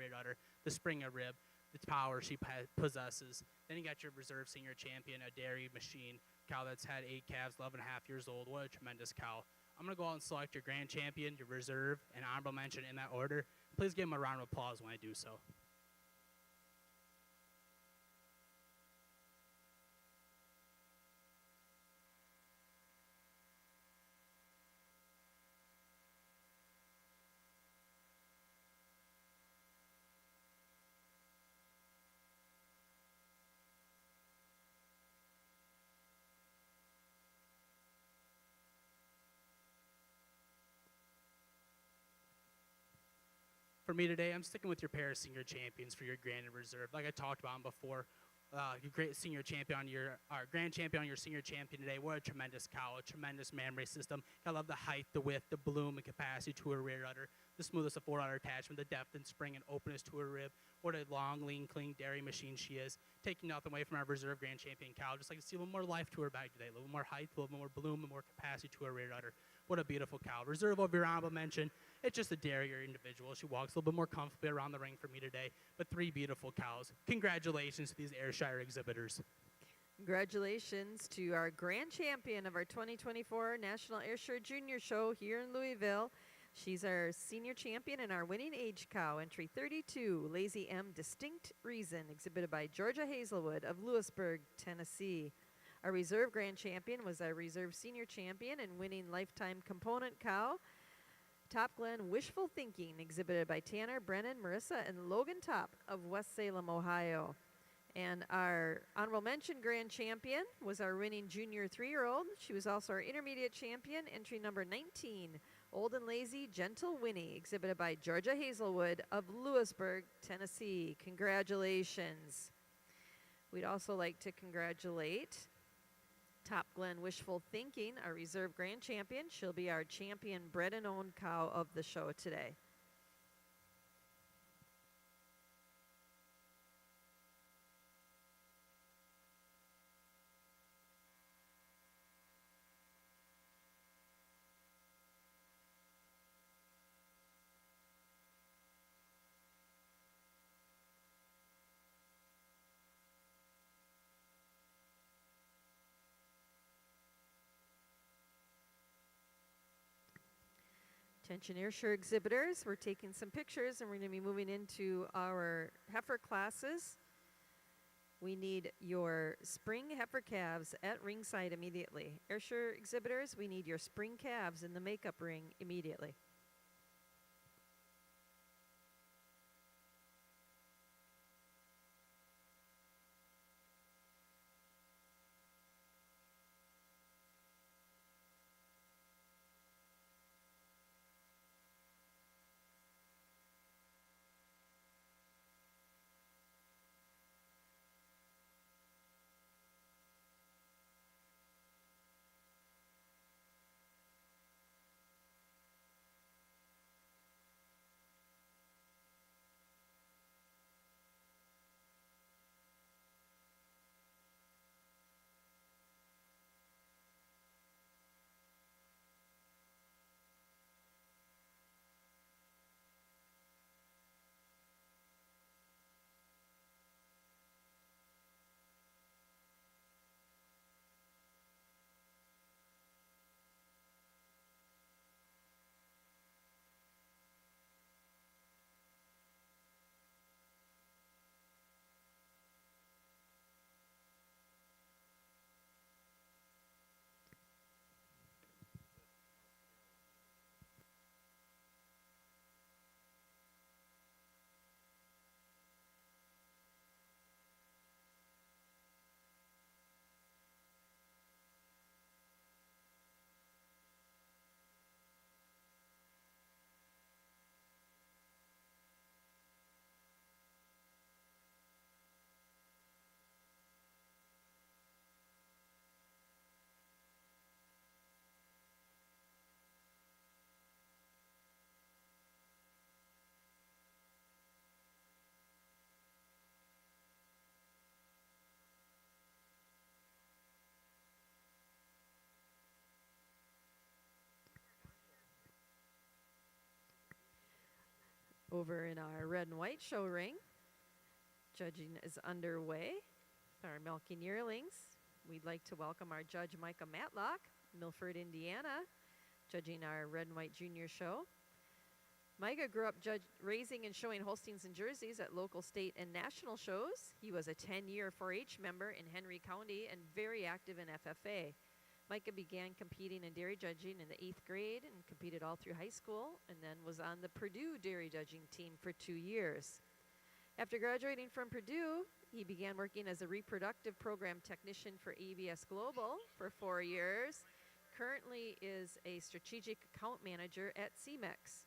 rear udder, the spring of rib, the power she possesses. Then you got your reserve senior champion, a dairy machine, cow that's had 8 calves, 11 and a half years old. What a tremendous cow. I'm going to go out and select your grand champion, your reserve, and honorable mention in that order. Please give him a round of applause when I do so. For me today, I'm sticking with your pair of senior champions for your grand and reserve. Like I talked about before, your great senior champion on your grand champion on your senior champion today. What a tremendous cow, a tremendous man-raised system. I love the height, the width, the bloom, and capacity to her rear udder, the smoothest of forward udder attachment, the depth and spring and openness to her rib. What a long, lean, clean dairy machine she is. Taking nothing away from our reserve grand champion cow. Just like to see a little more life to her back today, a little more height, a little more bloom, and more capacity to her rear udder. What a beautiful cow. Reserve of your honorable mention. It's just a dairier individual. She walks a little bit more comfortably around the ring for me today. But 3 beautiful cows. Congratulations to these Airshire exhibitors. Congratulations to our grand champion of our 2024 National Airshire Junior Show here in Louisville. She's our senior champion and our winning age cow, entry 32, Lazy M Distinct Reason, exhibited by Georgia Hazelwood of Lewisburg, Tennessee. Our reserve grand champion was our reserve senior champion and winning lifetime component cow, Top Glen Wishful Thinking, exhibited by Tanner, Brennan, Marissa, and Logan Top of West Salem, Ohio. And our honorable mention grand champion was our winning junior 3-year-old. She was also our intermediate champion, entry number 19, Old and Lazy Gentle Winnie, exhibited by Georgia Hazelwood of Lewisburg, Tennessee. Congratulations. We'd also like to congratulate Top Glen Wishful Thinking, our reserve grand champion. She'll be our champion bred and owned cow of the show today. Attention Airshire exhibitors, we're taking some pictures and we're going to be moving into our heifer classes. We need your spring heifer calves at ringside immediately. Airshire exhibitors, we need your spring calves in the makeup ring immediately. Over in our red and white show ring, judging is underway. Our milking yearlings, we'd like to welcome our judge, Micah Matlock, Milford, Indiana, judging our red and white junior show. Micah grew up raising and showing Holsteins and Jerseys at local, state, and national shows. He was a 10-year 4-H member in Henry County and very active in FFA. Micah began competing in dairy judging in the 8th grade and competed all through high school, and then was on the Purdue dairy judging team for 2 years. After graduating from Purdue, he began working as a reproductive program technician for ABS Global for 4 years. Currently is a strategic account manager at CMEX.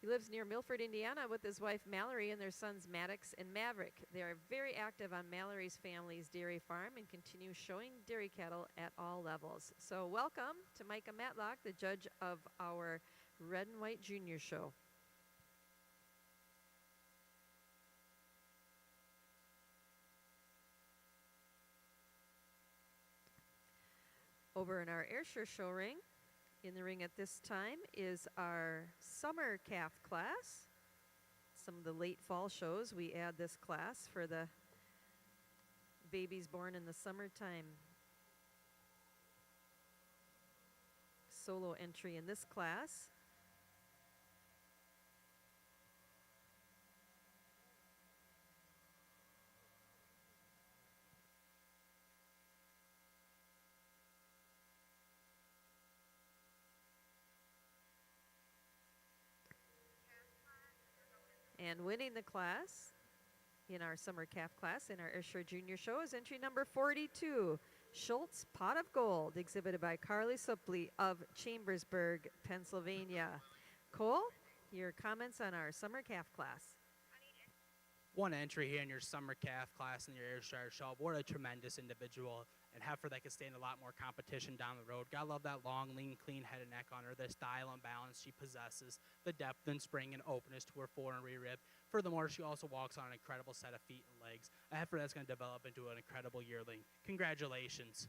He lives near Milford, Indiana with his wife Mallory and their sons Maddox and Maverick. They are very active on Mallory's family's dairy farm and continue showing dairy cattle at all levels. So welcome to Micah Matlock, the judge of our red and white junior show. Over in our Airshire show ring, in the ring at this time is our summer calf class. Some of the late fall shows, we add this class for the babies born in the summertime. Solo entry in this class. And winning the class in our summer calf class in our Airshire Junior Show is entry number 42, Schultz Pot of Gold, exhibited by Carly Suppley of Chambersburg, Pennsylvania. Cole, your comments on our summer calf class. One entry here in your summer calf class in your Airshire show. What a tremendous individual. And Heifer that could stand a lot more competition down the road. Gotta love that long, lean, clean head and neck on her, the style and balance she possesses, the depth and spring and openness to her fore and rear rib. Furthermore, she also walks on an incredible set of feet and legs. A heifer that's going to develop into an incredible yearling. Congratulations.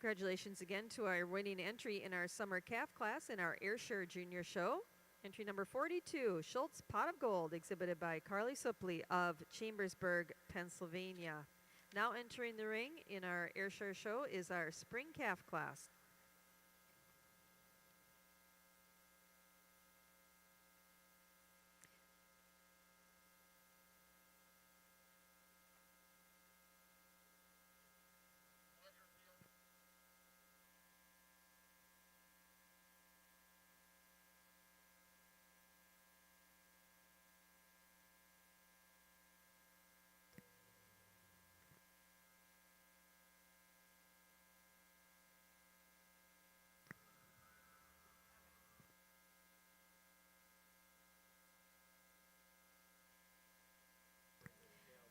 Congratulations again to our winning entry in our summer calf class in our Airshire Junior Show. Entry number 42, Schultz Pot of Gold, exhibited by Carly Suppley of Chambersburg, Pennsylvania. Now entering the ring in our Airshire show is our spring calf class.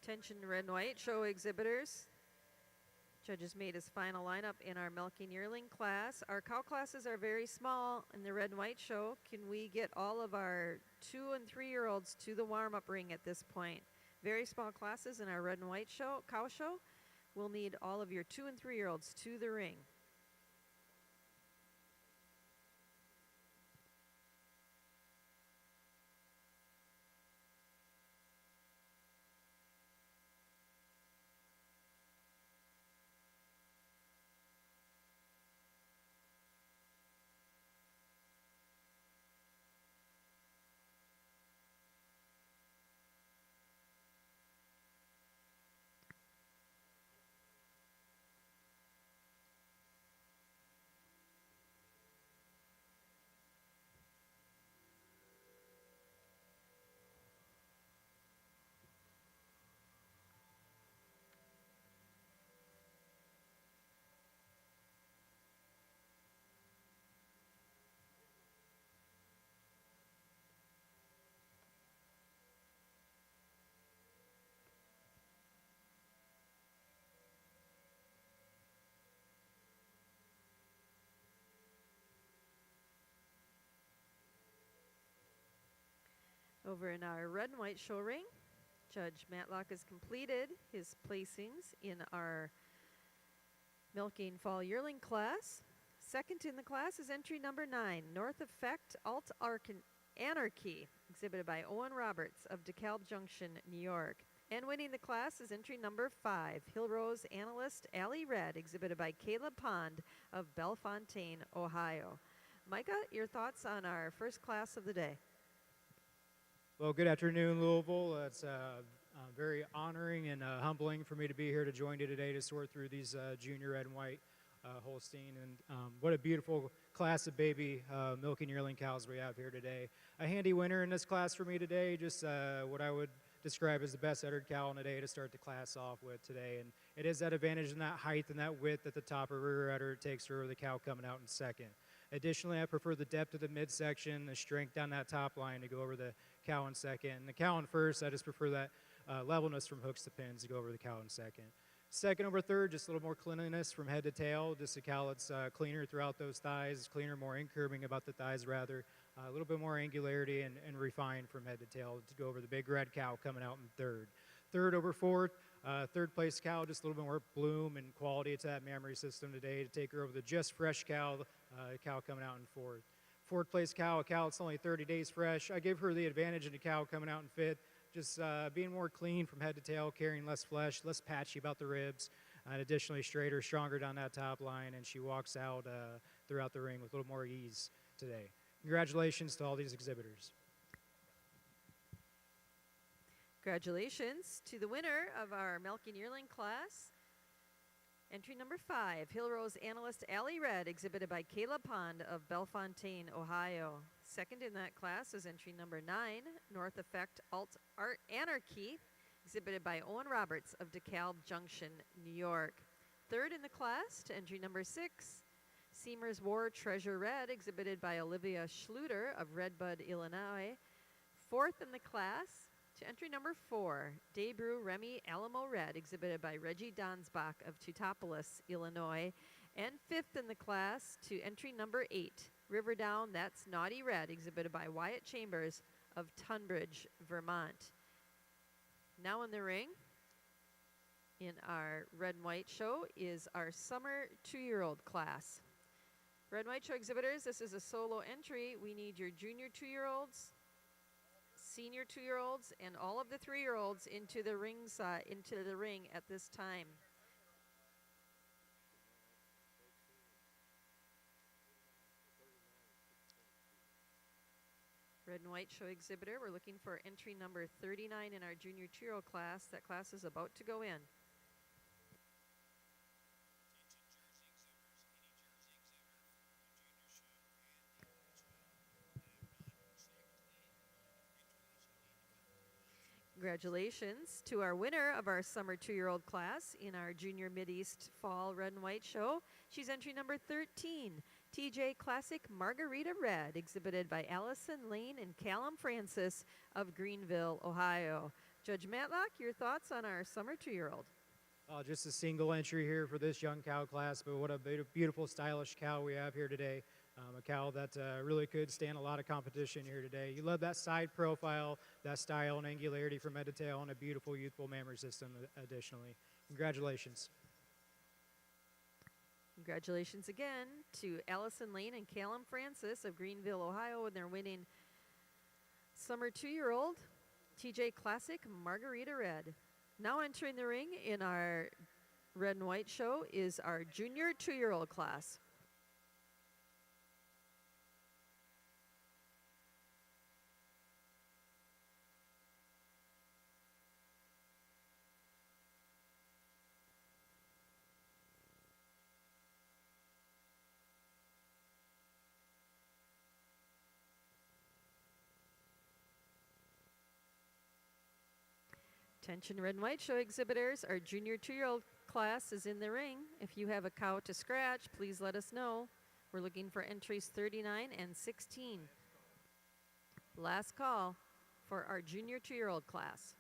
Attention red and white show exhibitors. Judges made his final lineup in our milking yearling class. Our cow classes are very small in the red and white show. Can we get all of our 2- and 3-year-olds to the warm-up ring at this point? Very small classes in our red and white show, cow show. We'll need all of your 2- and 3-year-olds to the ring. Over in our red and white show ring, Judge Matlock has completed his placings in our milking fall yearling class. Second in the class is entry number 9, North Effect Anarchy, exhibited by Owen Roberts of DeKalb Junction, New York. And winning the class is entry number 5, Hill Rose Analyst Alley Red, exhibited by Caleb Pond of Bellefontaine, Ohio. Micah, your thoughts on our first class of the day? Well, good afternoon, Louisville. It's very honoring and humbling for me to be here to join you today to sort through these junior red and white Holstein. And what a beautiful class of baby milking yearling cows we have here today. A handy winner in this class for me today, just what I would describe as the best uddered cow in the day to start the class off with today. And it is that advantage in that height and that width at the top of rear udder it takes for the cow coming out in second. Additionally, I prefer the depth of the midsection, the strength down that top line to go over the cow in second. And the cow in first, I just prefer that levelness from hooks to pins to go over the cow in second. Second over third, just a little more cleanliness from head to tail, just a cow that's cleaner throughout those thighs, cleaner, more incurving about the thighs rather, a little bit more angularity and refined from head to tail to go over the big red cow coming out in third. Third over fourth, third place cow, just a little bit more bloom and quality to that mammary system today to take her over the just fresh cow, cow coming out in fourth. Fourth place cow, a cow that's only 30 days fresh. I give her the advantage in the cow coming out in fifth, just being more clean from head to tail, carrying less flesh, less patchy about the ribs, and additionally straighter, stronger down that top line, and she walks out throughout the ring with a little more ease today. Congratulations to all these exhibitors. Congratulations to the winner of our milking yearling class. Entry number 5, Hill Rose Analyst Alley Red, exhibited by Caleb Pond of Bellefontaine, Ohio. Second in that class is entry number 9, North Effect Alt Art Anarchy, exhibited by Owen Roberts of DeKalb Junction, New York. Third in the class to entry number 6, Seamer's War Treasure Red, exhibited by Olivia Schluter of Redbud, Illinois. Fourth in the class to entry number 4, Debrew Remy Alamo Red, exhibited by Reggie Donsbach of Teutopolis, Illinois. And fifth in the class to entry number 8, Riverdown That's Naughty Red, exhibited by Wyatt Chambers of Tunbridge, Vermont. Now in the ring, in our red and white show, is our summer 2-year-old class. Red and white show exhibitors, this is a solo entry. We need your junior 2-year-olds, senior 2-year-olds, and all of the 3-year-olds into the ring at this time. Red and white show exhibitor, we're looking for entry number 39 in our junior 2-year-old class. That class is about to go in. Congratulations to our winner of our summer 2-year-old class in our junior Mideast fall red and white show. She's entry number 13, TJ Classic Margarita Red, exhibited by Allison Lane and Callum Francis of Greenville, Ohio. Judge Matlock, your thoughts on our summer 2-year-old? Just a single entry here for this young cow class, but what a beautiful, stylish cow we have here today. A cow that really could stand a lot of competition here today. You love that side profile, that style and angularity from head to tail, and a beautiful, youthful mammary system additionally. Congratulations. Congratulations again to Allison Lane and Callum Francis of Greenville, Ohio, and they're winning summer 2-year-old TJ Classic Margarita Red. Now entering the ring in our red and white show is our junior 2-year-old class. Attention red and white show exhibitors, our junior 2-year-old class is in the ring. If you have a cow to scratch, please let us know. We're looking for entries 39 and 16. Last call for our junior 2-year-old class.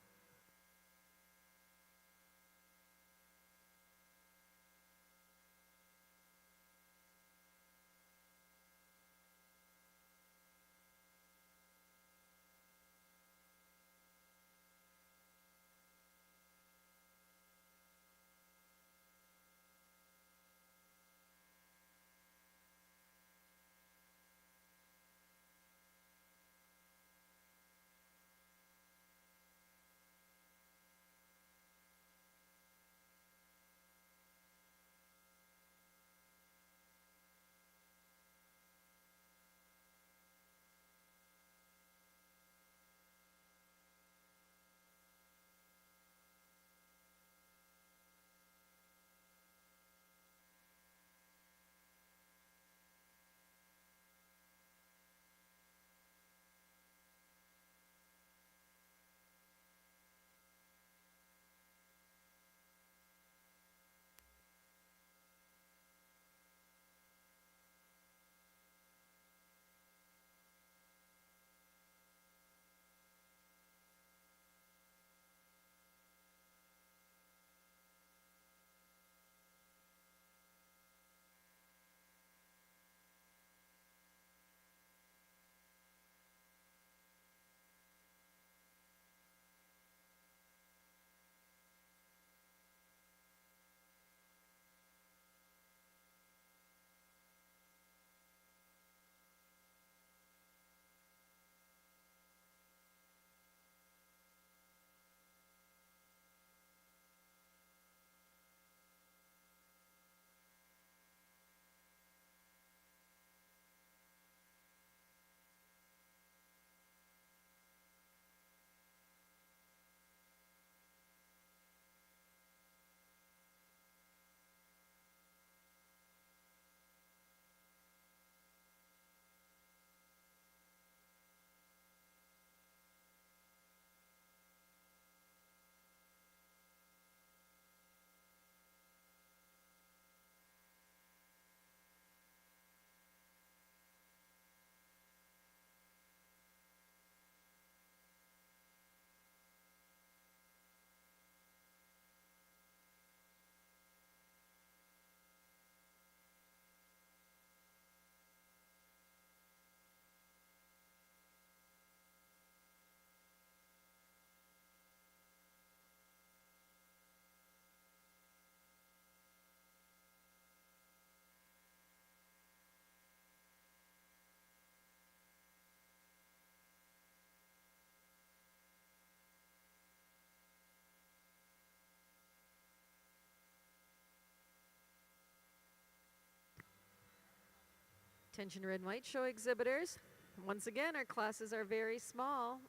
Attention Red and White Show exhibitors. Once again, our classes are very small.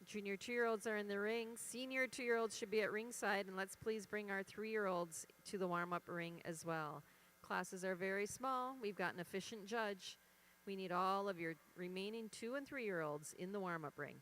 Junior 2-year-olds are in the ring. Senior 2-year-olds should be at ringside, and let's please bring our 3-year-olds to the warm-up ring as well. Classes are very small. We've got an efficient judge. We need all of your remaining 2- and 3-year-olds in the warm-up ring.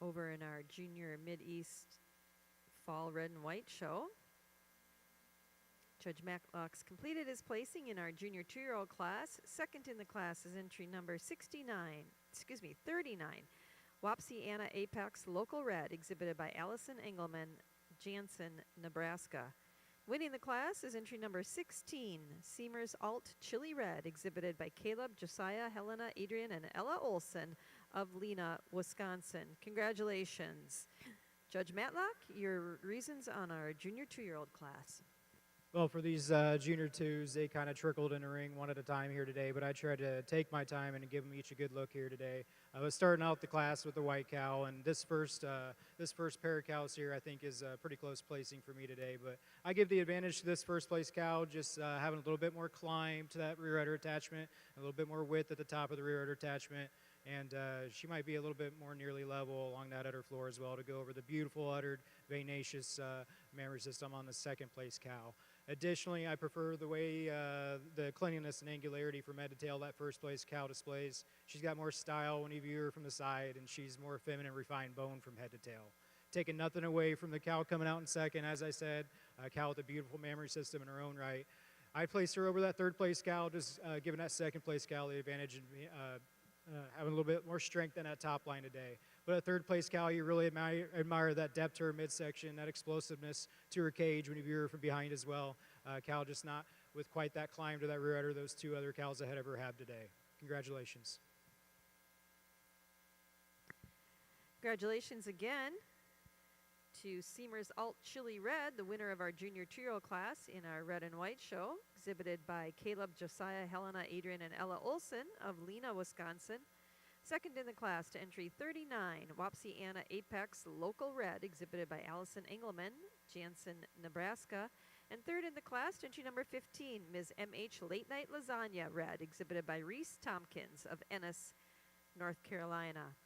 Over in our Junior Mid-East Fall Red and White Show, Judge Matlock's completed his placing in our Junior 2-year-old class. Second in the class is entry number 39, Wapsie Anna Apex Local Red, exhibited by Allison Engelman, Jansen, Nebraska. Winning the class is entry number 16, Seamers Alt Chili Red, exhibited by Caleb, Josiah, Helena, Adrian, and Ella Olson of Lena, Wisconsin. Congratulations. Judge Matlock, your reasons on our junior 2-year-old class. Well, for these junior twos, they kind of trickled in the ring one at a time here today, but I tried to take my time and give them each a good look here today. I was starting out the class with the white cow, and this first pair of cows here I think is pretty close placing for me today, but I give the advantage to this first place cow, just having a little bit more climb to that rear udder attachment, a little bit more width at the top of the rear udder attachment, and she might be a little bit more nearly level along that udder floor as well to go over the beautiful uddered veinaceous mammary system on the second place cow. Additionally, I prefer the way the cleanliness and angularity from head to tail that first place cow displays. She's got more style when you view her from the side, and she's more feminine, refined bone from head to tail. Taking nothing away from the cow coming out in second, as I said, a cow with a beautiful mammary system in her own right. I placed her over that third place cow, just giving that second place cow the advantage and having a little bit more strength in that top line today. But at third place cow, you really admire that depth to her midsection, that explosiveness to her cage when you view her from behind as well. Cow just not with quite that climb to that rear udder those two other cows ahead of her have today. Congratulations. Congratulations again to Seamer's Alt Chili Red, the winner of our junior 2-year-old class in our red and white show, exhibited by Caleb, Josiah, Helena, Adrian, and Ella Olson of Lena, Wisconsin. Second in the class to entry 39, Wapsie Anna Apex Local Red, exhibited by Allison Engelman, Jansen, Nebraska. And third in the class to entry number 15, Ms. M.H. Late Night Lasagna Red, exhibited by Reese Tompkins of Ennis, North Carolina.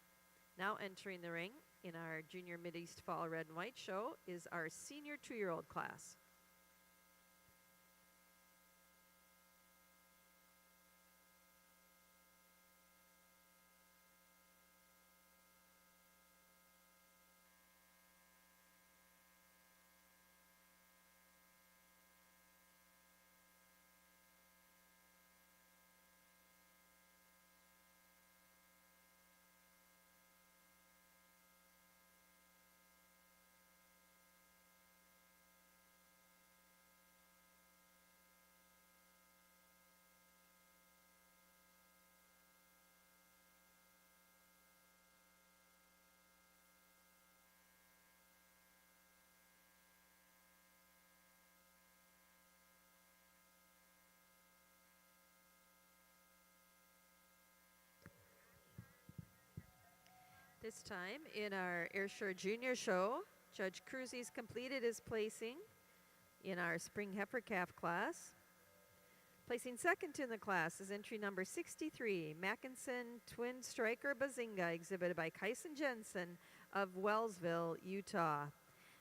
Now entering the ring in our junior Mideast Fall Red and White show is our senior 2-year-old class. This time in our Airshire Junior show, Judge Cruzy's completed his placing in our Spring Heifer Calf class. Placing second in the class is entry number 63, Mackinson Twin Striker Bazinga, exhibited by Kyson Jensen of Wellsville, Utah.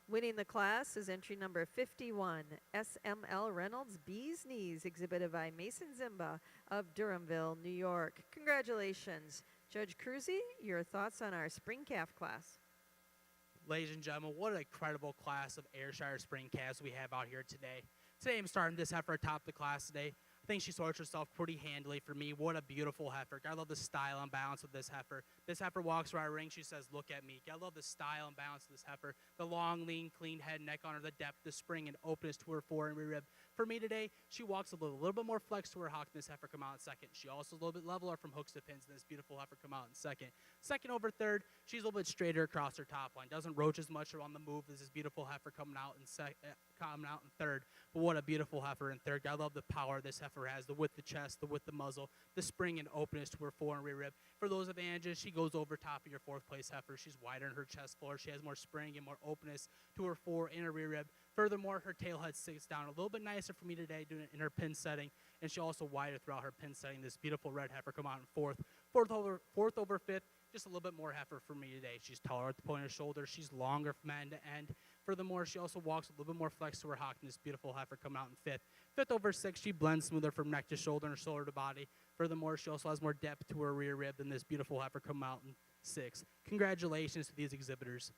Winning the class is entry number 51, SML Reynolds Bee's Knees, exhibited by Mason Zimba of Durhamville, New York. Congratulations. Judge Cruzy, your thoughts on our spring calf class? Ladies and gentlemen, what an incredible class of Ayrshire spring calves we have out here today. Today I'm starting this heifer atop the class today. I think she sorts herself pretty handily for me. What a beautiful heifer. I love the style and balance of this heifer. This heifer walks around our ring. She says, look at me. I love the style and balance of this heifer. The long, lean, clean head and neck on her, the depth, the spring, and openness to her fore and rear rib. For me today, she walks a little bit more flex to her hock than this heifer come out in second. She also is a little bit leveler from hooks to pins than this beautiful heifer come out in second. Second over third, she's a little bit straighter across her top line. Doesn't roach as much on the move as this beautiful heifer coming out in third. But what a beautiful heifer in third. I love the power this heifer has, the width the chest, the width the muzzle, the spring and openness to her fore and rear rib. For those advantages, she goes over top of your fourth place heifer. She's wider in her chest floor. She has more spring and more openness to her fore and her rear rib. Furthermore, her tail head sits down a little bit nicer for me today doing it in her pin setting, and she also wider throughout her pin setting. This beautiful red heifer come out in fourth over fifth. Just a little bit more heifer for me today. She's taller at the point of the shoulder. She's longer from end to end. Furthermore, she also walks a little bit more flex to her hock than this beautiful heifer coming out in fifth. Fifth over six, she blends smoother from neck to shoulder and shoulder to body. Furthermore, she also has more depth to her rear rib than this beautiful heifer coming out in sixth. Congratulations to these exhibitors.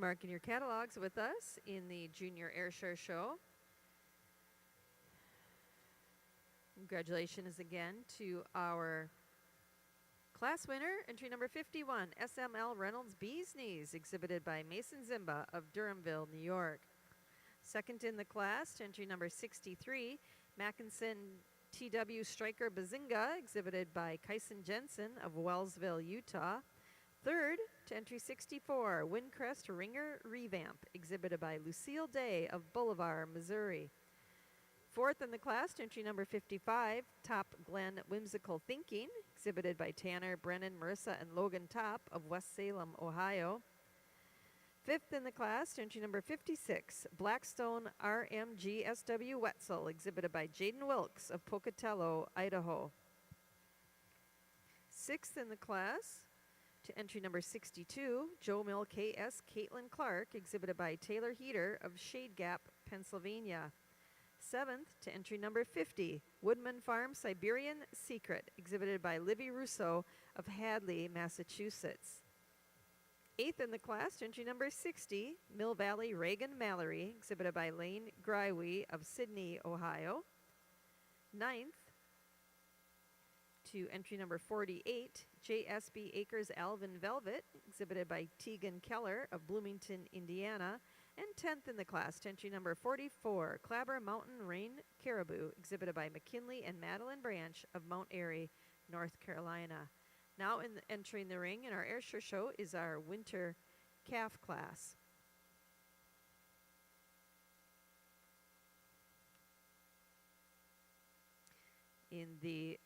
marking your catalogs with us in the Junior Airshire Show. Congratulations again to our class winner, entry number 51, SML Reynolds Bee's Knees, exhibited by Mason Zimba of Durhamville, New York. Second in the class, entry number 63, Mackinson TW Striker Bazinga, exhibited by Kyson Jensen of Wellsville, Utah. Third to entry 64, Windcrest Ringer Revamp, exhibited by Lucille Day of Bolivar, Missouri. Fourth in the class, entry number 55, Top Glen Whimsical Thinking, exhibited by Tanner, Brennan, Marissa, and Logan Top of West Salem, Ohio. Fifth in the class, entry number 56, Blackstone RMG SW Wetzel, exhibited by Jaden Wilkes of Pocatello, Idaho. Sixth in the class, to entry number 62, Joe Mill KS Caitlin Clark, exhibited by Taylor Heater of Shade Gap, Pennsylvania. Seventh to entry number 50, Woodman Farm Siberian Secret, exhibited by Livy Russo of Hadley, Massachusetts. Eighth in the class, entry number 60, Mill Valley Reagan Mallory, exhibited by Lane Grywe of Sydney, Ohio. Ninth to entry number 48, JSB Acres Alvin Velvet, exhibited by Tegan Keller of Bloomington, Indiana. And 10th in the class, to entry number 44, Clabber Mountain Rain Caribou, exhibited by McKinley and Madeline Branch of Mount Airy, North Carolina. Now entering the ring in our Airshire Show is our winter calf class. In the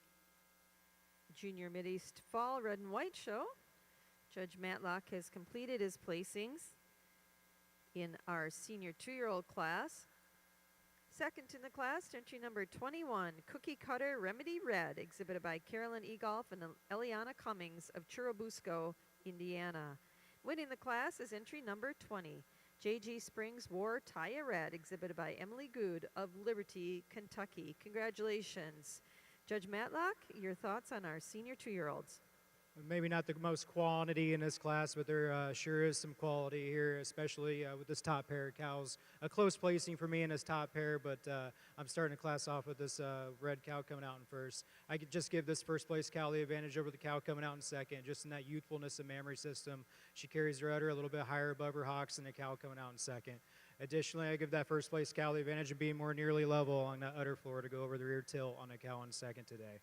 Junior Mideast Fall Red and White Show, Judge Matlock has completed his placings in our senior 2-year-old class. Second in the class, entry number 21, Cookie Cutter Remedy Red, exhibited by Carolyn Egolf and Eliana Cummings of Churubusco, Indiana. Winning the class is entry number 20, JG Springs War Taya Red, exhibited by Emily Good of Liberty, Kentucky. Congratulations. Judge Matlock, your thoughts on our senior 2-year-olds? Maybe not the most quantity in this class, but there sure is some quality here, especially with this top pair of cows. A close placing for me in this top pair, but I'm starting the class off with this red cow coming out in first. I could just give this first place cow the advantage over the cow coming out in second, just in that youthfulness of mammary system. She carries her udder a little bit higher above her hocks than the cow coming out in second. Additionally, I give that first place cow the advantage of being more nearly level on that udder floor to go over the rear tilt on the cow in second today.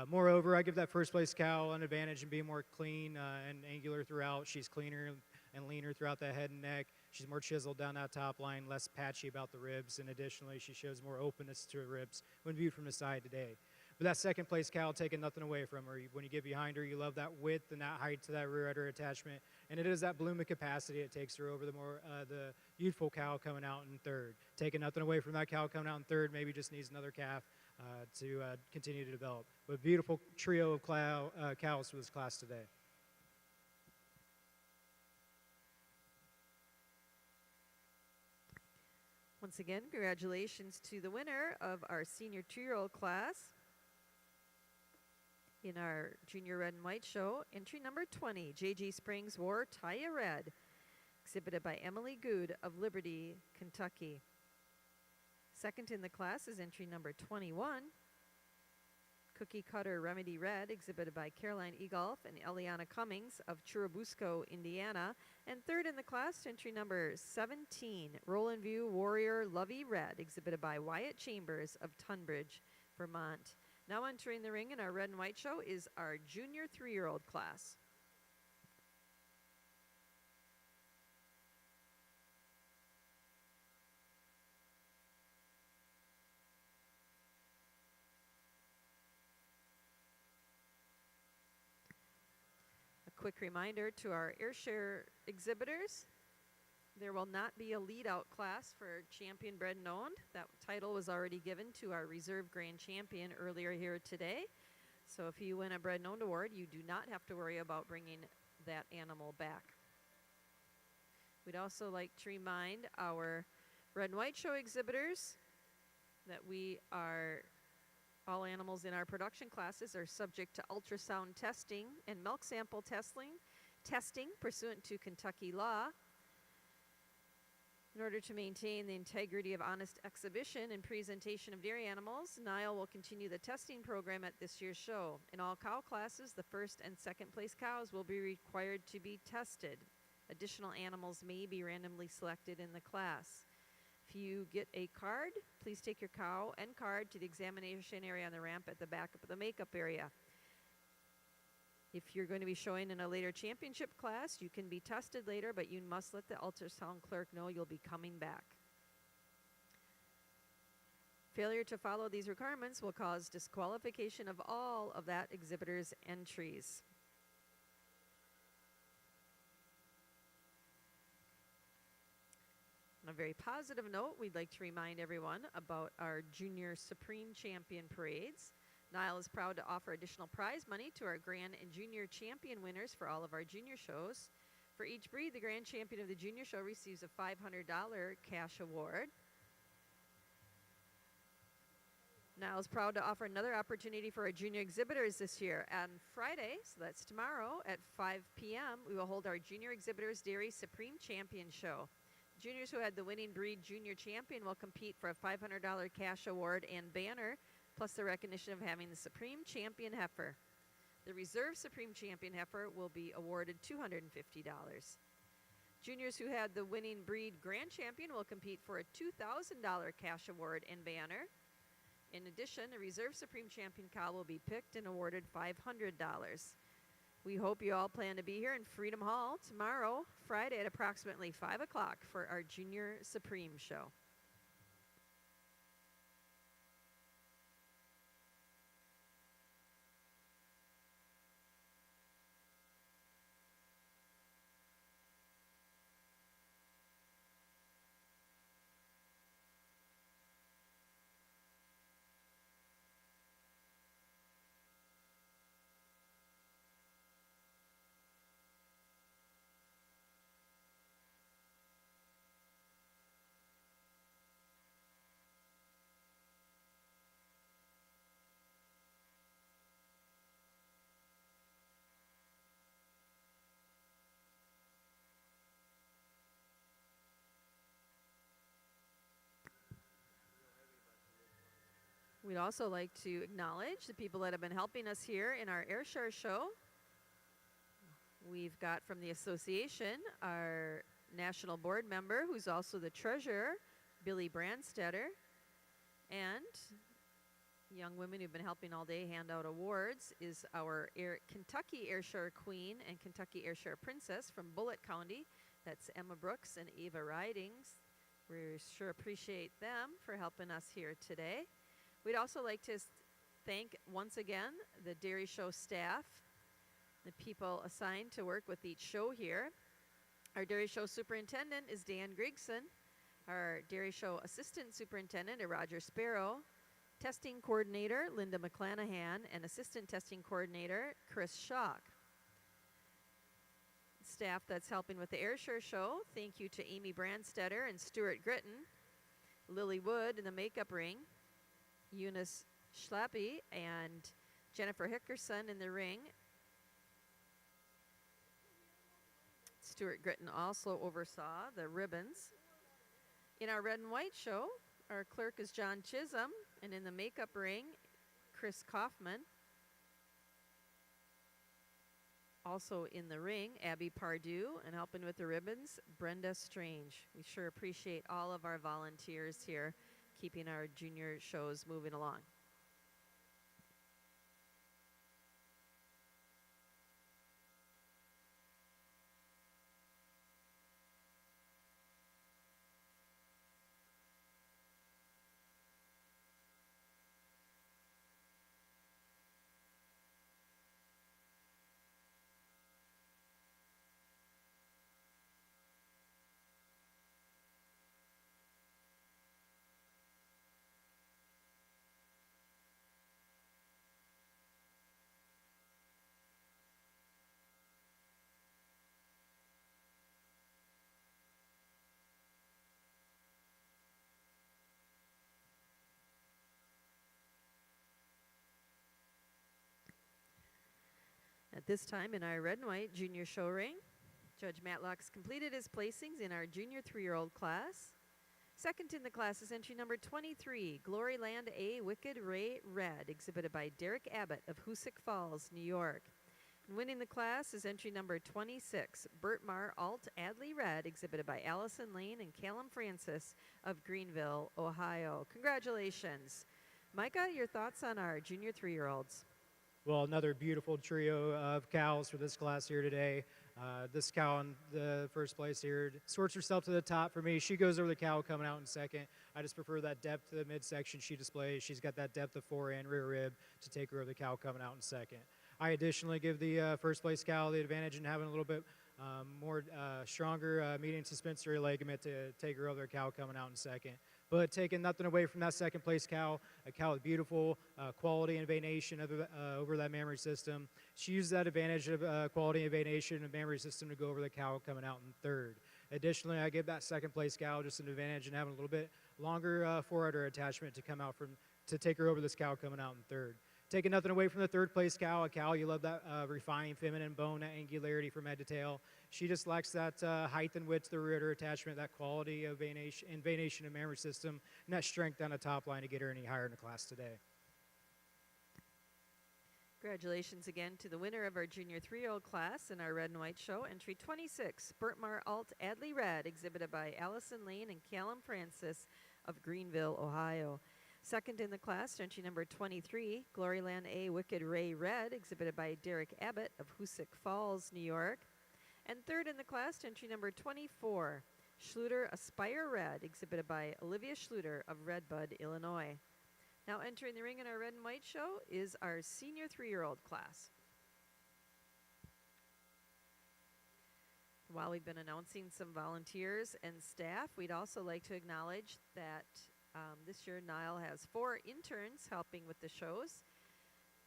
Moreover, I give that first place cow an advantage in being more clean and angular throughout. She's cleaner and leaner throughout that head and neck. She's more chiseled down that top line, less patchy about the ribs, and additionally, she shows more openness to her ribs when viewed from the side today. But that second place cow, taking nothing away from her. When you get behind her, you love that width and that height to that rear udder attachment, and it is that blooming capacity it takes her over the more the youthful cow coming out in third. Taking nothing away from that cow coming out in third, maybe just needs another calf to continue to develop. But beautiful trio of cows for this class today. Once again, congratulations to the winner of our senior 2-year-old class in our Junior Red and White Show. Entry number 20, JG Springs War Taya Red, exhibited by Emily Good of Liberty, Kentucky. Second in the class is entry number 21, Cookie Cutter Remedy Red, exhibited by Caroline Egolf and Eliana Cummings of Churubusco, Indiana. And third in the class, entry number 17, Roland View Warrior Lovey Red, exhibited by Wyatt Chambers of Tunbridge, Vermont. Now entering the ring in our Red and White Show is our Junior 3-year-old class. Quick reminder to our Airshire exhibitors, there will not be a lead-out class for champion bred and owned. That title was already given to our reserve grand champion earlier here today. So if you win a bred and owned award, you do not have to worry about bringing that animal back. We'd also like to remind our Red and White Show exhibitors that all animals in our production classes are subject to ultrasound testing and milk sample testing pursuant to Kentucky law. In order to maintain the integrity of honest exhibition and presentation of dairy animals, NAILE will continue the testing program at this year's show. In all cow classes, the first and second place cows will be required to be tested. Additional animals may be randomly selected in the class. If you get a card, please take your cow and card to the examination area on the ramp at the back of the makeup area. If you're going to be showing in a later championship class, you can be tested later, but you must let the ultrasound clerk know you'll be coming back. Failure to follow these requirements will cause disqualification of all of that exhibitor's entries. On a very positive note, we'd like to remind everyone about our Junior Supreme Champion Parades. NAILE is proud to offer additional prize money to our Grand and Junior Champion winners for all of our junior shows. For each breed, the Grand Champion of the Junior Show receives a $500 cash award. NAILE is proud to offer another opportunity for our junior exhibitors this year. On Friday, so that's tomorrow, at 5 p.m., we will hold our Junior Exhibitors Dairy Supreme Champion Show. Juniors who had the winning breed junior champion will compete for a $500 cash award and banner, plus the recognition of having the Supreme Champion Heifer. The Reserve Supreme Champion Heifer will be awarded $250. Juniors who had the winning breed Grand Champion will compete for a $2,000 cash award and banner. In addition, the Reserve Supreme Champion cow will be picked and awarded $500. We hope you all plan to be here in Freedom Hall tomorrow, Friday at approximately 5 o'clock for our Junior Supreme Show. We'd also like to acknowledge the people that have been helping us here in our Airshire show. We've got from the association our national board member, who's also the treasurer, Billy Brandstetter, and young women who've been helping all day hand out awards is our Kentucky Airshire Queen and Kentucky Airshire Princess from Bullitt County. That's Emma Brooks and Ava Ridings. We sure appreciate them for helping us here today. We'd also like to thank once again the Dairy Show staff, the people assigned to work with each show here. Our Dairy Show superintendent is Dan Grigson. Our Dairy Show assistant superintendent is Roger Sparrow. Testing coordinator Linda McClanahan and assistant testing coordinator Chris Schock. Staff that's helping with the Airshire show, thank you to Amy Brandstetter and Stuart Gritton, Lily Wood in the makeup ring, Eunice Schlappy and Jennifer Hickerson in the ring. Stuart Gritton also oversaw the ribbons. In our red and white show, our clerk is John Chisholm, and in the makeup ring, Chris Kaufman. Also in the ring, Abby Pardue, and helping with the ribbons, Brenda Strange. We sure appreciate all of our volunteers here, keeping our junior shows moving along. At this time in our red and white junior show ring, Judge Matlock's completed his placings in our junior 3-year-old class. Second in the class is entry number 23, Gloryland A Wicked Ray Red, exhibited by Derek Abbott of Hoosick Falls, New York. And winning the class is entry number 26, Bertmar Alt Adley Red, exhibited by Allison Lane and Callum Francis of Greenville, Ohio. Congratulations. Micah, your thoughts on our junior 3-year-olds? Well, another beautiful trio of cows for this class here today. This cow in the first place here sorts herself to the top for me. She goes over the cow coming out in second. I just prefer that depth to the midsection she displays. She's got that depth of fore and rear rib to take her over the cow coming out in second. I additionally give the first place cow the advantage in having a little bit more stronger median suspensory ligament to take her over the cow coming out in second. But taking nothing away from that second place cow, a cow with beautiful quality and venation over that mammary system. She used that advantage of quality and venation of mammary system to go over the cow coming out in third. Additionally, I give that second place cow just an advantage in having a little bit longer forerunner attachment to come out to take her over this cow coming out in third. Taking nothing away from the third place cow, a cow you love that refined feminine bone, that angularity from head to tail. She just lacks that height and width, the rear attachment, that quality of venation of mammary system, and that strength on the top line to get her any higher in the class today. Congratulations again to the winner of our junior 3-year-old class in our red and white show, entry 26, Bertmar Alt Adley Red, exhibited by Allison Lane and Callum Francis of Greenville, Ohio. Second in the class, entry number 23, Gloryland A Wicked Ray Red, exhibited by Derek Abbott of Hoosick Falls, New York. And third in the class, entry number 24, Schluter Aspire Red, exhibited by Olivia Schluter of Redbud, Illinois. Now entering the ring in our red and white show is our senior 3-year-old class. While we've been announcing some volunteers and staff, we'd also like to acknowledge that this year NAILE has 4 interns helping with the shows.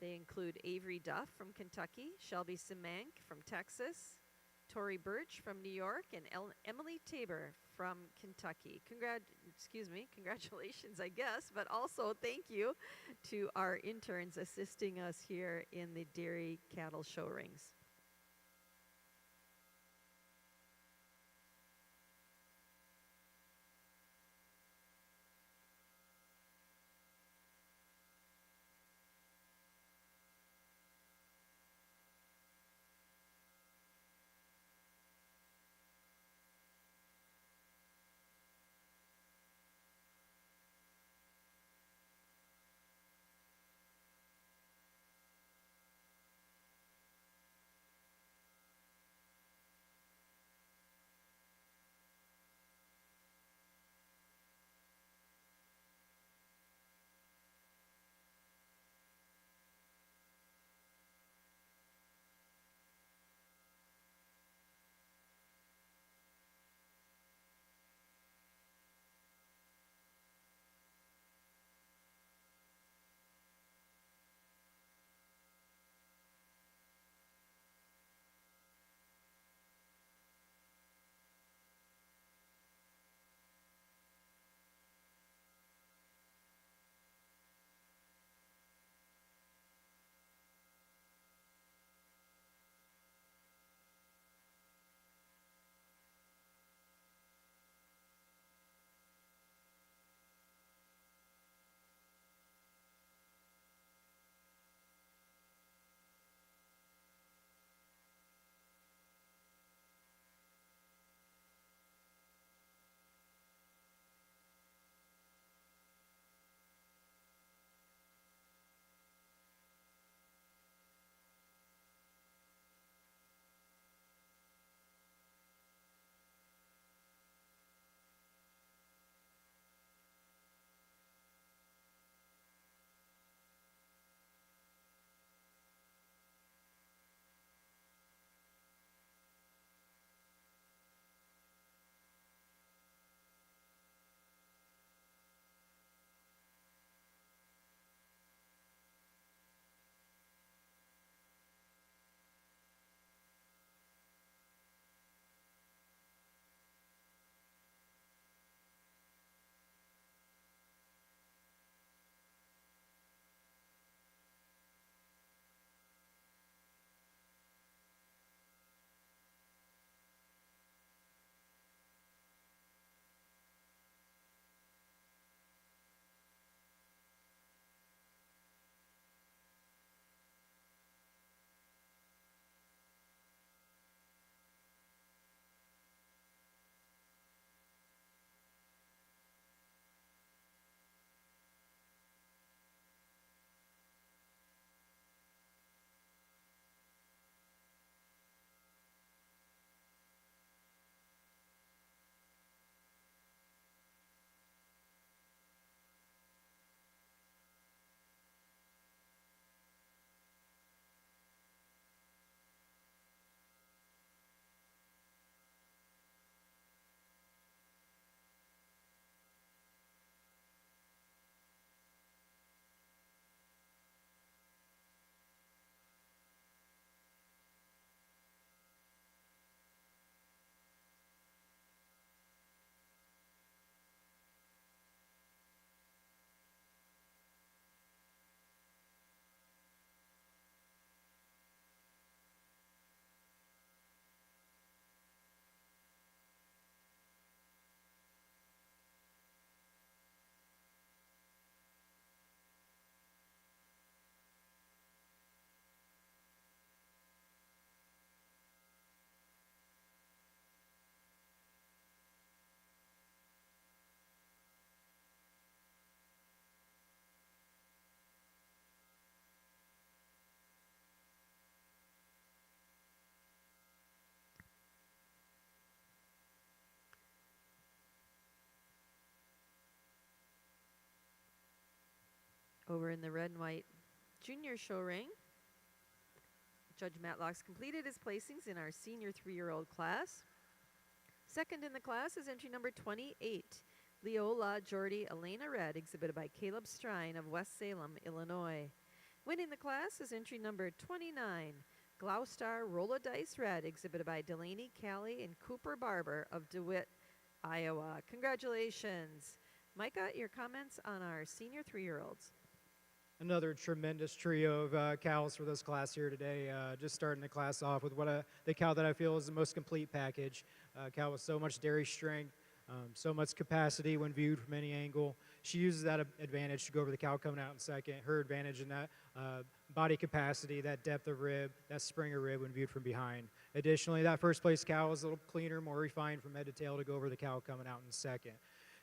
They include Avery Duff from Kentucky, Shelby Semank from Texas, Tori Birch from New York, and Emily Tabor from Kentucky. Congratulations, I guess, but also thank you to our interns assisting us here in the dairy cattle show rings. Over in the red and white junior show ring, Judge Matlock's completed his placings in our senior 3-year-old class. Second in the class is entry number 28, Leola Jordy Elena Red, exhibited by Caleb Strine of West Salem, Illinois. Winning the class is entry number 29, Gloucester Rolla Dice Red, exhibited by Delaney Callie and Cooper Barber of DeWitt, Iowa. Congratulations. Micah, your comments on our senior 3-year-olds. Another tremendous trio of cows for this class here today. Just starting the class off with the cow that I feel is the most complete package. Cow with so much dairy strength, so much capacity when viewed from any angle. She uses that advantage to go over the cow coming out in second. Her advantage in that body capacity, that depth of rib, that springer rib when viewed from behind. Additionally, that first place cow is a little cleaner, more refined from head to tail to go over the cow coming out in second.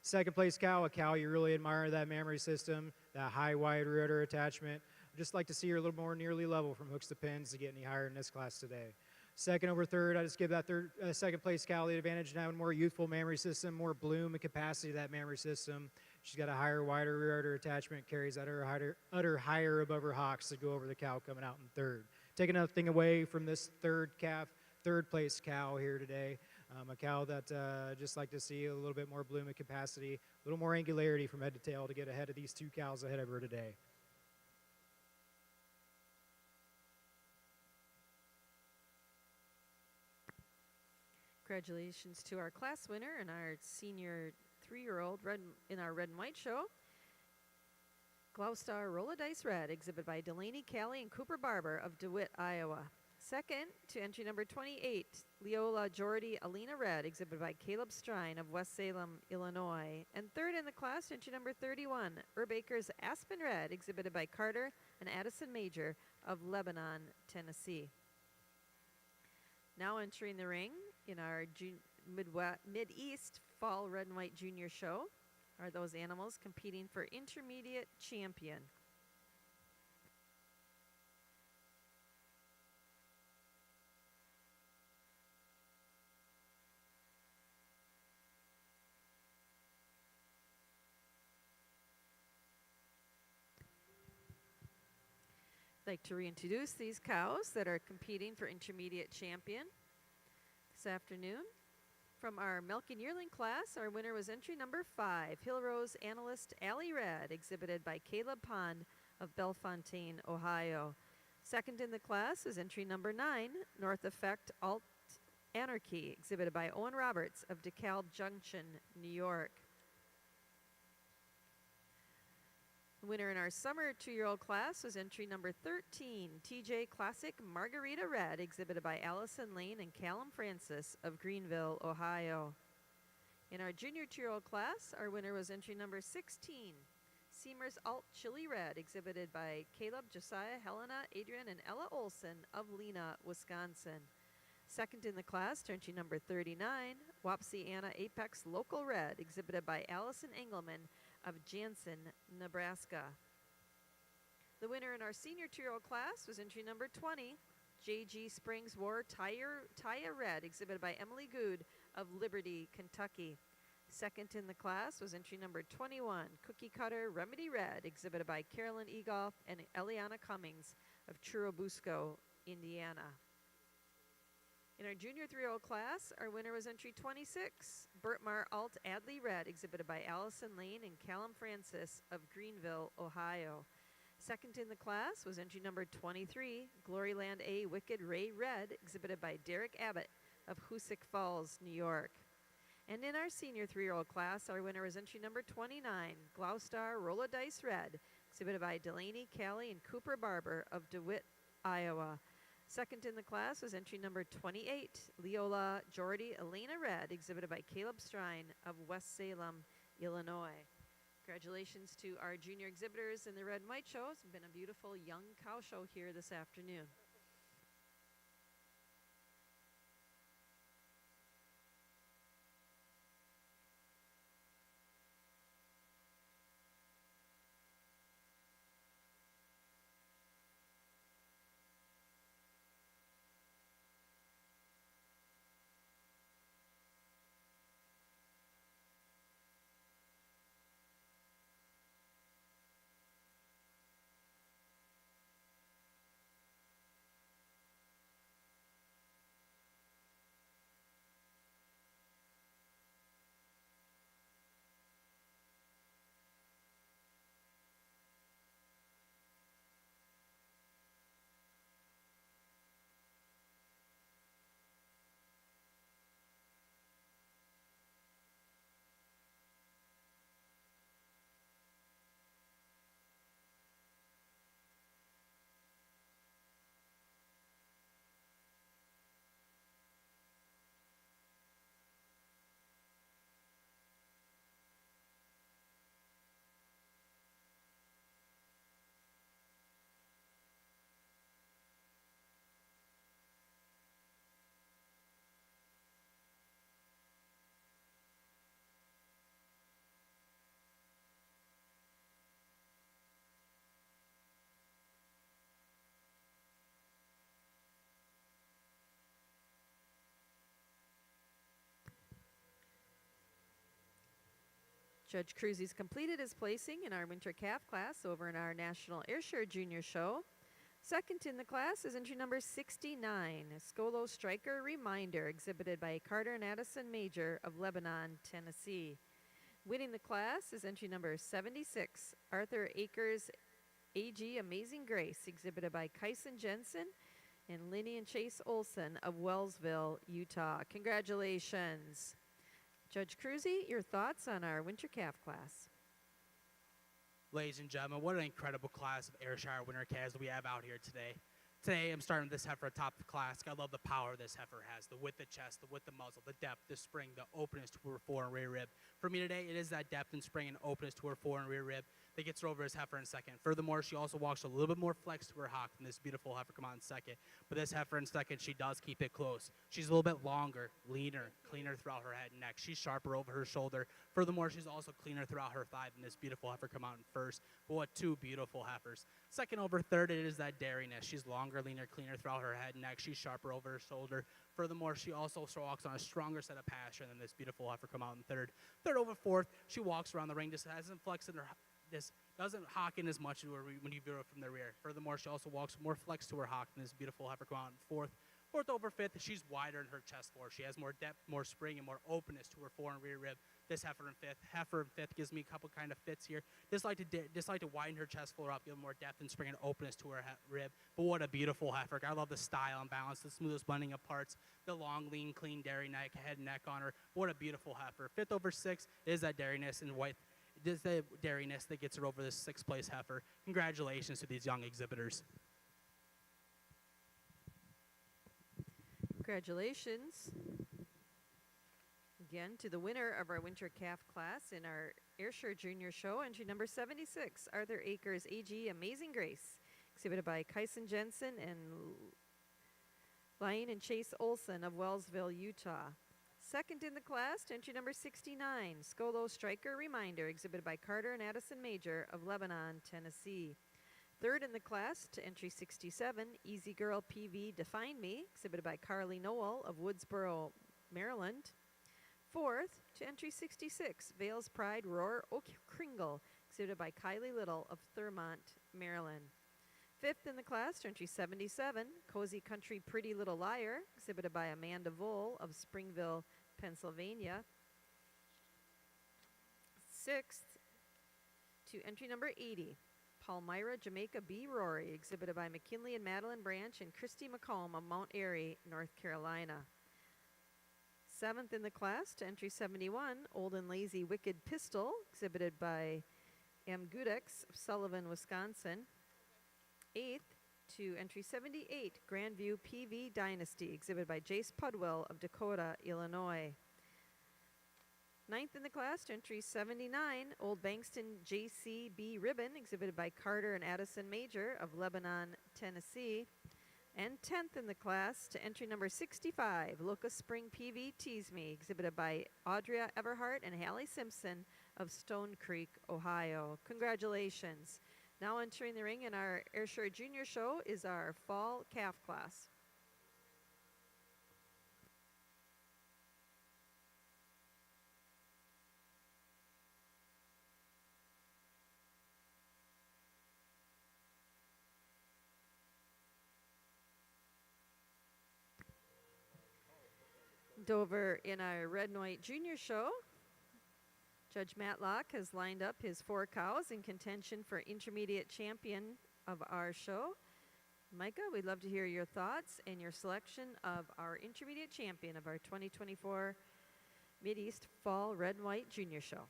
Second place cow, a cow you really admire that mammary system, that high wide rear udder attachment. I'd just like to see her a little more nearly level from hooks to pins to get any higher in this class today. Second over third, I just give that second place cow the advantage now in more youthful mammary system, more bloom and capacity of that mammary system. She's got a higher, wider rear udder attachment, carries that udder higher above her hocks to go over the cow coming out in third. Taking nothing away from this third place cow here today. A cow that just like to see a little bit more bloom and capacity, a little more angularity from head to tail to get ahead of these two cows ahead of her today. Congratulations to our class winner and our senior 3-year-old in our red and white show. Gloucester Rolla Dice Red, exhibited by Delaney Callie and Cooper Barber of DeWitt, Iowa. Second to entry number 28, Leola Jordy Alina Red, exhibited by Caleb Strine of West Salem, Illinois. And third in the class, entry number 31, Acres Aspen Red, exhibited by Carter and Addison Major of Lebanon, Tennessee. Now entering the ring in our Mid-East Fall Red and White Junior Show are those animals competing for intermediate champion. I'd like to reintroduce these cows that are competing for intermediate champion this afternoon. From our milk and yearling class, our winner was entry number 5, Hillrose Analyst Allie Red, exhibited by Caleb Pond of Bellefontaine, Ohio. Second in the class is entry number 9, North Effect Alt Anarchy, exhibited by Owen Roberts of DeKalb Junction, New York. The winner in our summer 2-year-old class was entry number 13, TJ Classic Margarita Red, exhibited by Allison Lane and Callum Francis of Greenville, Ohio. In our junior 2-year-old class, our winner was entry number 16, Seamers Alt Chili Red, exhibited by Caleb, Josiah, Helena, Adrian, and Ella Olson of Lena, Wisconsin. Second in the class, entry number 39, Wapsie Anna Apex Local Red, exhibited by Allison Engelman of Jansen, Nebraska. The winner in our senior 2-year-old class was entry number 20, J.G. Springs War Taya Red, exhibited by Emily Good of Liberty, Kentucky. Second in the class was entry number 21, Cookie Cutter Remedy Red, exhibited by Carolyn Egolf and Eliana Cummings of Churubusco, Indiana. In our junior 3-year-old class, our winner was entry 26, Bertmar Alt Adley Red, exhibited by Allison Lane and Callum Francis of Greenville, Ohio. Second in the class was entry number 23, Gloryland A Wicked Ray Red, exhibited by Derek Abbott of Hoosick Falls, New York. And in our senior 3-year-old class, our winner was entry number 29, Gloucester Rolla Dice Red, exhibited by Delaney Callie and Cooper Barber of DeWitt, Iowa. Second in the class was entry number 28, Leola Jordy Elena Red, exhibited by Caleb Strine of West Salem, Illinois. Congratulations to our junior exhibitors in the red and white show. It's been a beautiful young cow show here this afternoon. Judge Cruzy's completed his placing in our winter calf class over in our National Airshire Junior Show. Second in the class is entry number 69, Skolo Striker Reminder, exhibited by Carter and Addison Major of Lebanon, Tennessee. Winning the class is entry number 76, Arthur Akers AG Amazing Grace, exhibited by Kyson Jensen and Linny and Chase Olson of Wellsville, Utah. Congratulations. Judge Cruzy, your thoughts on our winter calf class? Ladies and gentlemen, what an incredible class of Ayrshire winter calves we have out here today. Today, I'm starting this heifer atop the class. I love the power this heifer has, the width of chest, the width of muzzle, the depth, the spring, the openness to her fore and rear rib. For me today, it is that depth and spring and openness to her fore and rear rib that gets her over his heifer in second. Furthermore, she also walks a little bit more flex to her hock than this beautiful heifer come out in second. But this heifer in second, she does keep it close. She's a little bit longer, leaner, cleaner throughout her head and neck. She's sharper over her shoulder. Furthermore, she's also cleaner throughout her thigh than this beautiful heifer come out in first. But what two beautiful heifers. Second over third, it is that dairiness. She's longer, leaner, cleaner throughout her head and neck. She's sharper over her shoulder. Furthermore, she also walks on a stronger set of pasture than this beautiful heifer come out in third. Third over fourth, she walks around the ring, just hasn't flexed in her, this doesn't hock in as much when you view her from the rear. Furthermore, she also walks more flex to her hock than this beautiful heifer come out in fourth. Fourth over fifth, she's wider in her chest floor. She has more depth, more spring, and more openness to her fore and rear rib. This heifer in fifth. Heifer in fifth gives me a couple kind of fits here. Just like to widen her chest floor up, give more depth and spring and openness to her rib. But what a beautiful heifer. I love the style and balance, the smoothest blending of parts, the long, lean, clean dairy neck, head and neck on her. What a beautiful heifer. Fifth over sixth is that dairiness and white. It is the dairiness that gets her over this sixth place heifer. Congratulations to these young exhibitors. Congratulations again to the winner of our winter calf class in our Ayrshire Junior Show, entry number 76, Arthur Akers AG Amazing Grace, exhibited by Kyson Jensen and Lion and Chase Olson of Wellsville, Utah. Second in the class, entry number 69, Skolo Striker Reminder, exhibited by Carter and Addison Major of Lebanon, Tennessee. Third in the class to entry 67, Easy Girl PV Define Me, exhibited by Carly Noel of Woodsboro, Maryland. Fourth to entry 66, Vale's Pride Roar Oak Kringle, exhibited by Kylie Little of Thurmont, Maryland. Fifth in the class to entry 77, Cozy Country Pretty Little Liar, exhibited by Amanda Vole of Springville, Pennsylvania. Sixth to entry number 80, Palmyra Jamaica B. Rory, exhibited by McKinley and Madeline Branch and Christy McComb of Mount Airy, North Carolina. Seventh in the class to entry 71, Old and Lazy Wicked Pistol, exhibited by M. Gudex of Sullivan, Wisconsin. Eighth to entry 78, Grandview PV Dynasty, exhibited by Jace Pudwell of Dakota, Illinois. Ninth in the class to entry 79, Old Bankston JCB Ribbon, exhibited by Carter and Addison Major of Lebanon, Tennessee. And 10th in the class to entry number 65, Locust Spring PV Tease Me, exhibited by Audria Everhart and Hallie Simpson of Stone Creek, Ohio. Congratulations. Now entering the ring in our Ayrshire Junior Show is our fall calf class. Over in our Red and White Junior Show, Judge Matlock has lined up his 4 cows in contention for intermediate champion of our show. Micah, we'd love to hear your thoughts and your selection of our intermediate champion of our 2024 Mideast Fall Red and White Junior Show.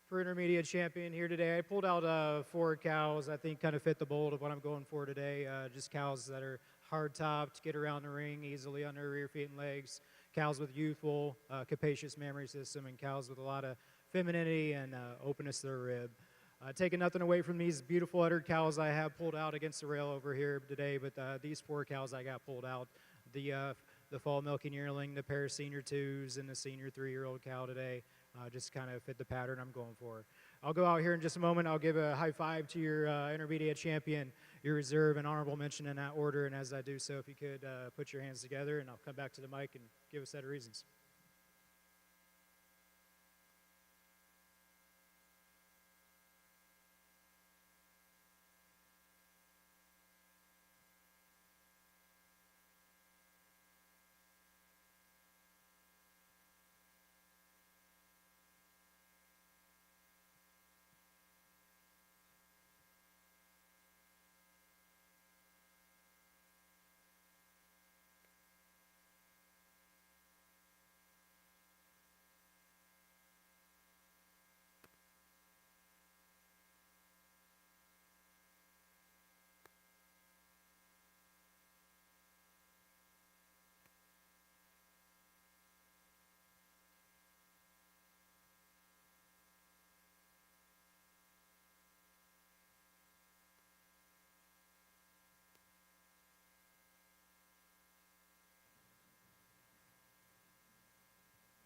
For intermediate champion here today, I pulled out 4 cows I think kind of fit the mold of what I'm going for today. Just cows that are hard-topped, get around the ring easily on their rear feet and legs, cows with youthful, capacious mammary system, and cows with a lot of femininity and openness to their rib. Taking nothing away from these beautiful uddered cows I have pulled out against the rail over here today, but these 4 cows I got pulled out, the fall milking yearling, the pair of senior 2s, and the senior 3-year-old cow today, just kind of fit the pattern I'm going for. I'll go out here in just a moment. I'll give a high five to your intermediate champion, your reserve, and honorable mention in that order. And as I do so, if you could put your hands together, and I'll come back to the mic and give a set of reasons.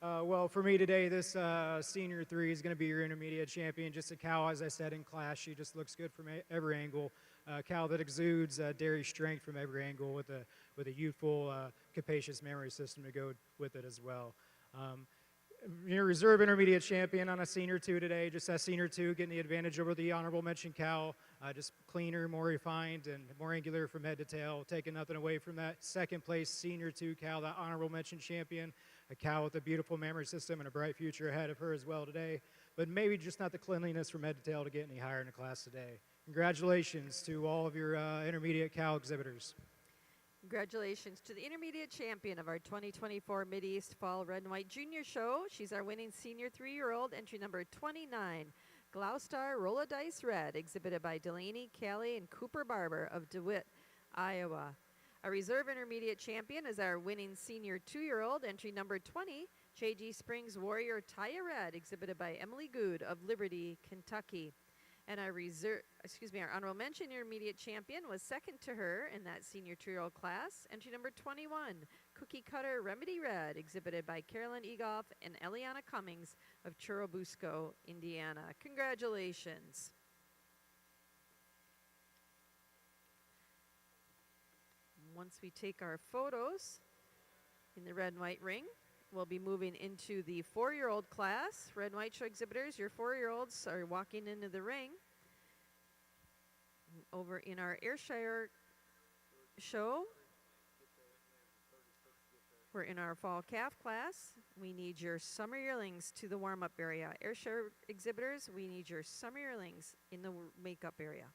Well, for me today, this senior 3 is going to be your intermediate champion. Just a cow, as I said, in class. She just looks good from every angle. Cow that exudes dairy strength from every angle with a youthful, capacious memory system to go with it as well. Your reserve intermediate champion on a senior 2 today. Just that senior 2 getting the advantage over the honorable mention cow. Just cleaner, more refined, and more angular from head to tail. Taking nothing away from that second place senior 2 cow, that honorable mention champion. A cow with a beautiful memory system and a bright future ahead of her as well today. But maybe just not the cleanliness from head to tail to get any higher in the class today. Congratulations to all of your intermediate cow exhibitors. Congratulations to the intermediate champion of our 2024 Mideast Fall Red and White Junior Show. She's our winning senior 3-year-old, entry number 29, Gloucester Rolla Dice Red, exhibited by Delaney, Callie, and Cooper Barber of DeWitt, Iowa. Our reserve intermediate champion is our winning senior 2-year-old, entry number 20, J.G. Springs Warrior Taya Red, exhibited by Emily Good of Liberty, Kentucky. And our honorable mention intermediate champion was second to her in that senior 2-year-old class, entry number 21, Cookie Cutter Remedy Red, exhibited by Carolyn Egoff and Eliana Cummings of Churubusco, Indiana. Congratulations. Once we take our photos in the red and white ring, we'll be moving into the 4-year-old class. Red and white show exhibitors, your 4-year-olds are walking into the ring. Over in our Airshire show, we're in our fall calf class. We need your summer yearlings to the warm-up area. Airshire exhibitors, we need your summer yearlings in the makeup area.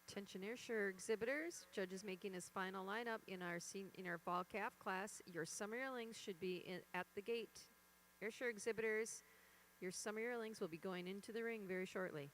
Attention Airshire exhibitors, judges making his final lineup in our fall calf class. Your summer yearlings should be at the gate. Airshire exhibitors, your summer yearlings will be going into the ring very shortly.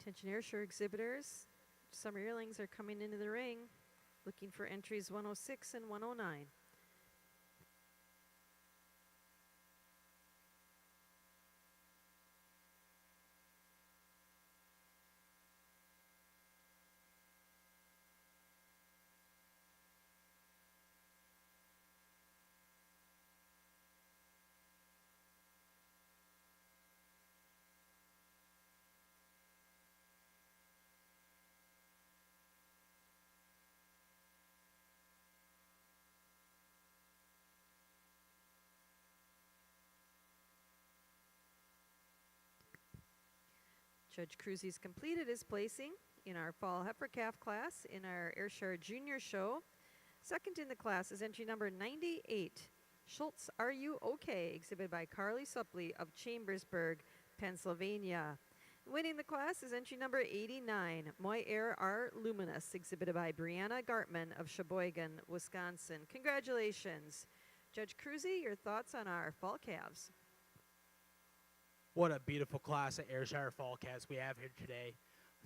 Attention Airshire exhibitors. Summer yearlings are coming into the ring, looking for entries 106 and 109. Judge Cruzy's completed his placing in our fall heifer calf class in our Airshire Junior Show. Second in the class is entry number 98, Schultz, Are You Okay? Exhibited by Carly Suppley of Chambersburg, Pennsylvania. Winning the class is entry number 89, Moi Air Are Luminous, exhibited by Brianna Gartman of Sheboygan, Wisconsin. Congratulations. Judge Cruzy, your thoughts on our fall calves? What a beautiful class of Airshire fall calves we have here today.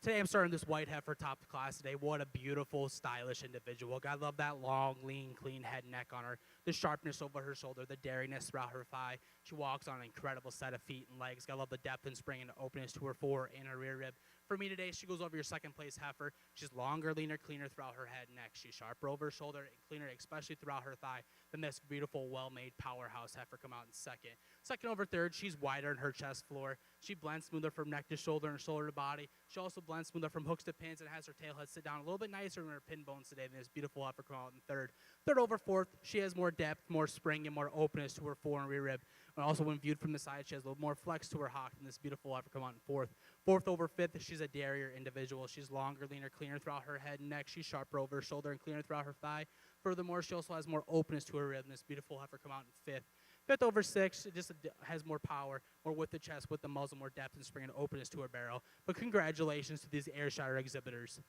Today I'm starting this white heifer top class today. What a beautiful, stylish individual. God love that long, lean, clean head and neck on her. The sharpness over her shoulder, the dariness throughout her thigh. She walks on an incredible set of feet and legs. God love the depth and spring and openness to her fore and her rear rib. For me today, she goes over your second place heifer. She's longer, leaner, cleaner throughout her head and neck. She's sharper over her shoulder and cleaner, especially throughout her thigh, than this beautiful, well-made powerhouse heifer come out in second. Second over third, she's wider in her chest floor. She blends smoother from neck to shoulder and shoulder to body. She also blends smoother from hooks to pins and has her tail head sit down a little bit nicer in her pin bones today than this beautiful heifer come out in third. Third over fourth, she has more depth, more spring, and more openness to her fore and rear rib. And also when viewed from the side, she has a little more flex to her hock than this beautiful heifer come out in fourth. Fourth over fifth, she's a derrier individual. She's longer, leaner, cleaner throughout her head and neck. She's sharper over her shoulder and cleaner throughout her thigh. Furthermore, she also has more openness to her rib than this beautiful heifer come out in fifth. Fifth over six, it just has more power, more width the chest, with the muzzle, more depth and spring and openness to her barrel. But congratulations to these Airshire exhibitors.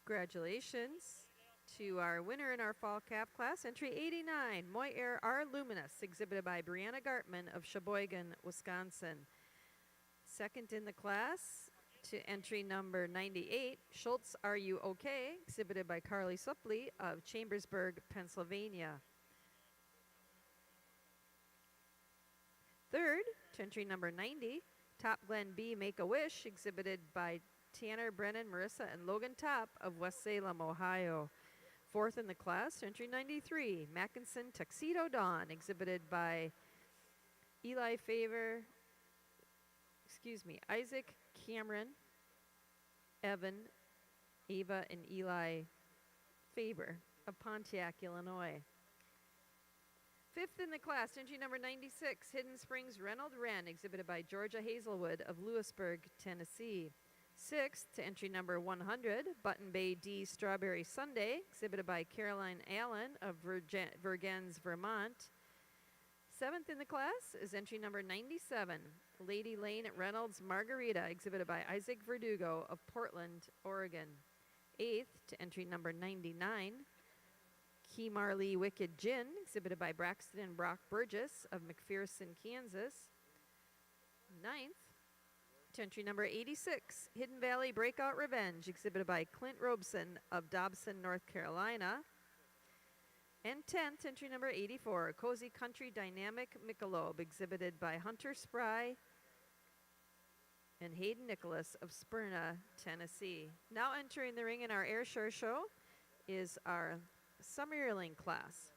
Congratulations to our winner in our fall calf class, entry 89, Moi Air Are Luminous, exhibited by Brianna Gartman of Sheboygan, Wisconsin. Second in the class to entry number 98, Schultz, Are You Okay? Exhibited by Carly Suppley of Chambersburg, Pennsylvania. Third to entry number 90, Top Glen B, Make a Wish, exhibited by Tanner, Brennan, Marissa, and Logan Top of West Salem, Ohio. Fourth in the class, entry 93, Mackinson Tuxedo Dawn, exhibited by Isaac, Cameron, Evan, Ava, and Eli Faber of Pontiac, Illinois. Fifth in the class, entry number 96, Hidden Springs Reynold Wren, exhibited by Georgia Hazelwood of Lewisburg, Tennessee. Sixth to entry number 100, Button Bay D Strawberry Sunday, exhibited by Caroline Allen of Vergennes, Vermont. Seventh in the class is entry number 97, Lady Lane Reynolds Margarita, exhibited by Isaac Verdugo of Portland, Oregon. Eighth to entry number 99, Key Marley Wicked Gin, exhibited by Braxton and Brock Burgess of McPherson, Kansas. Ninth to entry number 86, Hidden Valley Breakout Revenge, exhibited by Clint Robeson of Dobson, North Carolina. And 10th, entry number 84, Cozy Country Dynamic Michelob, exhibited by Hunter Spry and Hayden Nicholas of Smyrna, Tennessee. Now entering the ring in our Airshire show is our Summer Yearling class.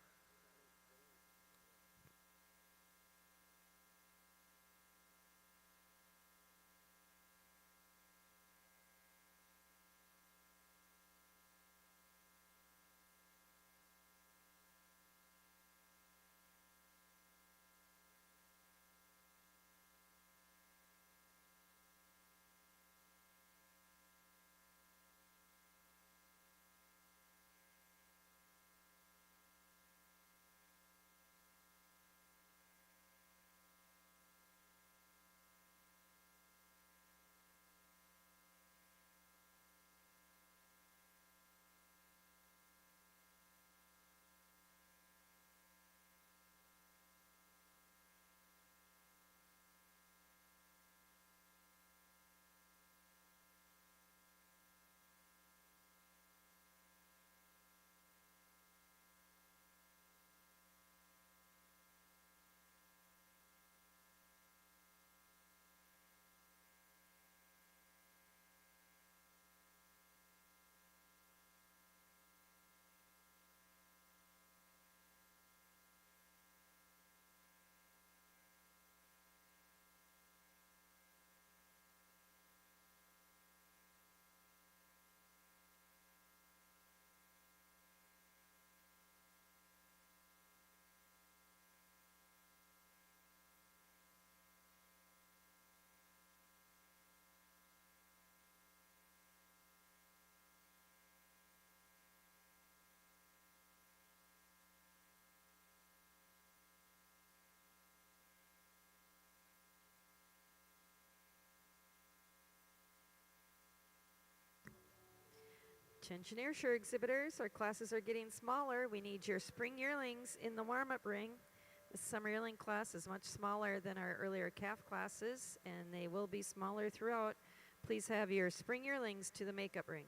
Attention Airshire exhibitors, our classes are getting smaller. We need your spring yearlings in the warm-up ring. The summer yearling class is much smaller than our earlier calf classes, and they will be smaller throughout. Please have your spring yearlings to the makeup ring.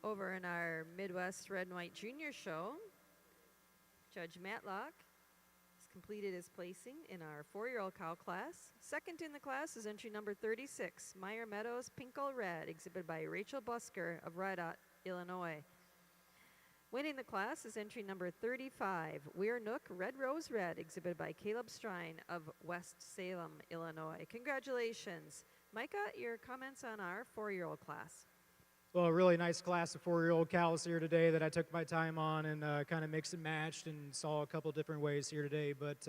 Over in our Midwest Red and White Junior Show, Judge Matlock has completed his placing in our 4-year-old cow class. Second in the class is entry number 36, Meyer Meadows Pinkle Red, exhibited by Rachel Busker of Rydot, Illinois. Winning the class is entry number 35, Weir Nook Red Rose Red, exhibited by Caleb Strine of West Salem, Illinois. Congratulations. Micah, your comments on our 4-year-old class. Well, a really nice class of 4-year-old cows here today that I took my time on and kind of mixed and matched and saw a couple different ways here today. But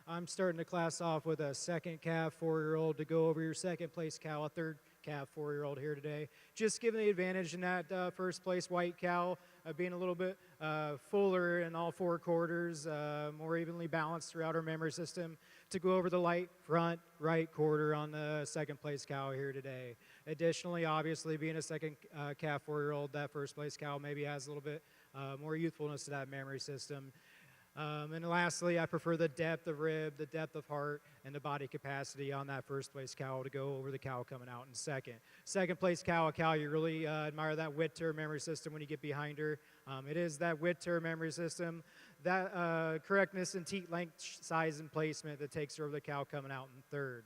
I'm starting the class off with a second calf 4-year-old to go over your second place cow, a third calf 4-year-old here today. Just giving the advantage in that first place white cow being a little bit fuller in all 4 quarters, more evenly balanced throughout her memory system, to go over the light front right quarter on the second place cow here today. Additionally, obviously, being a second calf 4-year-old, that first place cow maybe has a little bit more youthfulness to that memory system. And lastly, I prefer the depth of rib, the depth of heart, and the body capacity on that first place cow to go over the cow coming out in second. Second place cow, a cow you really admire that width to her memory system when you get behind her. It is that width to her memory system, that correctness in teat length, size, and placement that takes her over the cow coming out in third.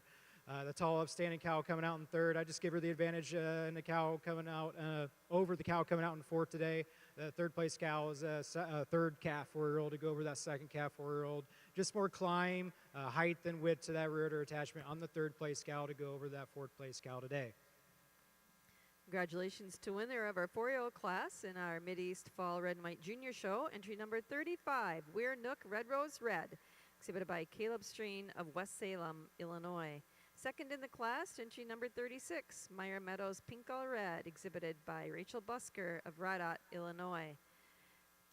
The tall, upstanding cow coming out in third, I just give her the advantage in the cow coming out over the cow coming out in fourth today. The third place cow is a third calf 4-year-old to go over that second calf 4-year-old. Just more climb, height, and width to that rear udder attachment on the third place cow to go over that fourth place cow today. Congratulations to winner of our 4-year-old class in our Mideast Fall Red and White Junior Show, entry number 35, Weir Nook Red Rose Red, exhibited by Caleb Strine of West Salem, Illinois. Second in the class, entry number 36, Meyer Meadows Pinkle Red, exhibited by Rachel Busker of Rydot, Illinois.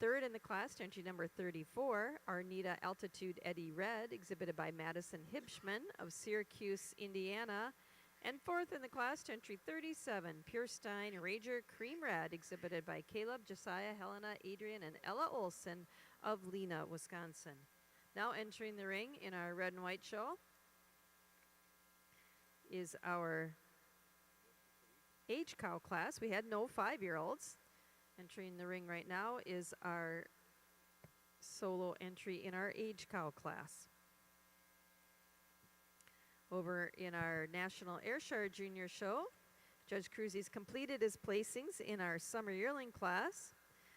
Third in the class, entry number 34, Arnita Altitude Eddie Red, exhibited by Madison Hibschman of Syracuse, Indiana. And fourth in the class, entry 37, Pure Stein Rager Cream Red, exhibited by Caleb, Josiah, Helena, Adrian, and Ella Olson of Lena, Wisconsin. Now entering the ring in our red and white show is our age cow class. We had no 5-year-olds. Entering the ring right now is our solo entry in our age cow class. Over in our National Airshire Junior Show, Judge Cruzy's completed his placings in our summer yearling class.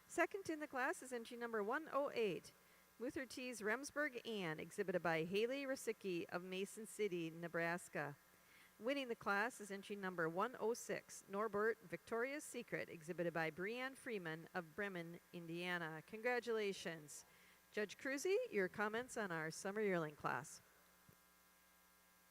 Second in the class is entry number 108, Muther T's Remsburg Ann, exhibited by Haley Rosicki of Mason City, Nebraska. Winning the class is entry number 106, Norbert Victoria's Secret, exhibited by Breanne Freeman of Bremen, Indiana. Congratulations. Judge Cruzy, your comments on our summer yearling class.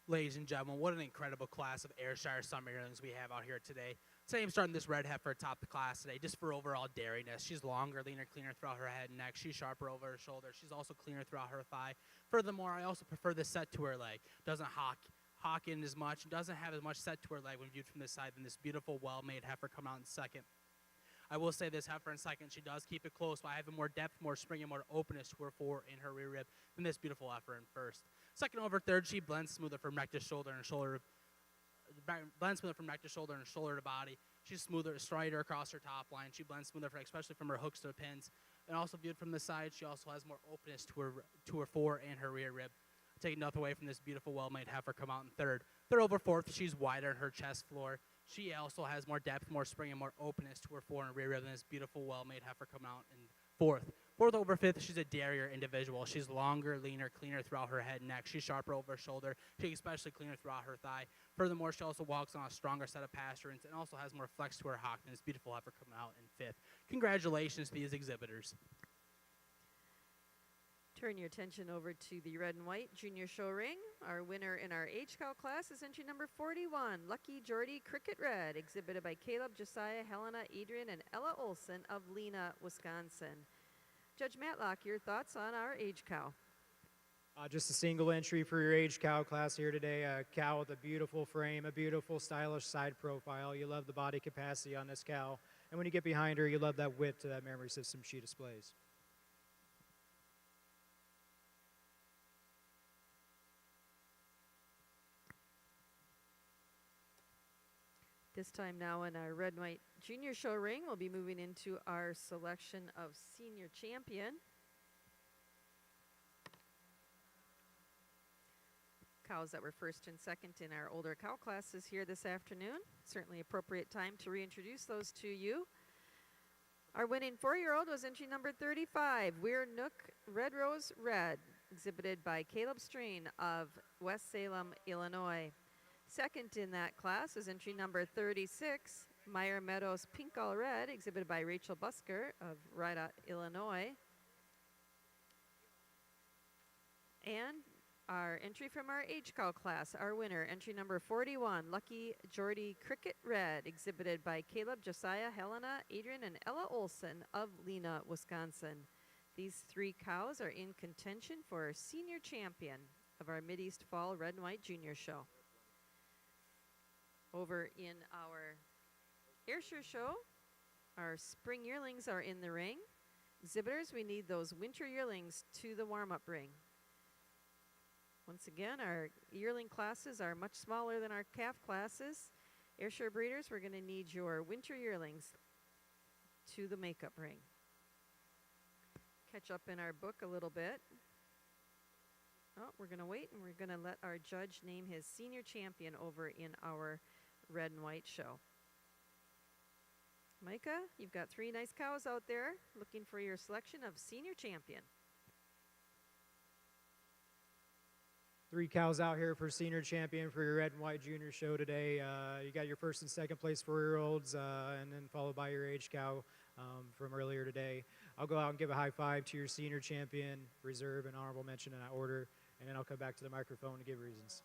Ladies and gentlemen, what an incredible class of Ayrshire summer yearlings we have out here today. Today I'm starting this red heifer atop the class today just for overall dariness. She's longer, leaner, cleaner throughout her head and neck. She's sharper over her shoulder. She's also cleaner throughout her thigh. Furthermore, I also prefer this set to her leg. Doesn't hawk in as much and doesn't have as much set to her leg when viewed from this side than this beautiful, well-made heifer coming out in second. I will say this heifer in second, she does keep it close by having more depth, more spring, and more openness to her fore and her rear rib than this beautiful heifer in first. Second over third, she blends smoother from neck to shoulder and shoulder to body. She's smoother, straighter across her top line. She blends smoother, especially from her hooks to the pins. And also viewed from the side, she also has more openness to her fore and her rear rib. Taking nothing away from this beautiful, well-made heifer come out in third. Third over fourth, she's wider in her chest floor. She also has more depth, more spring, and more openness to her fore and rear rib than this beautiful, well-made heifer come out in fourth. Fourth over fifth, she's a derrier individual. She's longer, leaner, cleaner throughout her head and neck. She's sharper over her shoulder. She's especially cleaner throughout her thigh. Furthermore, she also walks on a stronger set of pasterns and also has more flex to her hock than this beautiful heifer coming out in fifth. Congratulations to these exhibitors. Turn your attention over to the red and white junior show ring. Our winner in our age cow class is entry number 41, Lucky Jordy Cricket Red, exhibited by Caleb, Josiah, Helena, Adrian, and Ella Olson of Lena, Wisconsin. Judge Matlock, your thoughts on our age cow? Just a single entry for your age cow class here today. A cow with a beautiful frame, a beautiful stylish side profile. You love the body capacity on this cow. And when you get behind her, you love that width to that memory system she displays. This time now in our red and white junior show ring, we'll be moving into our selection of senior champion. Cows that were first and second in our older cow classes here this afternoon. Certainly appropriate time to reintroduce those to you. Our winning 4-year-old was entry number 35, Weir Nook Red Rose Red, exhibited by Caleb Strain of West Salem, Illinois. Second in that class is entry number 36, Meyer Meadows Pink All Red, exhibited by Rachel Busker of Rida, Illinois. And our entry from our age cow class, our winner, entry number 41, Lucky Jordy Cricket Red, exhibited by Caleb, Josiah, Helena, Adrian, and Ella Olson of Lena, Wisconsin. These 3 cows are in contention for our senior champion of our Mideast Fall Red and White Junior Show. Over in our Airshire show, our spring yearlings are in the ring. Exhibitors, we need those winter yearlings to the warm-up ring. Once again, our yearling classes are much smaller than our calf classes. Airshire breeders, we're going to need your winter yearlings to the makeup ring. Catch up in our book a little bit. Oh, we're going to wait, and we're going to let our judge name his senior champion over in our red and white show. Micah, you've got 3 nice cows out there looking for your selection of senior champion. 3 cows out here for senior champion for your red and white junior show today. You got your first and second place 4-year-olds, and then followed by your age cow from earlier today. I'll go out and give a high five to your senior champion, reserve, and honorable mention in that order, and then I'll come back to the microphone to give reasons.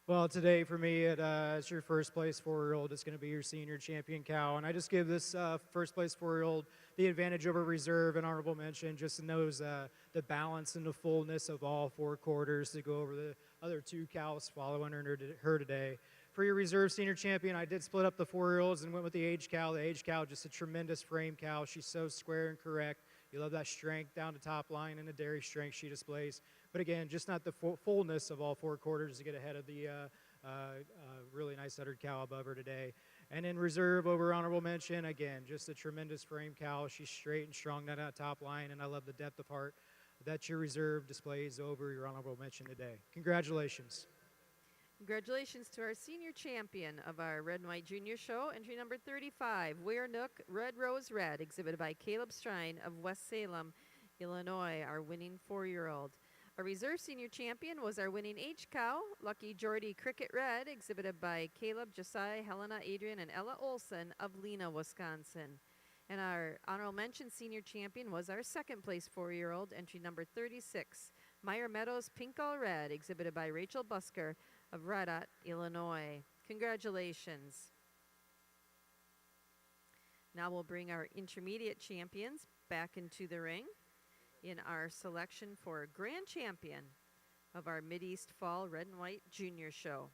Well, today for me, it's your first place 4-year-old. It's going to be your senior champion cow. And I just give this first place 4-year-old the advantage over reserve and honorable mention, just in those the balance and the fullness of all 4 quarters to go over the other 2 cows following her today. For your reserve senior champion, I did split up the 4-year-olds and went with the age cow. The age cow, just a tremendous frame cow. She's so square and correct. You love that strength down to top line and the dairy strength she displays. But again, just not the fullness of all 4 quarters to get ahead of the really nice uttered cow above her today. And in reserve over honorable mention, again, just a tremendous frame cow. She's straight and strong down that top line, and I love the depth of heart that your reserve displays over your honorable mention today. Congratulations. Congratulations to our senior champion of our Red and White Junior Show, entry number 35, Weir Nook Red Rose Red, exhibited by Caleb Strine of West Salem, Illinois, our winning 4-year-old. Our reserve senior champion was our winning H cow, Lucky Jordy Cricket Red, exhibited by Caleb, Josiah, Helena, Adrian, and Ella Olson of Lena, Wisconsin. And our honorable mention senior champion was our second place 4-year-old, entry number 36, Meyer Meadows Pink All Red, exhibited by Rachel Busker of Redot, Illinois. Congratulations. Now we'll bring our intermediate champions back into the ring in our selection for grand champion of our Mideast Fall Red and White Junior Show.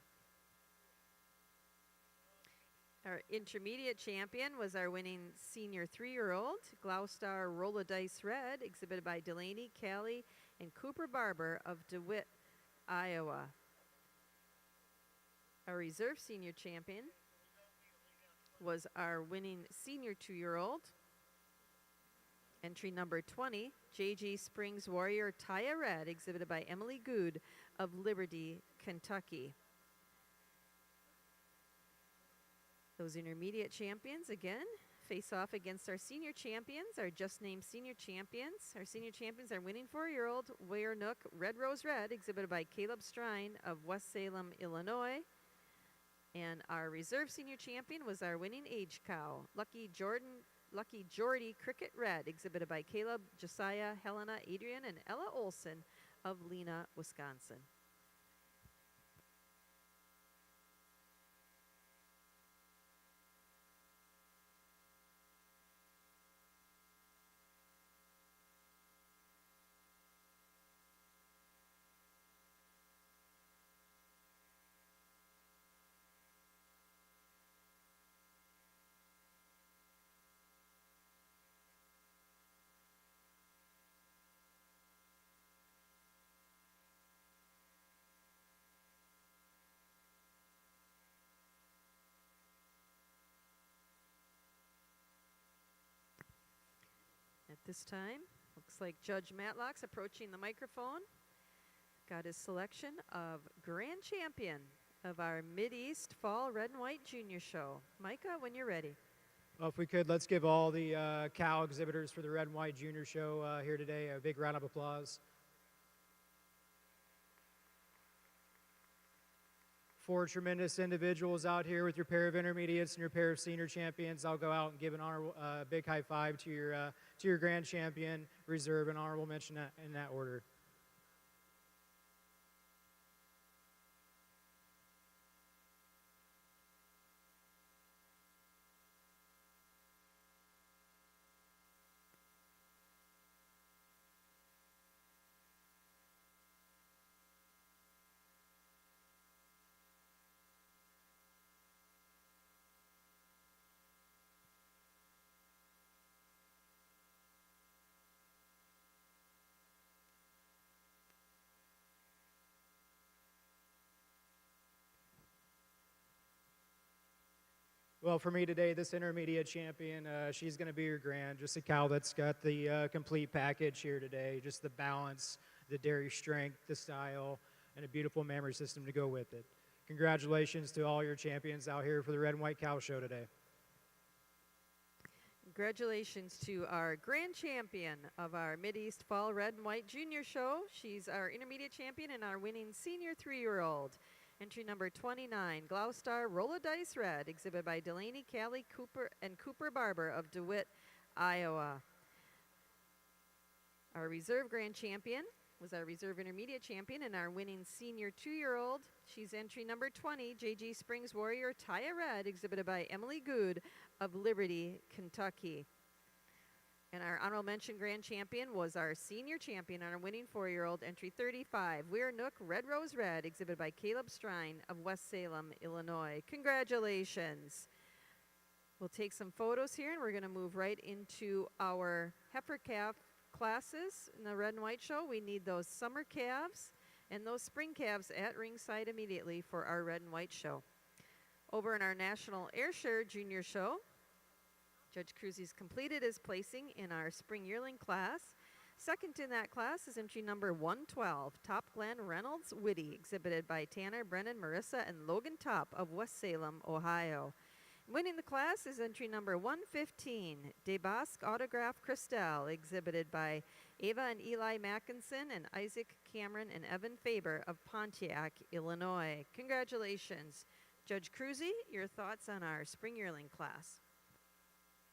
Our intermediate champion was our winning senior 3-year-old, Gloucester Roll a Dice Red, exhibited by Delaney, Callie, and Cooper Barber of DeWitt, Iowa. Our reserve senior champion was our winning senior 2-year-old, entry number 20, JG Springs Warrior Taya Red, exhibited by Emily Good of Liberty, Kentucky. Those intermediate champions, again, face off against our senior champions, our just named senior champions. Our senior champions are winning 4-year-old Ware Nook Red Rose Red, exhibited by Caleb Strine of West Salem, Illinois. And our reserve senior champion was our winning age cow, Lucky Jordy Cricket Red, exhibited by Caleb, Josiah, Helena, Adrian, and Ella Olson of Lena, Wisconsin. At this time, looks like Judge Matlock's approaching the microphone. Got his selection of grand champion of our Mideast Fall Red and White Junior Show. Micah, when you're ready. Well, if we could, let's give all the cow exhibitors for the Red and White Junior Show here today a big round of applause. 4 tremendous individuals out here with your pair of intermediates and your pair of senior champions. I'll go out and give an honorable, big high five to your grand champion, reserve, and honorable mention in that order. Well, for me today, this intermediate champion, she's going to be your grand. Just a cow that's got the complete package here today. Just the balance, the dairy strength, the style, and a beautiful memory system to go with it. Congratulations to all your champions out here for the Red and White Cow Show today. Congratulations to our grand champion of our Mideast Fall Red and White Junior Show. She's our intermediate champion and our winning senior 3-year-old. Entry number 29, Gloucester Roll a Dice Red, exhibited by Delaney, Callie, Cooper, and Cooper Barber of DeWitt, Iowa. Our reserve grand champion was our reserve intermediate champion and our winning senior 2-year-old. She's entry number 20, JG Springs Warrior Taya Red, exhibited by Emily Good of Liberty, Kentucky. And our honorable mention grand champion was our senior champion and our winning 4-year-old, entry 35, Weir Nook Red Rose Red, exhibited by Caleb Strine of West Salem, Illinois. Congratulations. We'll take some photos here, and we're going to move right into our heifer calf classes in the Red and White Show. We need those summer calves and those spring calves at ringside immediately for our Red and White Show. Over in our National Airshire Junior Show, Judge Cruzy's completed his placing in our spring yearling class. Second in that class is entry number 112, Top Glen Reynolds Whitty, exhibited by Tanner, Brennan, Marissa, and Logan Top of West Salem, Ohio. Winning the class is entry number 115, DeBosque Autograph Cristal, exhibited by Ava and Eli Mackinson and Isaac Cameron and Evan Faber of Pontiac, Illinois. Congratulations. Judge Cruzy, your thoughts on our Spring Yearling class?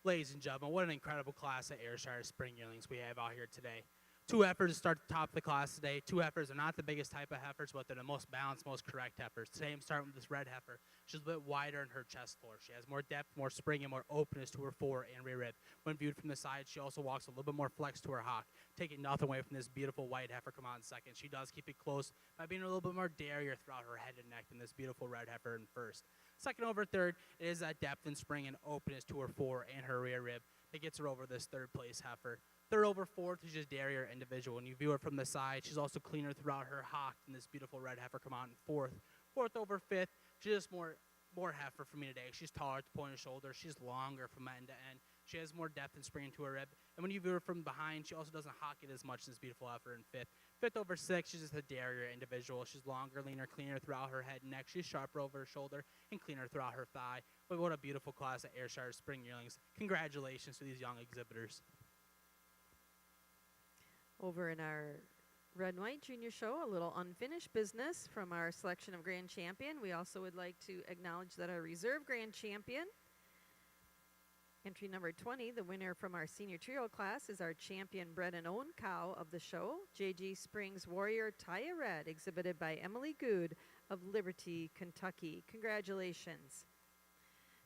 Ladies and gentlemen, what an incredible class of Airshire Spring Yearlings we have out here today. 2 heifers to start at the top of the class today. 2 heifers are not the biggest type of heifers, but they're the most balanced, most correct heifers. Today I'm starting with this red heifer. She's a bit wider in her chest floor. She has more depth, more spring, and more openness to her fore and rear rib. When viewed from the side, she also walks a little bit more flex to her hock, taking nothing away from this beautiful white heifer come on second. She does keep it close by being a little bit more derrier throughout her head and neck than this beautiful red heifer in first. Second over third, it is that depth and spring and openness to her fore and her rear rib that gets her over this third place heifer. Third over fourth is just derrier individual. When you view her from the side, she's also cleaner throughout her hock than this beautiful red heifer come on in fourth. Fourth over fifth, she's just more heifer for me today. She's taller at the point of shoulder. She's longer from end to end. She has more depth and spring to her rib. And when you view her from behind, she also doesn't hock it as much as this beautiful heifer in fifth. Fifth over sixth, she's just a derrier individual. She's longer, leaner, cleaner throughout her head and neck. She's sharper over her shoulder and cleaner throughout her thigh. But what a beautiful class of Ayrshire Spring Yearlings. Congratulations to these young exhibitors. Over in our Red and White Junior Show, a little unfinished business from our selection of Grand Champion. We also would like to acknowledge that our Reserve Grand Champion, entry number 20, the winner from our Senior Trio class, is our champion bred and owned cow of the show, JG Springs Warrior Taya Red, exhibited by Emily Good of Liberty, Kentucky. Congratulations.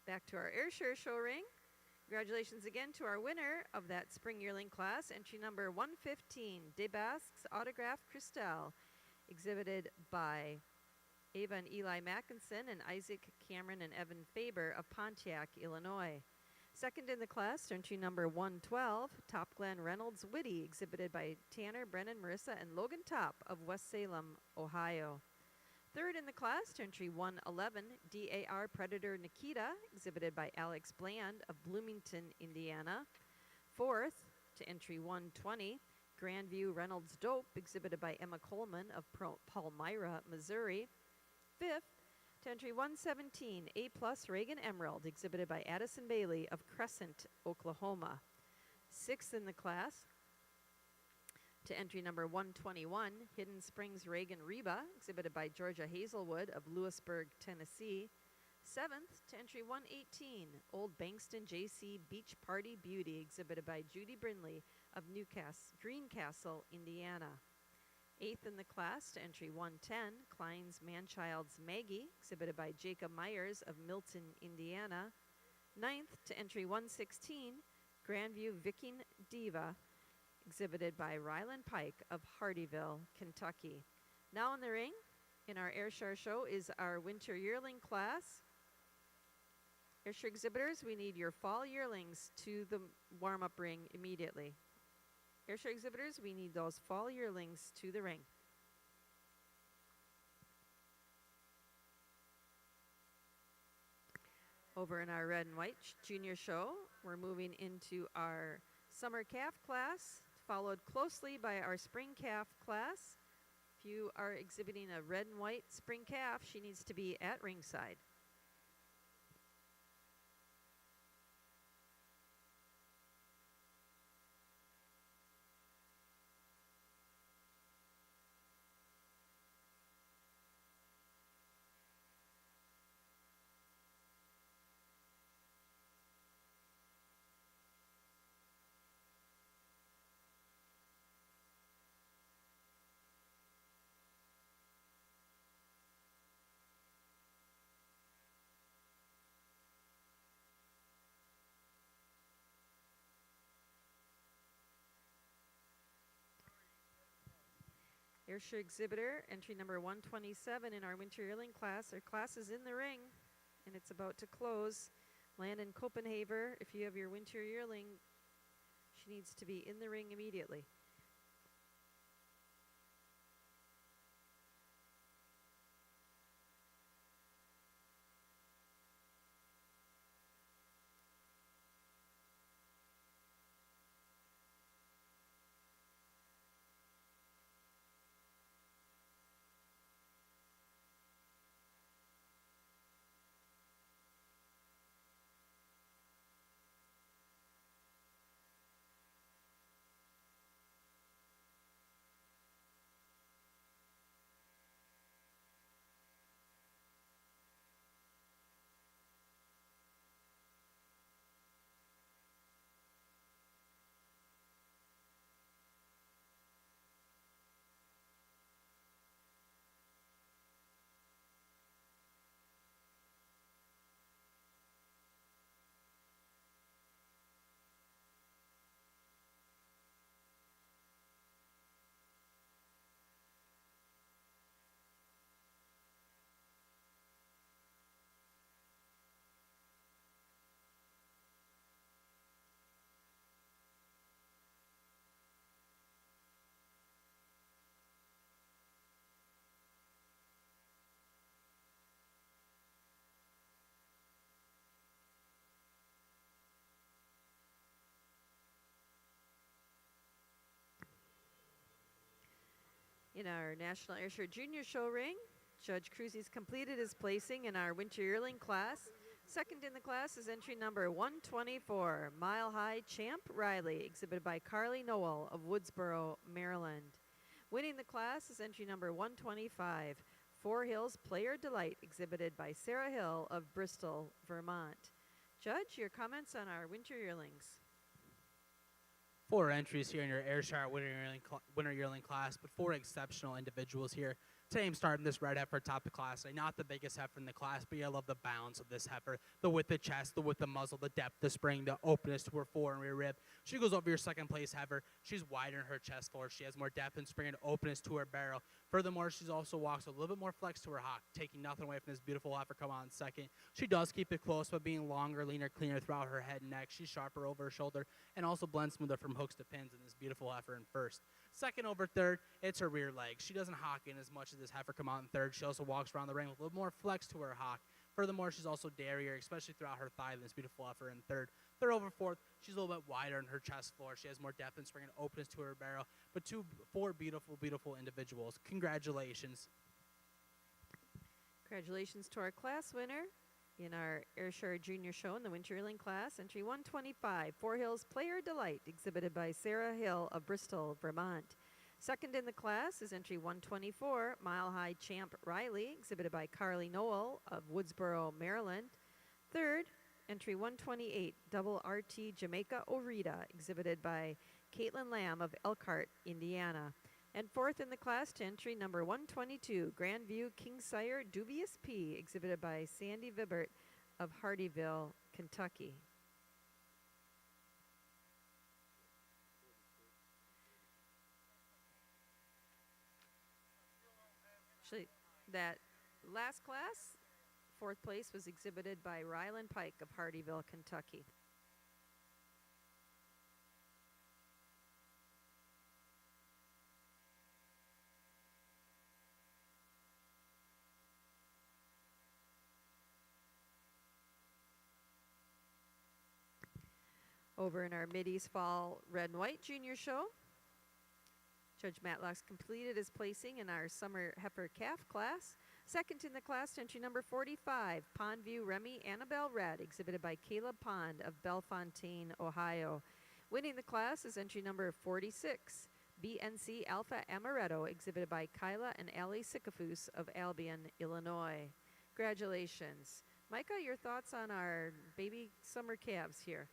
Back to our Ayrshire show ring. Congratulations again to our winner of that Spring Yearling class, entry number 115, DeBasque's Autograph Cristal, exhibited by Ava and Eli Mackinson and Isaac Cameron and Evan Faber of Pontiac, Illinois. Second in the class, entry number 112, Top Glen Reynolds Whitty, exhibited by Tanner, Brennan, Marissa, and Logan Top of West Salem, Ohio. Third in the class, to entry 111, DAR Predator Nikita, exhibited by Alex Bland of Bloomington, Indiana. Fourth, to entry 120, Grandview Reynolds Dope, exhibited by Emma Coleman of Palmyra, Missouri. Fifth, to entry 117, A+ Reagan Emerald, exhibited by Addison Bailey of Crescent, Oklahoma. Sixth in the class, to entry number 121, Hidden Springs Reagan Reba, exhibited by Georgia Hazelwood of Lewisburg, Tennessee. Seventh, to entry 118, Old Bankston JC Beach Party Beauty, exhibited by Judy Brindley of Greencastle, Indiana. Eighth in the class, to entry 110, Klein's Manchild's Maggie, exhibited by Jacob Myers of Milton, Indiana. Ninth, to entry 116, Grandview Viking Diva, exhibited by Ryland Pike of Hardyville, Kentucky. Now in the ring, in our Ayrshire show, is our Winter Yearling class. Ayrshire exhibitors, we need your fall yearlings to the warm-up ring immediately. Ayrshire exhibitors, we need those fall yearlings to the ring. Over in our Red and White Junior Show, we're moving into our Summer Calf class, followed closely by our Spring Calf class. If you are exhibiting a red and white spring calf, she needs to be at ringside. Ayrshire exhibitor, entry number 127 in our Winter Yearling class. Our class is in the ring, and it's about to close. Landon Copenhaver, if you have your Winter Yearling, she needs to be in the ring immediately. In our National Airshire Junior Show ring, Judge Cruzy's completed his placing in our Winter Yearling class. Second in the class is entry number 124, Mile High Champ Riley, exhibited by Carly Noel of Woodsboro, Maryland. Winning the class is entry number 125, Four Hills Player Delight, exhibited by Sarah Hill of Bristol, Vermont. Judge, your comments on our Winter Yearlings. 4 entries here in your Airshire Winter Yearling class, but 4 exceptional individuals here. Today I'm starting this red heifer top of class. Not the biggest heifer in the class, but I love the balance of this heifer. The width of chest, the width of muzzle, the depth of spring, the openness to her fore and rear rib. She goes over your second place heifer. She's wider in her chest floor. She has more depth and spring and openness to her barrel. Furthermore, she also walks a little bit more flex to her hock, taking nothing away from this beautiful heifer coming on second. She does keep it close, but being longer, leaner, cleaner throughout her head and neck. She's sharper over her shoulder and also blends smoother from hooks to pins in this beautiful heifer in first. Second over third, it's her rear leg. She doesn't hock in as much as this heifer come out in third. She also walks around the ring with a little more flex to her hock. Furthermore, she's also derriere, especially throughout her thigh, this beautiful heifer in third. Third over fourth, she's a little bit wider in her chest floor. She has more depth and spring and openness to her barrel. But 4 beautiful, beautiful individuals. Congratulations. Congratulations to our class winner in our Airshire Junior Show in the Winter Yearling class. Entry 125, Four Hills Player Delight, exhibited by Sarah Hill of Bristol, Vermont. Second in the class is entry 124, Mile High Champ Riley, exhibited by Carly Noel of Woodsboro, Maryland. Third, entry 128, Double RT Jamaica Orita, exhibited by Caitlin Lamb of Elkhart, Indiana. And fourth in the class to entry number 122, Grandview Kingsire Dubious P, exhibited by Sandy Vibert of Hardyville, Kentucky. Actually, that last class, fourth place was exhibited by Rylan Pike of Hardyville, Kentucky. Over in our Mideast Fall Red and White Junior Show, Judge Matlock's completed his placing in our Summer Heifer Calf class. Second in the class, entry number 45, Pondview Remy Annabelle Red, exhibited by Caleb Pond of Bellefontaine, Ohio. Winning the class is entry number 46, BNC Alpha Amaretto, exhibited by Kyla and Allie Sycophus of Albion, Illinois. Congratulations. Micah, your thoughts on our baby summer calves here?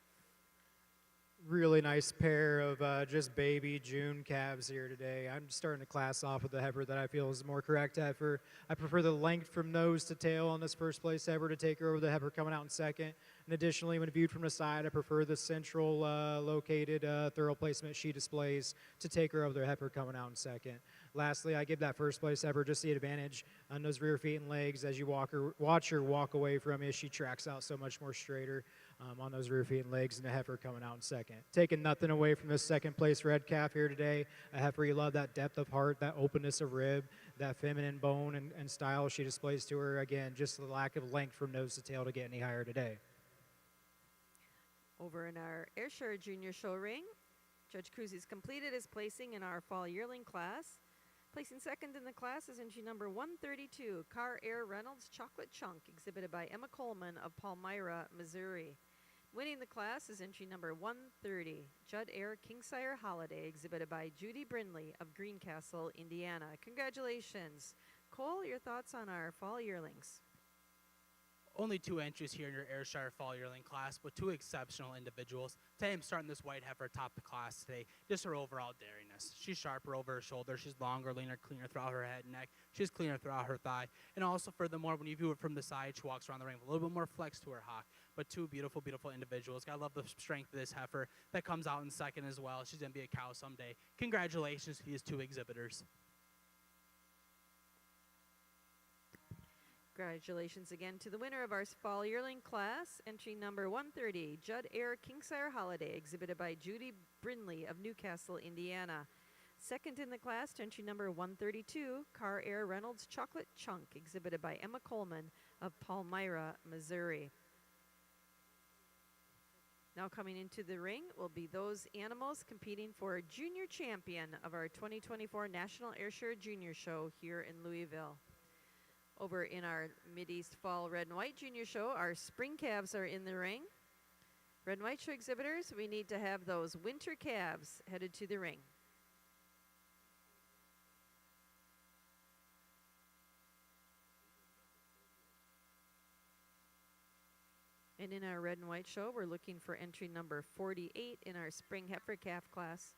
Really nice pair of just baby June calves here today. I'm starting the class off with the heifer that I feel is the more correct heifer. I prefer the length from nose to tail on this first place heifer to take her over the heifer coming out in second. And additionally, when viewed from the side, I prefer the central located thorough placement she displays to take her over the heifer coming out in second. Lastly, I give that first place heifer just the advantage on those rear feet and legs as you watch her walk away from you. She tracks out so much more straighter on those rear feet and legs and the heifer coming out in second. Taking nothing away from this second place red calf here today. A heifer, you love that depth of heart, that openness of rib, that feminine bone and style she displays to her. Again, just the lack of length from nose to tail to get any higher today. Over in our Airshire Junior Show ring, Judge Cruzy's completed his placing in our Fall Yearling class. Placing second in the class is entry number 132, Car Air Reynolds Chocolate Chunk, exhibited by Emma Coleman of Palmyra, Missouri. Winning the class is entry number 130, Judd Air Kingsire Holiday, exhibited by Judy Brindley of Greencastle, Indiana. Congratulations. Cole, your thoughts on our Fall Yearlings? Only 2 entries here in your Airshire Fall Yearling class, but 2 exceptional individuals. Today I'm starting this white heifer top the class today. Just her overall dariness. She's sharper over her shoulder. She's longer, leaner, cleaner throughout her head and neck. She's cleaner throughout her thigh. And also, furthermore, when you view it from the side, she walks around the ring with a little bit more flex to her hock. But 2 beautiful, beautiful individuals. I love the strength of this heifer that comes out in second as well. She's going to be a cow someday. Congratulations to these 2 exhibitors. Congratulations again to the winner of our Fall Yearling class, entry number 130, Judd Air Kingsire Holiday, exhibited by Judy Brindley of Newcastle, Indiana. Second in the class, entry number 132, Car Air Reynolds Chocolate Chunk, exhibited by Emma Coleman of Palmyra, Missouri. Now coming into the ring will be those animals competing for junior champion of our 2024 National Airshire Junior Show here in Louisville. Over in our Mideast Fall Red and White Junior Show, our spring calves are in the ring. Red and White Show exhibitors, we need to have those winter calves headed to the ring. And in our Red and White Show, we're looking for entry number 48 in our spring heifer calf class.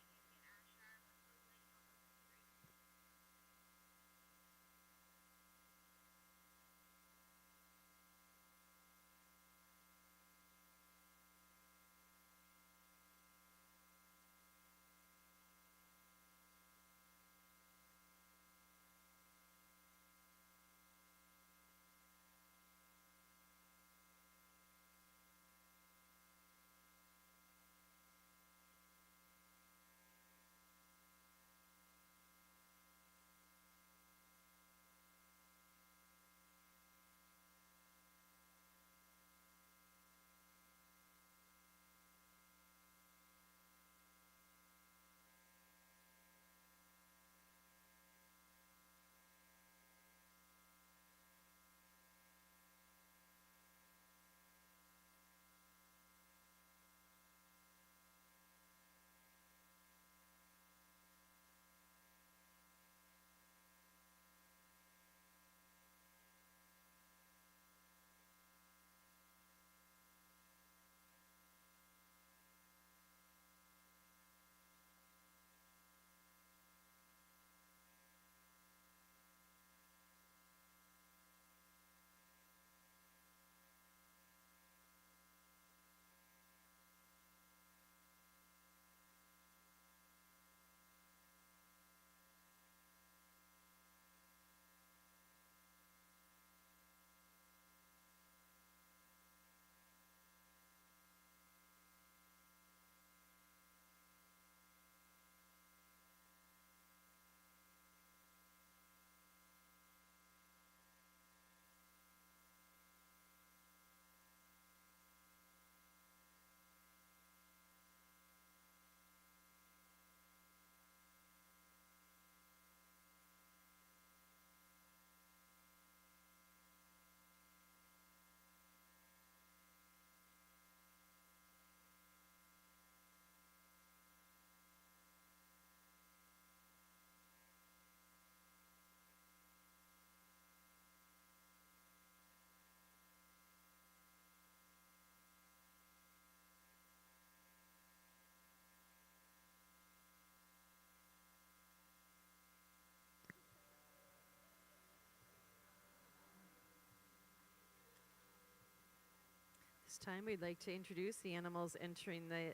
This time we'd like to introduce the animals entering the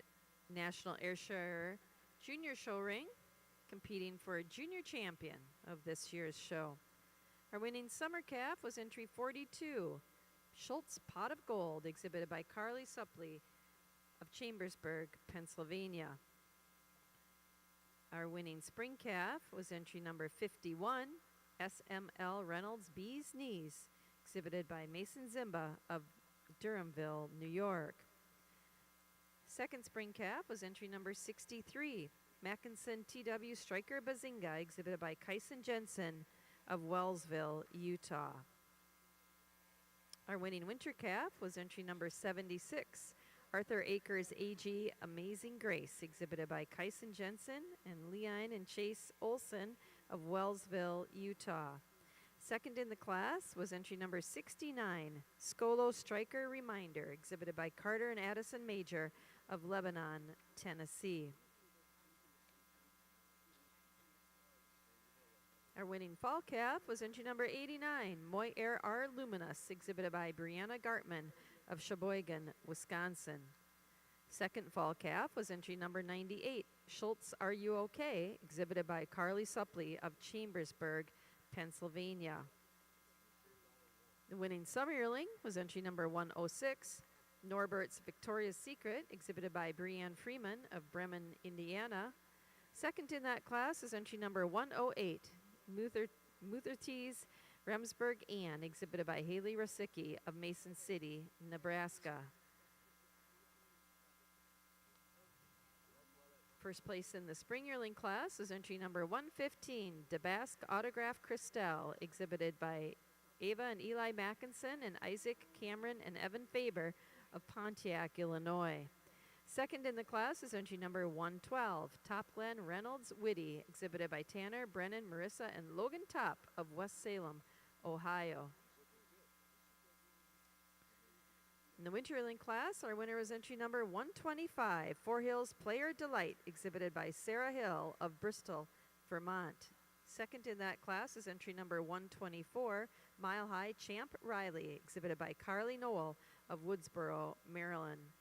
National Airshire Junior Show ring, competing for a junior champion of this year's show. Our winning summer calf was entry 42, Schultz Pot of Gold, exhibited by Carly Suppley of Chambersburg, Pennsylvania. Our winning spring calf was entry number 51, SML Reynolds Bee's Knees, exhibited by Mason Zimba of Durhamville, New York. Second spring calf was entry number 63, Mackinson TW Striker Bazinga, exhibited by Kyson Jensen of Wellsville, Utah. Our winning winter calf was entry number 76, Arthur Akers AG Amazing Grace, exhibited by Kyson Jensen and Leon and Chase Olson of Wellsville, Utah. Second in the class was entry number 69, Scolo Striker Reminder, exhibited by Carter and Addison Major of Lebanon, Tennessee. Our winning fall calf was entry number 89, Moy Air R Luminous, exhibited by Brianna Gartman of Sheboygan, Wisconsin. Second fall calf was entry number 98, Schultz Are You OK, exhibited by Carly Suppley of Chambersburg, Pennsylvania. The winning summer yearling was entry number 106, Norbert's Victoria's Secret, exhibited by Breanne Freeman of Bremen, Indiana. Second in that class is entry number 108, Muthertees Remsburg Ann, exhibited by Haley Rosicki of Mason City, Nebraska. First place in the spring yearling class is entry number 115, Dabasque Autograph Cristal, exhibited by Ava and Eli Mackinson and Isaac Cameron and Evan Faber of Pontiac, Illinois. Second in the class is entry number 112, Top Glen Reynolds Whitty, exhibited by Tanner, Brennan, Marissa, and Logan Top of West Salem, Ohio. In the winter yearling class, our winner was entry number 125, Four Hills Player Delight, exhibited by Sarah Hill of Bristol, Vermont. Second in that class is entry number 124, Mile High Champ Riley, exhibited by Carly Noel of Woodsboro, Maryland.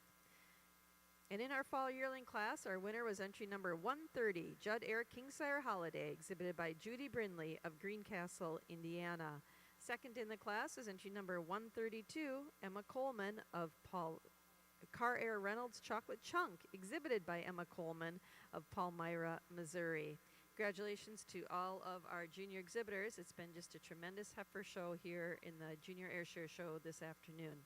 And in our fall yearling class, our winner was entry number 130, Judd Air Kingsire Holiday, exhibited by Judy Brindley of Greencastle, Indiana. Second in the class is entry number 132, Emma Coleman of Car Air Reynolds Chocolate Chunk, exhibited by Emma Coleman of Palmyra, Missouri. Congratulations to all of our junior exhibitors. It's been just a tremendous heifer show here in the Junior Airshire Show this afternoon.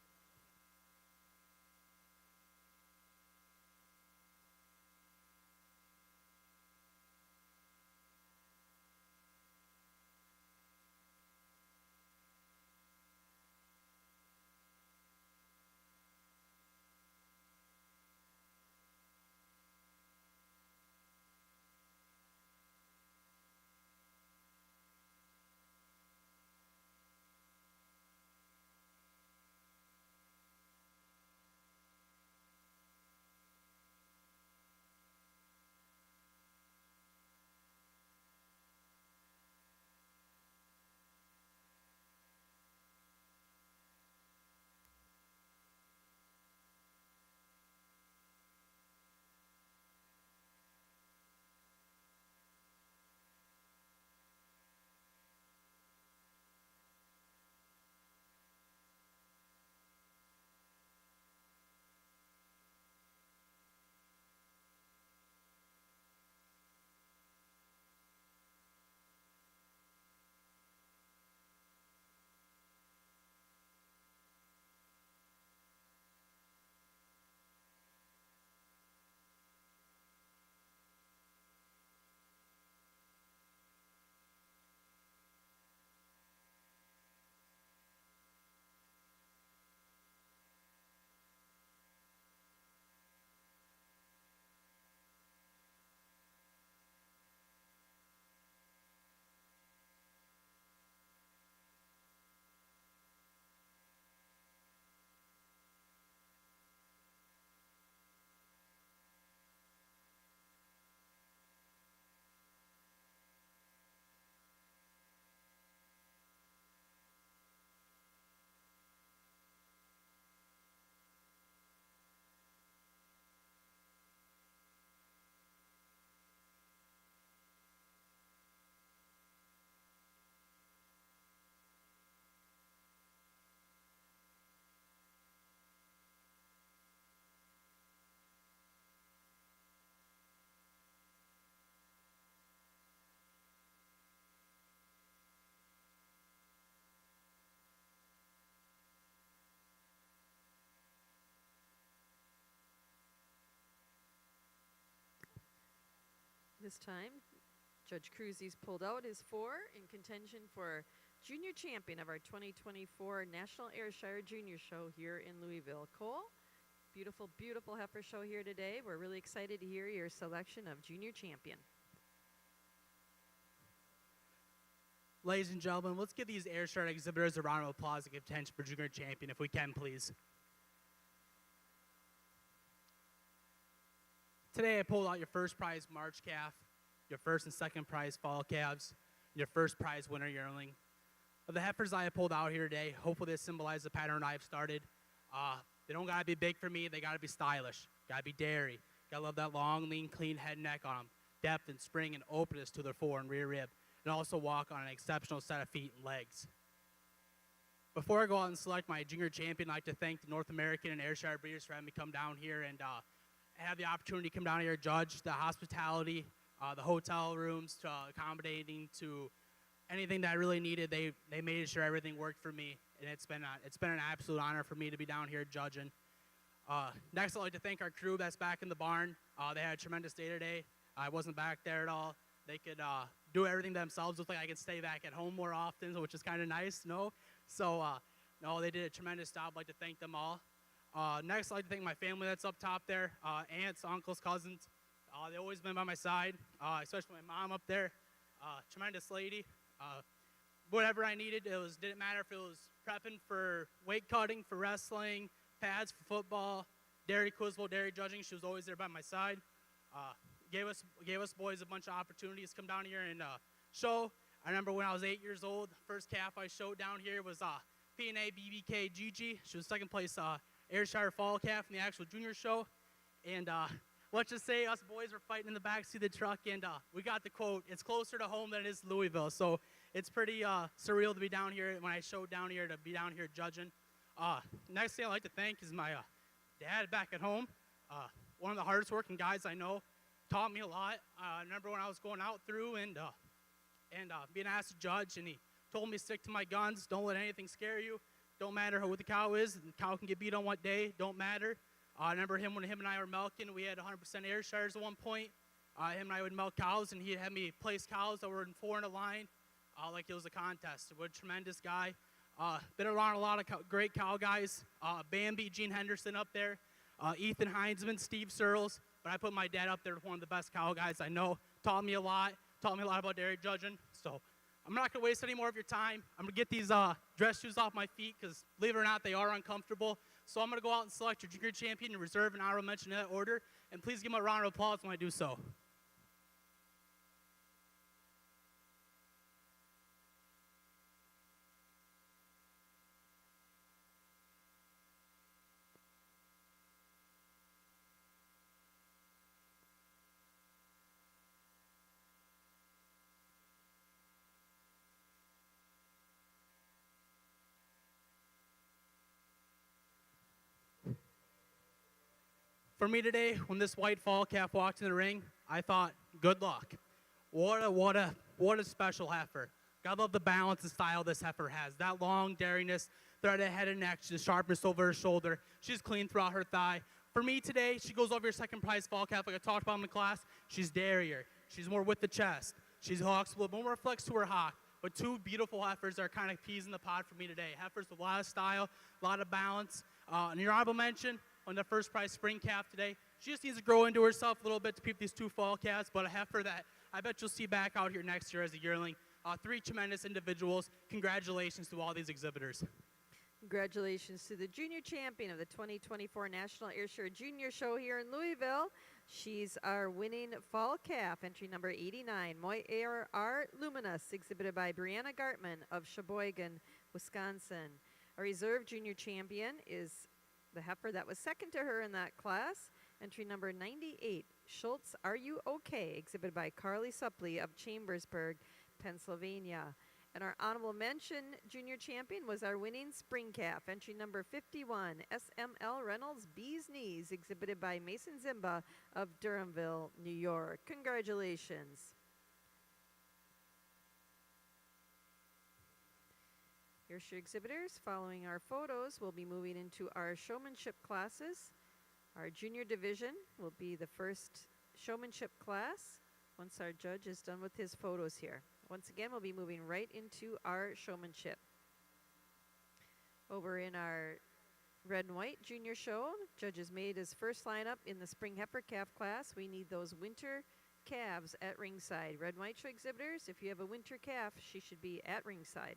This time, Judge Cruzy's pulled out his four in contention for junior champion of our 2024 National Airshire Junior Show here in Louisville. Cole, beautiful, beautiful heifer show here today. We're really excited to hear your selection of junior champion. Ladies and gentlemen, let's give these Airshire exhibitors a round of applause and give attention for junior champion, if we can, please. Today I pulled out your first prize March calf, your first and second prize fall calves, and your first prize winter yearling. Of the heifers I pulled out here today, hopefully they symbolize the pattern I've started. They don't gotta be big for me, they gotta be stylish, gotta be dairy, gotta love that long, lean, clean head and neck on them, depth and spring and openness to their fore and rear rib, and also walk on an exceptional set of feet and legs. Before I go out and select my junior champion, I'd like to thank the North American and Ayrshire breeders for having me come down here and have the opportunity to come down here and judge the hospitality, the hotel rooms, accommodating to anything that I really needed. They made sure everything worked for me, and it's been an absolute honor for me to be down here judging. Next, I'd like to thank our crew that's back in the barn. They had a tremendous day today. I wasn't back there at all. They could do everything themselves. Looks like I could stay back at home more often, which is kind of nice, no? So, no, they did a tremendous job. I'd like to thank them all. Next, I'd like to thank my family that's up top there, aunts, uncles, cousins. They've always been by my side, especially my mom up there. Tremendous lady. Whatever I needed, didn't matter if it was prepping for weight cutting, for wrestling, pads for football, dairy quizzable, dairy judging. She was always there by my side. Gave us boys a bunch of opportunities to come down here and show. I remember when I was 8 years old, first calf I showed down here was P&A BBK Gigi. She was second place Airshire fall calf in the actual junior show. And let's just say us boys were fighting in the backseat of the truck, and we got the quote, "It's closer to home than it is Louisville." So it's pretty surreal to be down here when I showed down here, to be down here judging. Next thing I'd like to thank is my dad back at home. One of the hardest working guys I know. Taught me a lot. I remember when I was going out through and being asked to judge, and he told me to stick to my guns. Don't let anything scare you. Don't matter who the cow is. The cow can get beat on what day. Don't matter. I remember when him and I were milking. We had 100% Airshires at one point. Him and I would milk cows, and he had me place cows that were in 4 in a line, like it was a contest. What a tremendous guy. Been around a lot of great cow guys. Bambi, Gene Henderson up there. Ethan Heinzman, Steve Searles. But I put my dad up there with one of the best cow guys I know. Taught me a lot about dairy judging. So I'm not going to waste any more of your time. I'm going to get these dress shoes off my feet because, believe it or not, they are uncomfortable. So I'm going to go out and select your junior champion and reserve an honorable mention in that order. And please give them a round of applause when I do so. For me today, when this white fall calf walked in the ring, I thought, good luck. What a special heifer. God love the balance and style this heifer has. That long dairiness, threaded head and neck, the sharpness over her shoulder. She's clean throughout her thigh. For me today, she goes over your second prize fall calf like I talked about in the class. She's dairier. She's more with the chest. She's hawks a little more flex to her hawk. But two beautiful heifers are kind of peas in the pod for me today. Heifers with a lot of style, a lot of balance. And your honorable mention, on the first prize spring calf today. She just needs to grow into herself a little bit to keep these 2 fall calves, but a heifer that I bet you'll see back out here next year as a yearling. 3 tremendous individuals. Congratulations to all these exhibitors. Congratulations to the junior champion of the 2024 National Airshire Junior Show here in Louisville. She's our winning fall calf, entry number 89, Moy R. Luminous, exhibited by Brianna Gartman of Sheboygan, Wisconsin. Our reserve junior champion is the heifer that was second to her in that class, entry number 98, Schultz, Are You Okay? Exhibited by Carly Suppley of Chambersburg, Pennsylvania. And our honorable mention junior champion was our winning spring calf, entry number 51, SML Reynolds Bee's Knees, exhibited by Mason Zimba of Durhamville, New York. Congratulations. Airshire exhibitors, following our photos, we'll be moving into our showmanship classes. Our junior division will be the first showmanship class once our judge is done with his photos here. Once again, we'll be moving right into our showmanship. Over in our red and white junior show, judges made his first lineup in the spring heifer calf class. We need those winter calves at ringside. Red and white show exhibitors, if you have a winter calf, she should be at ringside.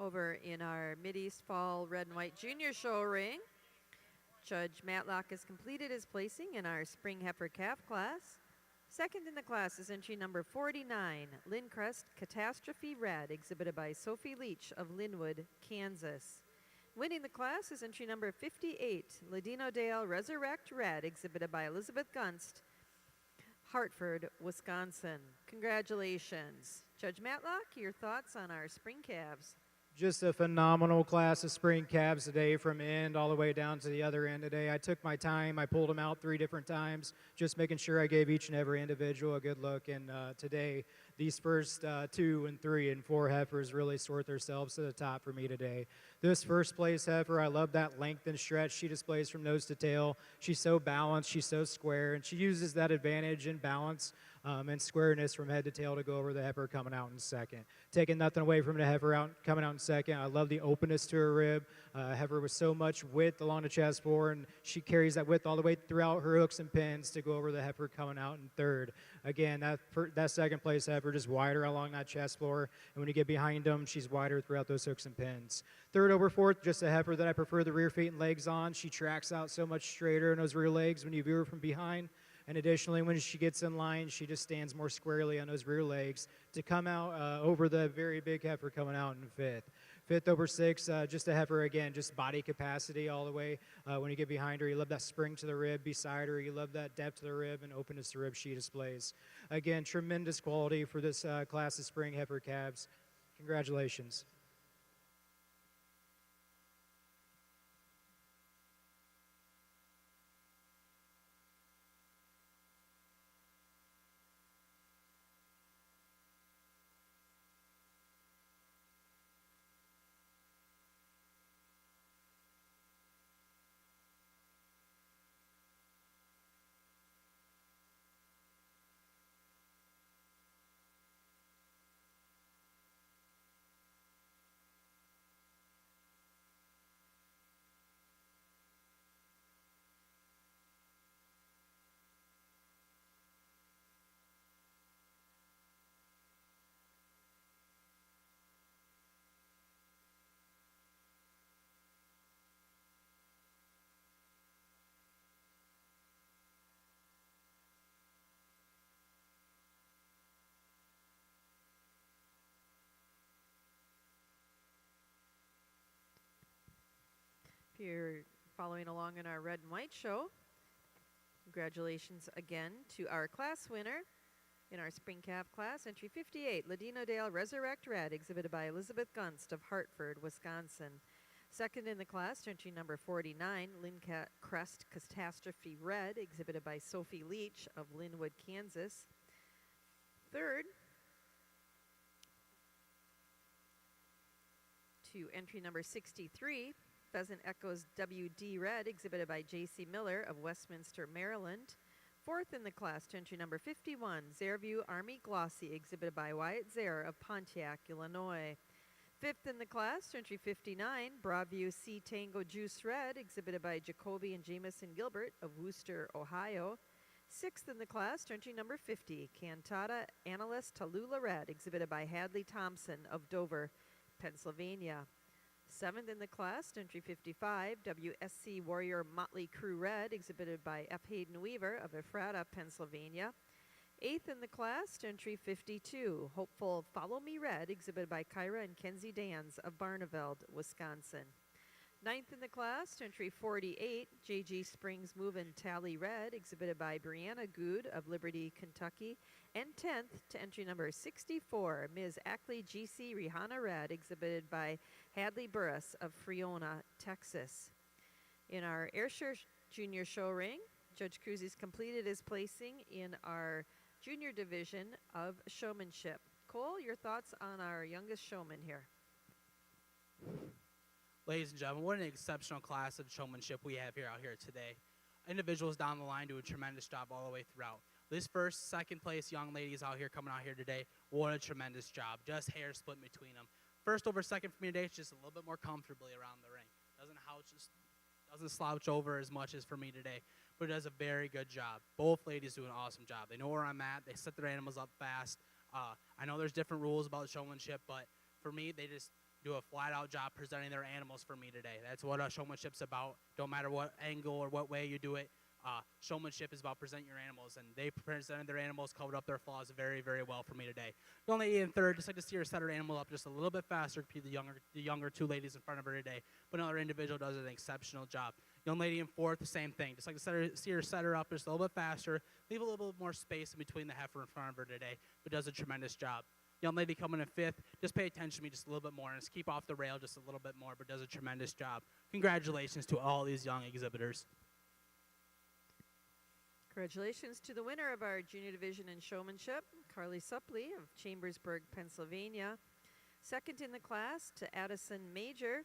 Over in our Mideast Fall Red and White Junior Show ring, Judge Matlock has completed his placing in our Spring Heifer Calf class. Second in the class is entry number 49, Lindcrest Catastrophe Red, exhibited by Sophie Leach of Linwood, Kansas. Winning the class is entry number 58, Ladino Dale Resurrect Red, exhibited by Elizabeth Gunst, Hartford, Wisconsin. Congratulations. Judge Matlock, your thoughts on our spring calves? Just a phenomenal class of spring calves today, from end all the way down to the other end today. I took my time. I pulled them out 3 different times, just making sure I gave each and every individual a good look. And today, these first 2 and 3 and 4 heifers really sort themselves to the top for me today. This first place heifer, I love that length and stretch she displays from nose to tail. She's so balanced, she's so square, and she uses that advantage in balance and squareness from head to tail to go over the heifer coming out in second. Taking nothing away from the heifer coming out in second. I love the openness to her rib. Heifer with so much width along the chest floor, and she carries that width all the way throughout her hooks and pins to go over the heifer coming out in third. Again, that second place heifer just wider along that chest floor, and when you get behind them, she's wider throughout those hooks and pins. Third over fourth, just a heifer that I prefer the rear feet and legs on. She tracks out so much straighter in those rear legs when you view her from behind. And additionally, when she gets in line, she just stands more squarely on those rear legs to come out over the very big heifer coming out in fifth. Fifth over sixth, just a heifer, again, just body capacity all the way. When you get behind her, you love that spring to the rib beside her. You love that depth to the rib and openness to the rib she displays. Again, tremendous quality for this class of spring heifer calves. Congratulations. If you're following along in our red and white show, congratulations again to our class winner in our spring calf class, entry 58, Ladino Dale Resurrect Red, exhibited by Elizabeth Gunst of Hartford, Wisconsin. Second in the class, entry number 49, Lindcrest Catastrophe Red, exhibited by Sophie Leach of Linwood, Kansas. Third, to entry number 63, Pheasant Echoes WD Red, exhibited by J.C. Miller of Westminster, Maryland. Fourth in the class, to entry number 51, Zairview Army Glossy, exhibited by Wyatt Zaire of Pontiac, Illinois. Fifth in the class, to entry 59, Broadview Sea Tango Juice Red, exhibited by Jacoby and Jameson Gilbert of Wooster, Ohio. Sixth in the class, to entry number 50, Cantata Analyst Tallulah Red, exhibited by Hadley Thompson of Dover, Pennsylvania. Seventh in the class, entry 55, WSC Warrior Motley Crew Red, exhibited by F. Hayden Weaver of Ephrata, Pennsylvania. Eighth in the class, entry 52, Hopeful Follow Me Red, exhibited by Kyra and Kenzie Dans of Barneveld, Wisconsin. Ninth in the class, entry 48, J.G. Springs Movin' Tally Red, exhibited by Brianna Good of Liberty, Kentucky. And 10th to entry number 64, Ms. Ackley G.C. Rihanna Red, exhibited by Hadley Burris of Freona, Texas. In our Airshire Junior Show ring, Judge Cruzy's completed his placing in our junior division of Showmanship. Cole, your thoughts on our youngest showman here? Ladies and gentlemen, what an exceptional class of showmanship we have out here today. Individuals down the line do a tremendous job all the way throughout. This first, second place young ladies coming out here today, what a tremendous job. Just hair split between them. First over second for me today, it's just a little bit more comfortably around the ring. Doesn't slouch over as much as for me today, but it does a very good job. Both ladies do an awesome job. They know where I'm at. They set their animals up fast. I know there's different rules about showmanship, but for me, they just do a flat-out job presenting their animals for me today. That's what showmanship's about. Don't matter what angle or what way you do it. Showmanship is about presenting your animals, and they presented their animals, covered up their flaws very, very well for me today. Young lady in third, just like to see her set her animal up just a little bit faster, to the younger two ladies in front of her today. But another individual does an exceptional job. Young lady in fourth, the same thing. Just like to see her set her up just a little bit faster, leave a little bit more space in between the heifer in front of her today, but does a tremendous job. Young lady coming in fifth, just pay attention to me just a little bit more and just keep off the rail just a little bit more, but does a tremendous job. Congratulations to all these young exhibitors. Congratulations to the winner of our junior division in showmanship, Carly Suppley of Chambersburg, Pennsylvania. Second in the class to Addison Major,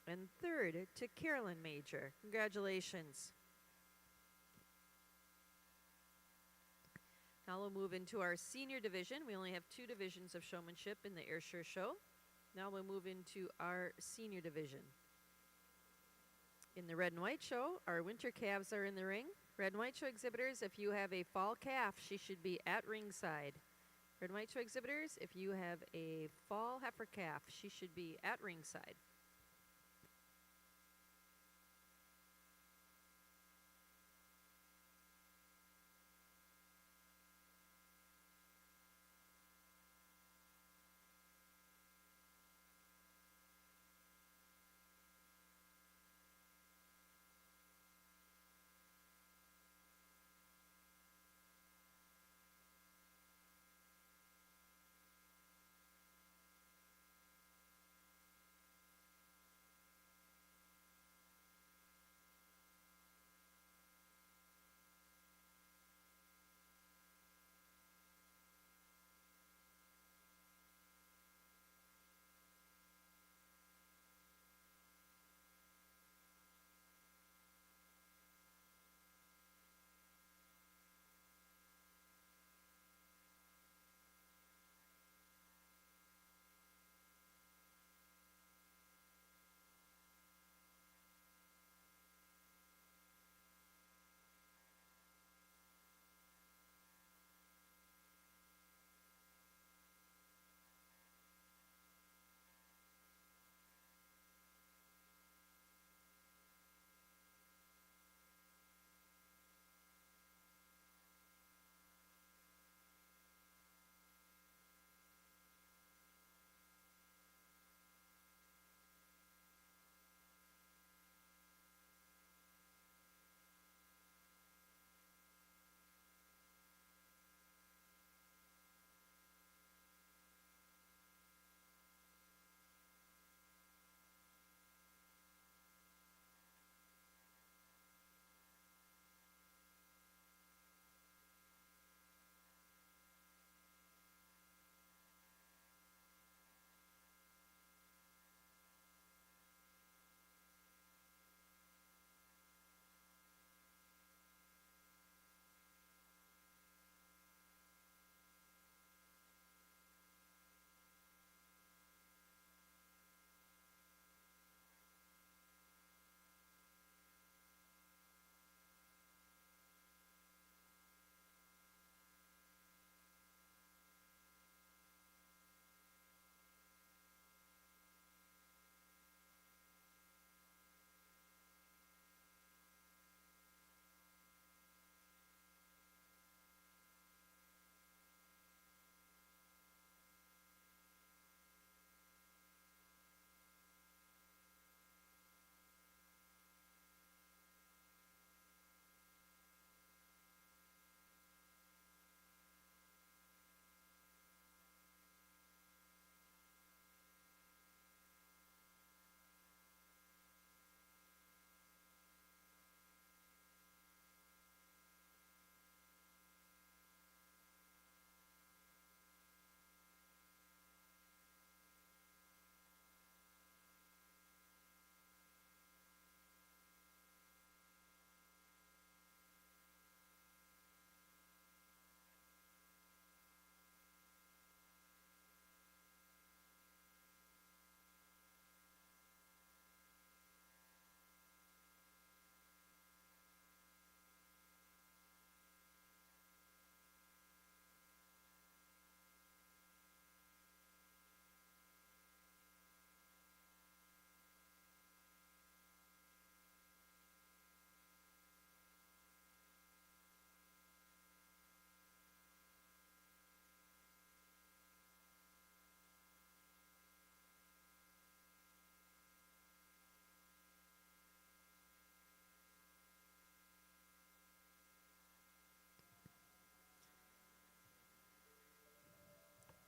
and third to Carolyn Major. Congratulations. Now we'll move into our senior division. We only have 2 divisions of showmanship in the Airshire show. Now we'll move into our senior division. In the red and white show, our winter calves are in the ring. Red and white show exhibitors, if you have a fall calf, she should be at ringside. Red and white show exhibitors, if you have a fall heifer calf, she should be at ringside.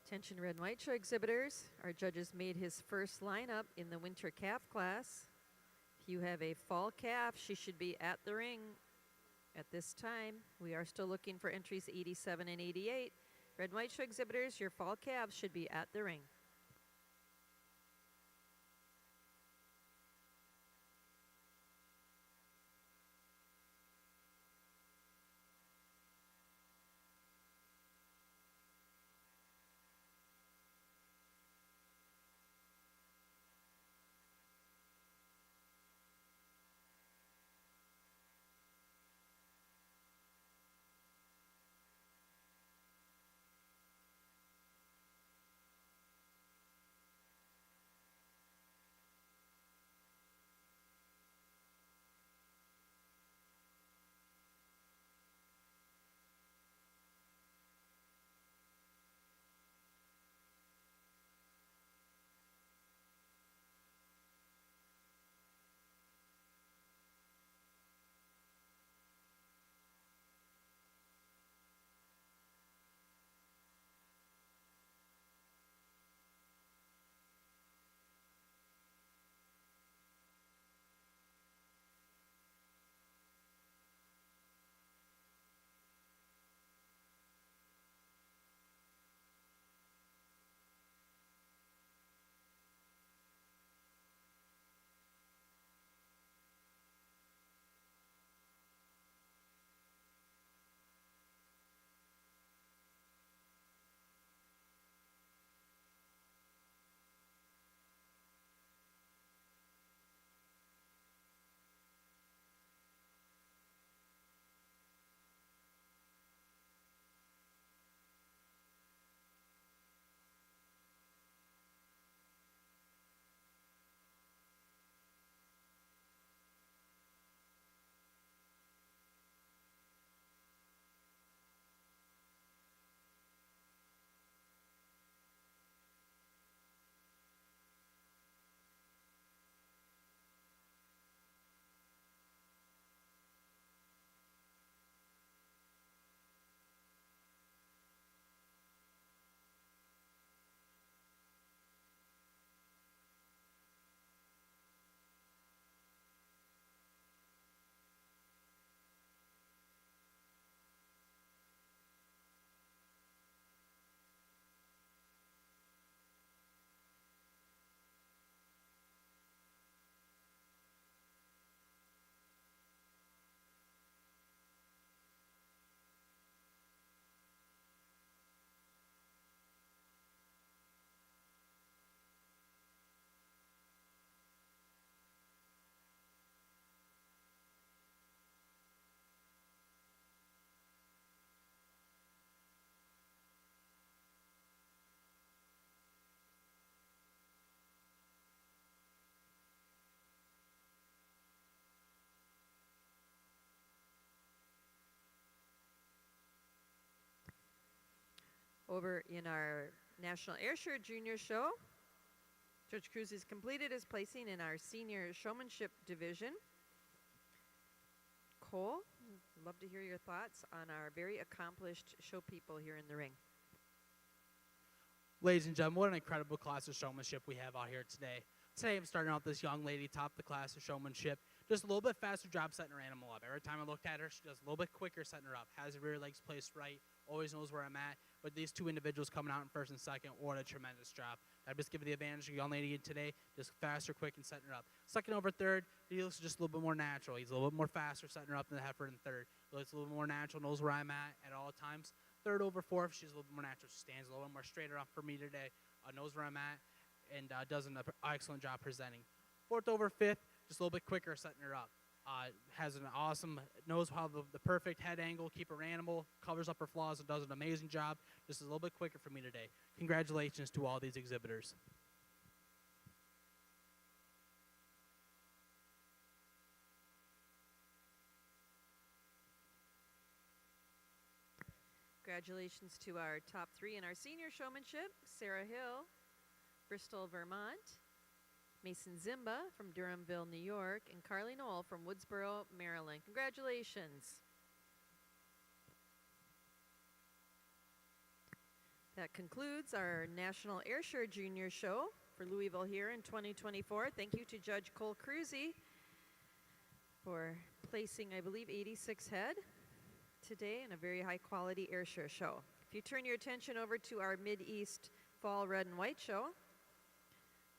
Attention red and white show exhibitors. Our judges made his first lineup in the winter calf class. If you have a fall calf, she should be at the ring at this time. We are still looking for entries 87 and 88. Red and white show exhibitors, your fall calves should be at the ring. Over in our National Airshire Junior Show, Judge Cruz has completed his placing in our Senior Showmanship Division. Cole, I'd love to hear your thoughts on our very accomplished show people here in the ring. Ladies and gentlemen, what an incredible class of showmanship we have out here today. Today I'm starting out this young lady, top the class of showmanship. Just a little bit faster job setting her animal up. Every time I looked at her, she does a little bit quicker setting her up. Has her rear legs placed right, always knows where I'm at. But these two individuals coming out in first and second, what a tremendous job. I just give her the advantage of the young lady today, just faster, quick, and setting her up. Second over third, he looks just a little bit more natural. He's a little bit more faster setting her up than the Heifer in third. He looks a little more natural, knows where I'm at all times. Third over fourth, she's a little bit more natural. She stands a little bit more straighter up for me today, knows where I'm at, and does an excellent job presenting. Fourth over fifth, just a little bit quicker setting her up. Has an awesome, knows how the perfect head angle, keep her animal, covers up her flaws, and does an amazing job. Just a little bit quicker for me today. Congratulations to all these exhibitors. Congratulations to our top three in our senior showmanship, Sarah Hill, Bristol, Vermont, Mason Zimba from Durhamville, New York, and Carly Knoll from Woodsboro, Maryland. Congratulations. That concludes our National Airshire Junior Show for Louisville here in 2024. Thank you to Judge Cole Cruzy for placing, I believe, 86 head today in a very high quality Airshire show. If you turn your attention over to our Mid-East Fall Red and White show,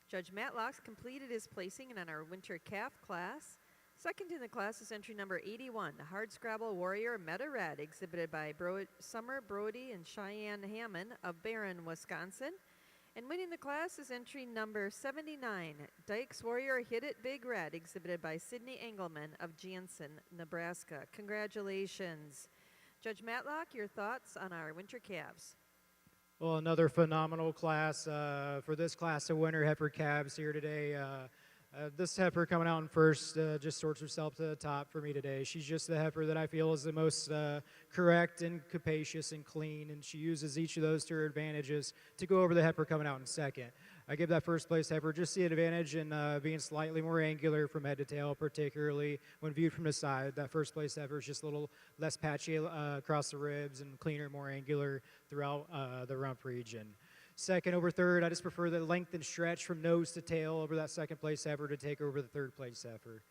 Judge Matlock's completed his placing in our winter calf class. Second in the class is entry number 81, Hardscrabble Warrior Meta Red, exhibited by Summer Brody and Cheyenne Hammond of Barron, Wisconsin. And winning the class is entry number 79, Dykes Warrior Hit It Big Red, exhibited by Sydney Engelman of Jansen, Nebraska. Congratulations. Judge Matlock, your thoughts on our winter calves? Well, another phenomenal class. For this class of winter heifer calves here today, this heifer coming out in first just sorts herself to the top for me today. She's just the heifer that I feel is the most correct and capacious and clean, and she uses each of those to her advantages to go over the heifer coming out in second. I give that first place heifer just the advantage in being slightly more angular from head to tail, particularly when viewed from the side. That first place heifer is just a little less patchy across the ribs and cleaner, more angular throughout the rump region. Second over third, I just prefer the length and stretch from nose to tail over that second place heifer to take over the third place heifer.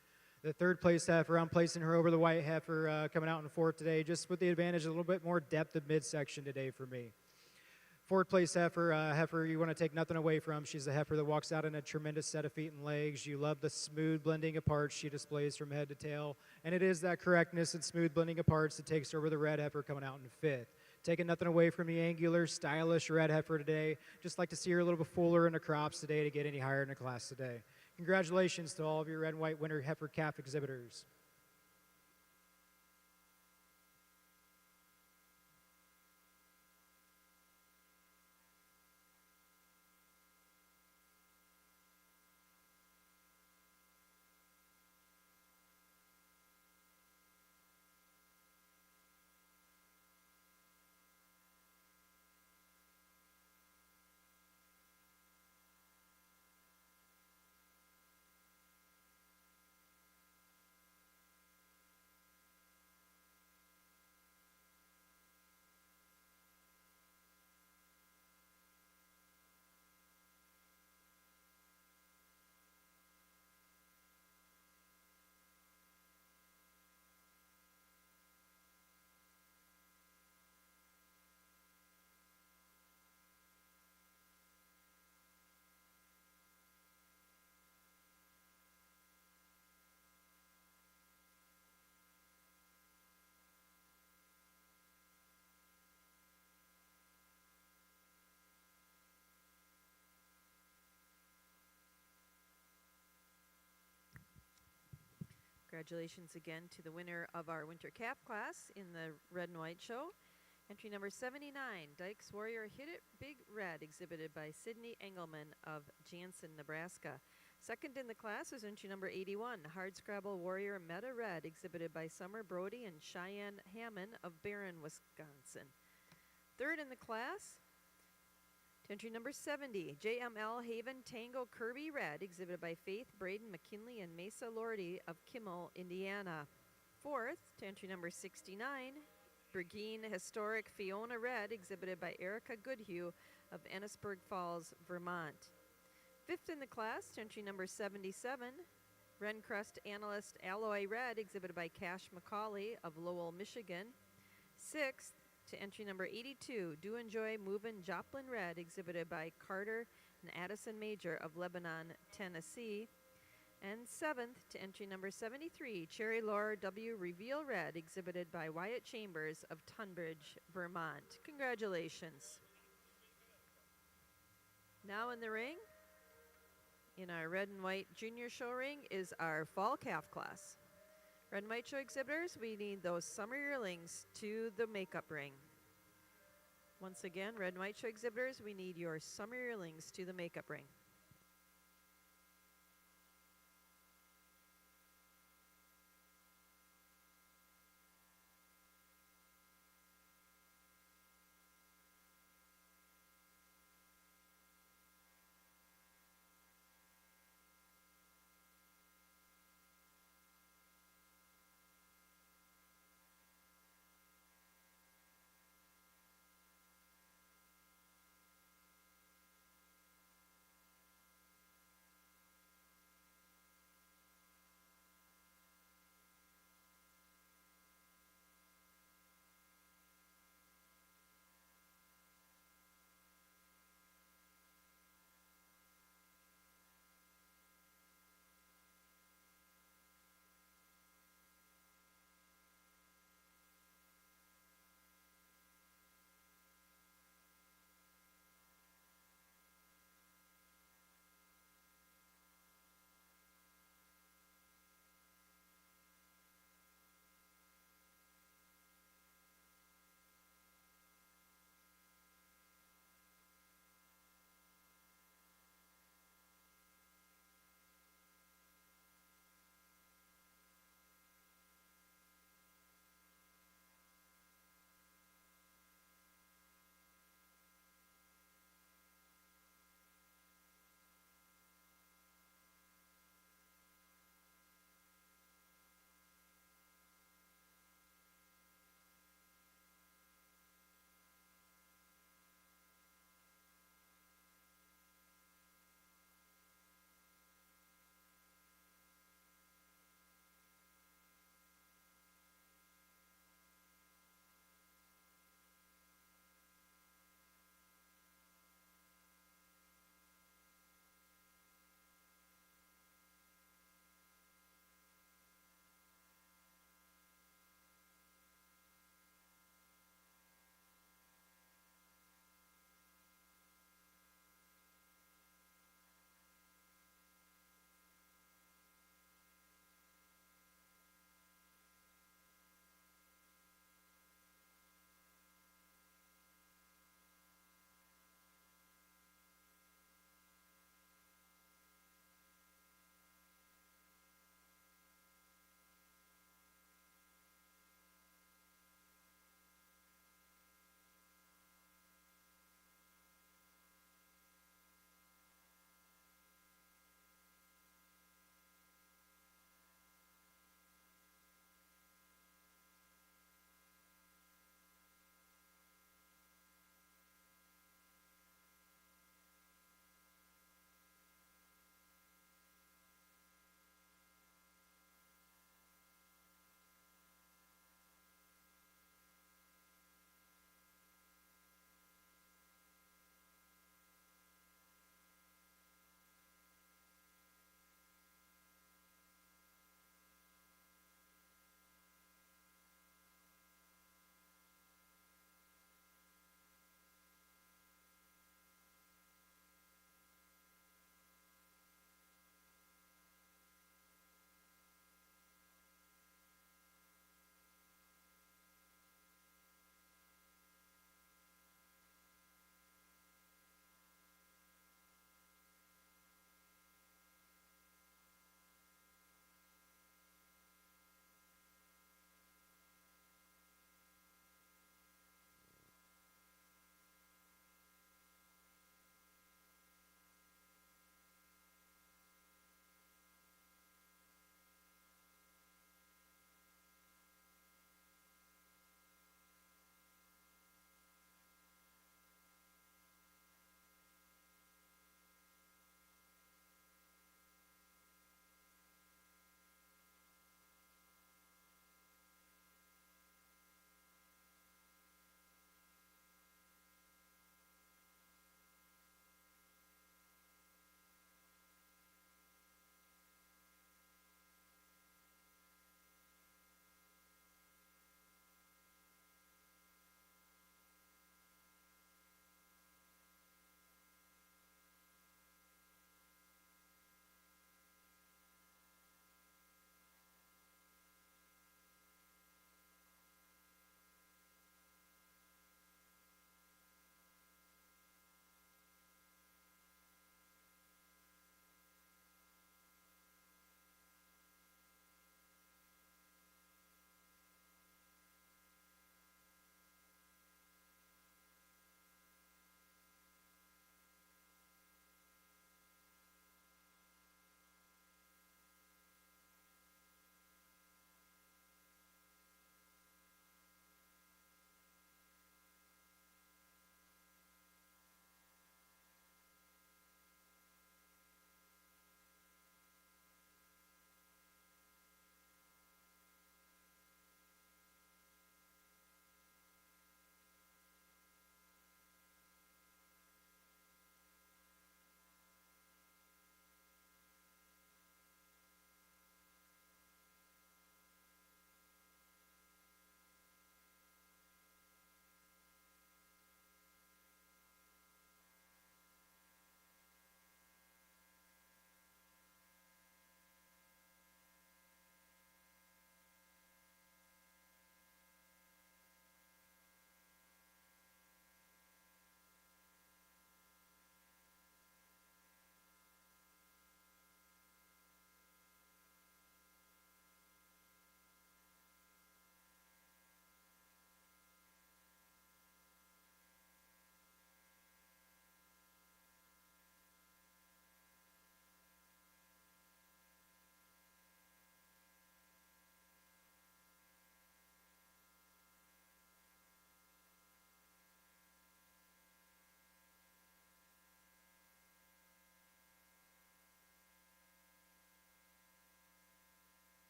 The third place heifer, I'm placing her over the white heifer coming out in fourth today, just with the advantage of a little bit more depth of midsection today for me. Fourth place heifer, heifer you want to take nothing away from. She's a heifer that walks out in a tremendous set of feet and legs. You love the smooth blending of parts she displays from head to tail. And it is that correctness and smooth blending of parts that takes over the red heifer coming out in fifth. Taking nothing away from the angular, stylish red heifer today. Just like to see her a little bit fuller in the crops today to get any higher in the class today. Congratulations to all of your red and white winter heifer calf exhibitors. Congratulations again to the winner of our winter calf class in the red and white show. Entry number 79, Dykes Warrior Hit It Big Red, exhibited by Sydney Engelman of Jansen, Nebraska. Second in the class is entry number 81, Hardscrabble Warrior Meta Red, exhibited by Summer Brody and Cheyenne Hammond of Barron, Wisconsin. Third in the class, entry number 70, JML Haven Tango Kirby Red, exhibited by Faith Braden McKinley and Mesa Lordy of Kimmel, Indiana. Fourth, to entry number 69, Bergeen Historic Fiona Red, exhibited by Erica Goodhue of Ennisburg Falls, Vermont. Fifth in the class, to entry number 77, Rencrest Analyst Alloy Red, exhibited by Cash McCauley of Lowell, Michigan. Sixth, to entry number 82, Do Enjoy Movin' Joplin Red, exhibited by Carter and Addison Major of Lebanon, Tennessee. And seventh, to entry number 73, Cherry Lore W. Reveal Red, exhibited by Wyatt Chambers of Tunbridge, Vermont. Congratulations. Now in the ring, in our red and white junior show ring, is our fall calf class. Red and white show exhibitors, we need those summer yearlings to the makeup ring. Once again, red and white show exhibitors, we need your summer yearlings to the makeup ring.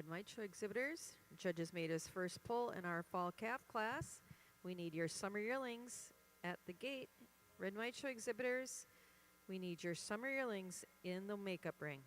Red and White Show exhibitors, judges made his first pull in our fall calf class. We need your summer yearlings at the gate. Red and White Show exhibitors, we need your summer yearlings in the makeup ring.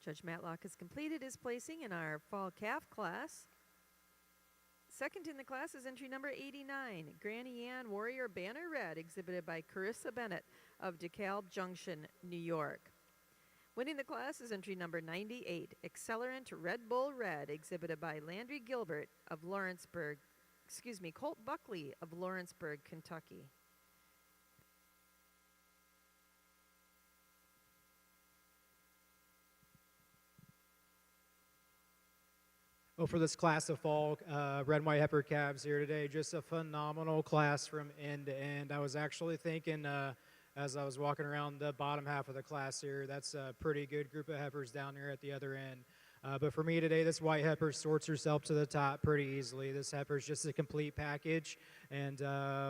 Judge Matlock has completed his placing in our fall calf class. Second in the class is entry number 89, Granny Ann Warrior Banner Red, exhibited by Carissa Bennett of DeKalb Junction, New York. Winning the class is entry number 98, Accelerant Red Bull Red, exhibited by Landry Gilbert of Colt Buckley of Lawrenceburg, Kentucky. Well, for this class of fall red and white heifer calves here today, just a phenomenal class from end to end. I was actually thinking as I was walking around the bottom half of the class here, that's a pretty good group of heifers down there at the other end. But for me today, this white heifer sorts herself to the top pretty easily. This heifer is just a complete package. And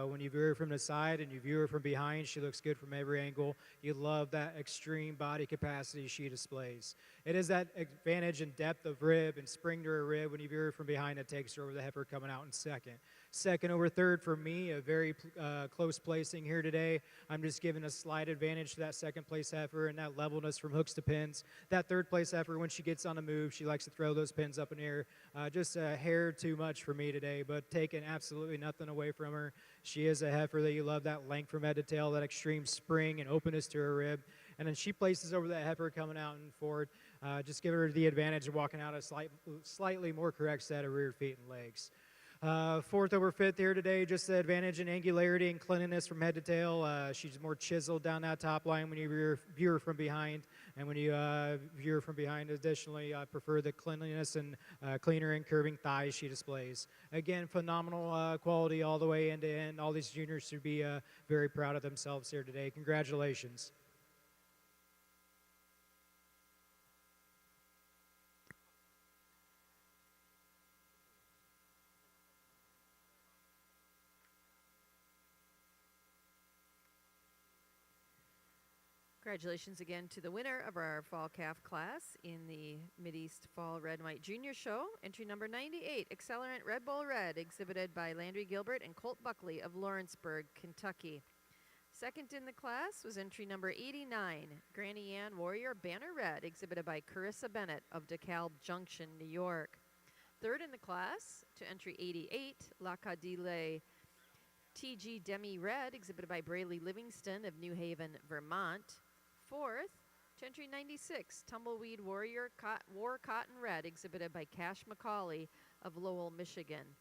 when you view her from the side and you view her from behind, she looks good from every angle. You love that extreme body capacity she displays. It is that advantage in depth of rib and spring to her rib when you view her from behind that takes her over the heifer coming out in second. Second over third for me, a very close placing here today. I'm just giving a slight advantage to that second place heifer and that levelness from hooks to pins. That third place heifer, when she gets on the move, she likes to throw those pins up in the air. Just a hair too much for me today, but taking absolutely nothing away from her. She is a heifer that you love, that length from head to tail, that extreme spring and openness to her rib. And then she places over that heifer coming out and forward. Just give her the advantage of walking out a slightly more correct set of rear feet and legs. Fourth over fifth here today, just the advantage in angularity and cleanliness from head to tail. She's more chiseled down that top line when you view her from behind. And when you view her from behind, additionally, I prefer the cleanliness and cleaner and curving thighs she displays. Again, phenomenal quality all the way end to end. All these juniors should be very proud of themselves here today. Congratulations. Congratulations again to the winner of our fall calf class in the Mideast Fall Red and White Junior Show. Entry number 98, Accelerant Red Bull Red, exhibited by Landry Gilbert and Colt Buckley of Lawrenceburg, Kentucky. Second in the class was entry number 89, Granny Ann Warrior Banner Red, exhibited by Carissa Bennett of DeKalb Junction, New York. Third in the class to entry 88, La Cadile TG Demi Red, exhibited by Brayley Livingston of New Haven, Vermont. Fourth, to entry 96, Tumbleweed Warrior War Cotton Red, exhibited by Cash McCauley of Lowell, Michigan.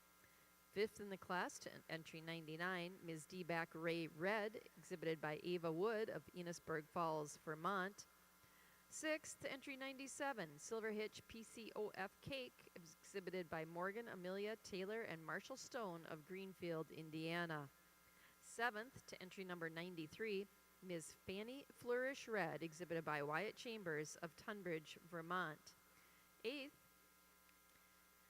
Fifth in the class, to entry 99, Ms. D-Back Ray Red, exhibited by Ava Wood of Enosburg Falls, Vermont. Sixth, to entry 97, Silver Hitch PCOF Cake, exhibited by Morgan Amelia Taylor and Marshall Stone of Greenfield, Indiana. Seventh, to entry number 93, Ms. Fanny Flourish Red, exhibited by Wyatt Chambers of Tunbridge, Vermont. Eighth,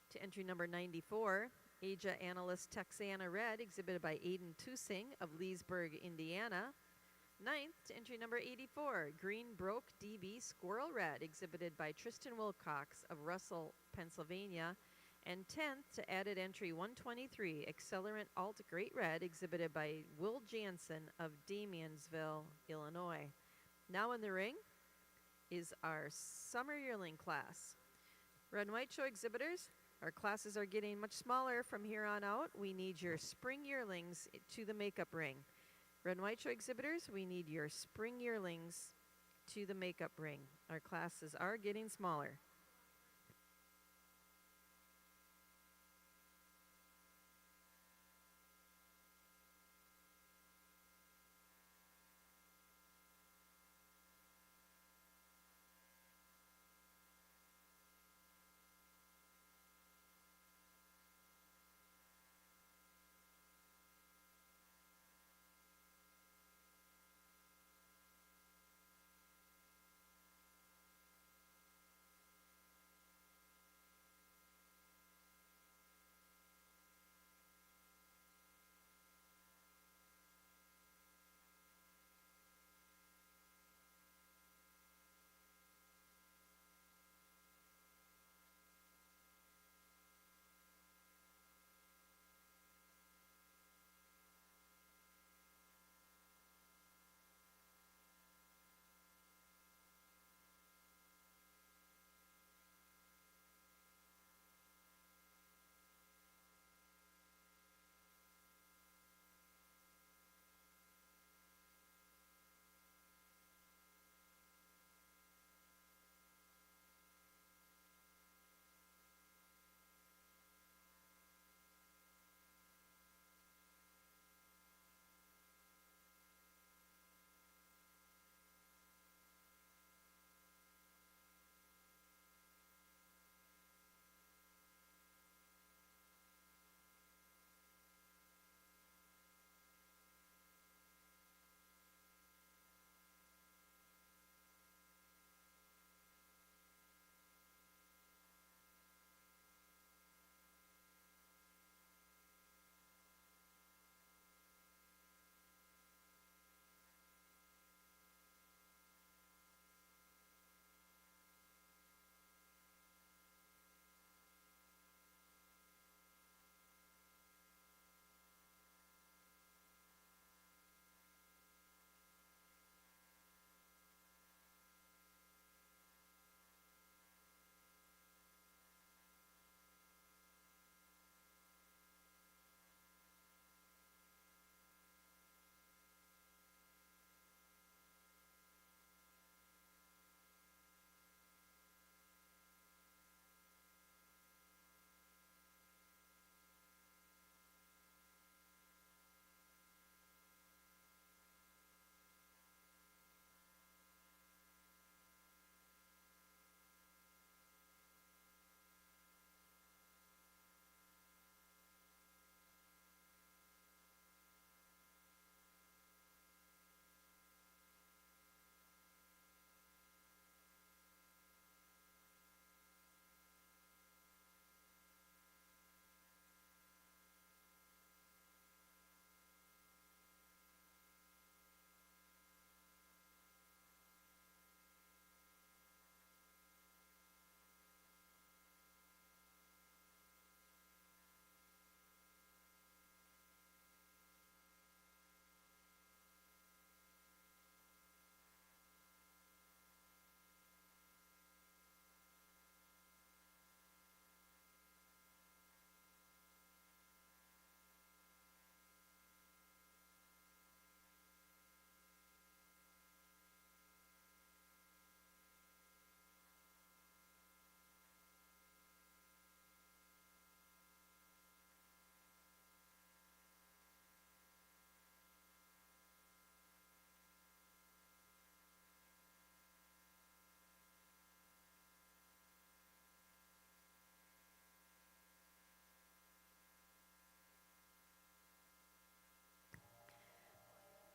to entry number 94, Asia Analyst Texana Red, exhibited by Aiden Tusing of Leesburg, Indiana. Ninth, to entry number 84, Green Broke DB Squirrel Red, exhibited by Tristan Wilcox of Russell, Pennsylvania. And 10th, to added entry 123, Accelerant Alt Great Red, exhibited by Will Jansen of Damiensville, Illinois. Now in the ring is our Summer Yearling class. Red and White Show exhibitors, our classes are getting much smaller from here on out. We need your spring yearlings to the makeup ring. Red and White Show exhibitors, we need your spring yearlings to the makeup ring. Our classes are getting smaller.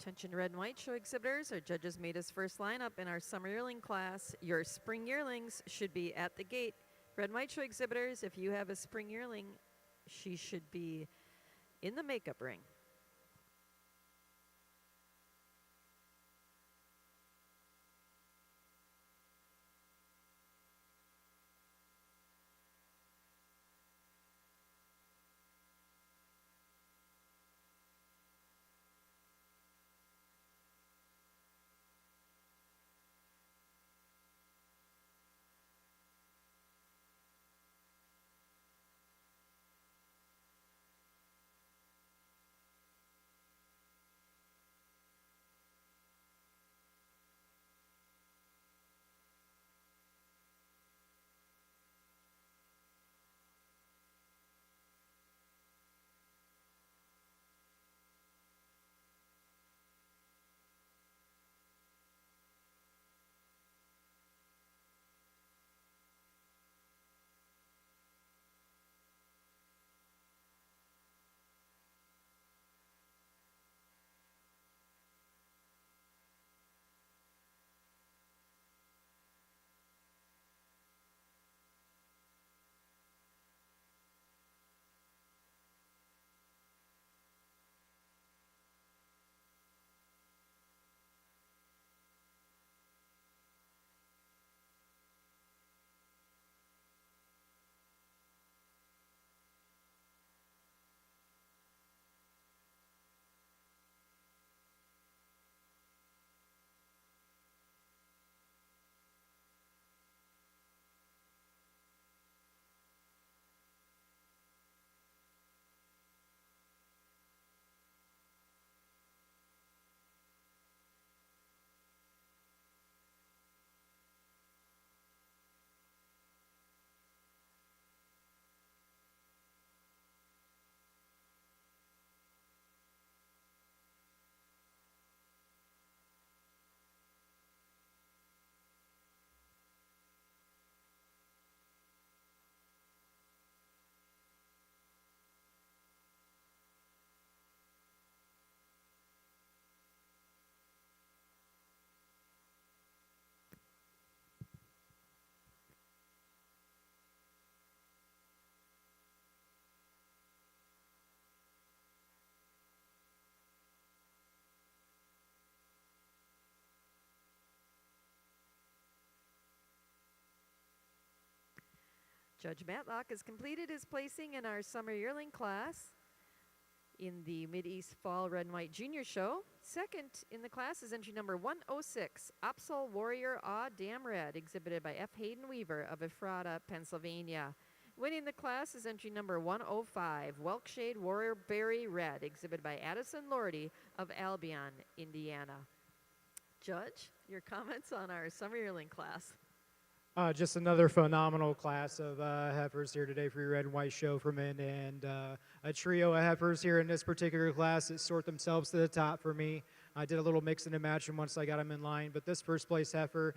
Attention red and white show exhibitors. Our judges made us first lineup in our summer yearling class. Your spring yearlings should be at the gate. Red and white show exhibitors, if you have a spring yearling, she should be in the makeup ring. Judge Matlock has completed his placing in our summer yearling class in the Mid-East Fall Red and White Junior Show. Second in the class is entry number 106, Opsal Warrior Aw Damn Red, exhibited by F. Hayden Weaver of Ephrata, Pennsylvania. Winning the class is entry number 105, Welkshade Warrior Berry Red, exhibited by Addison Lordy of Albion, Indiana. Judge, your comments on our summer yearling class. Just another phenomenal class of heifers here today for your red and white show for men, and a trio of heifers here in this particular class that sort themselves to the top for me. I did a little mixing and matching once I got them in line, but this first place heifer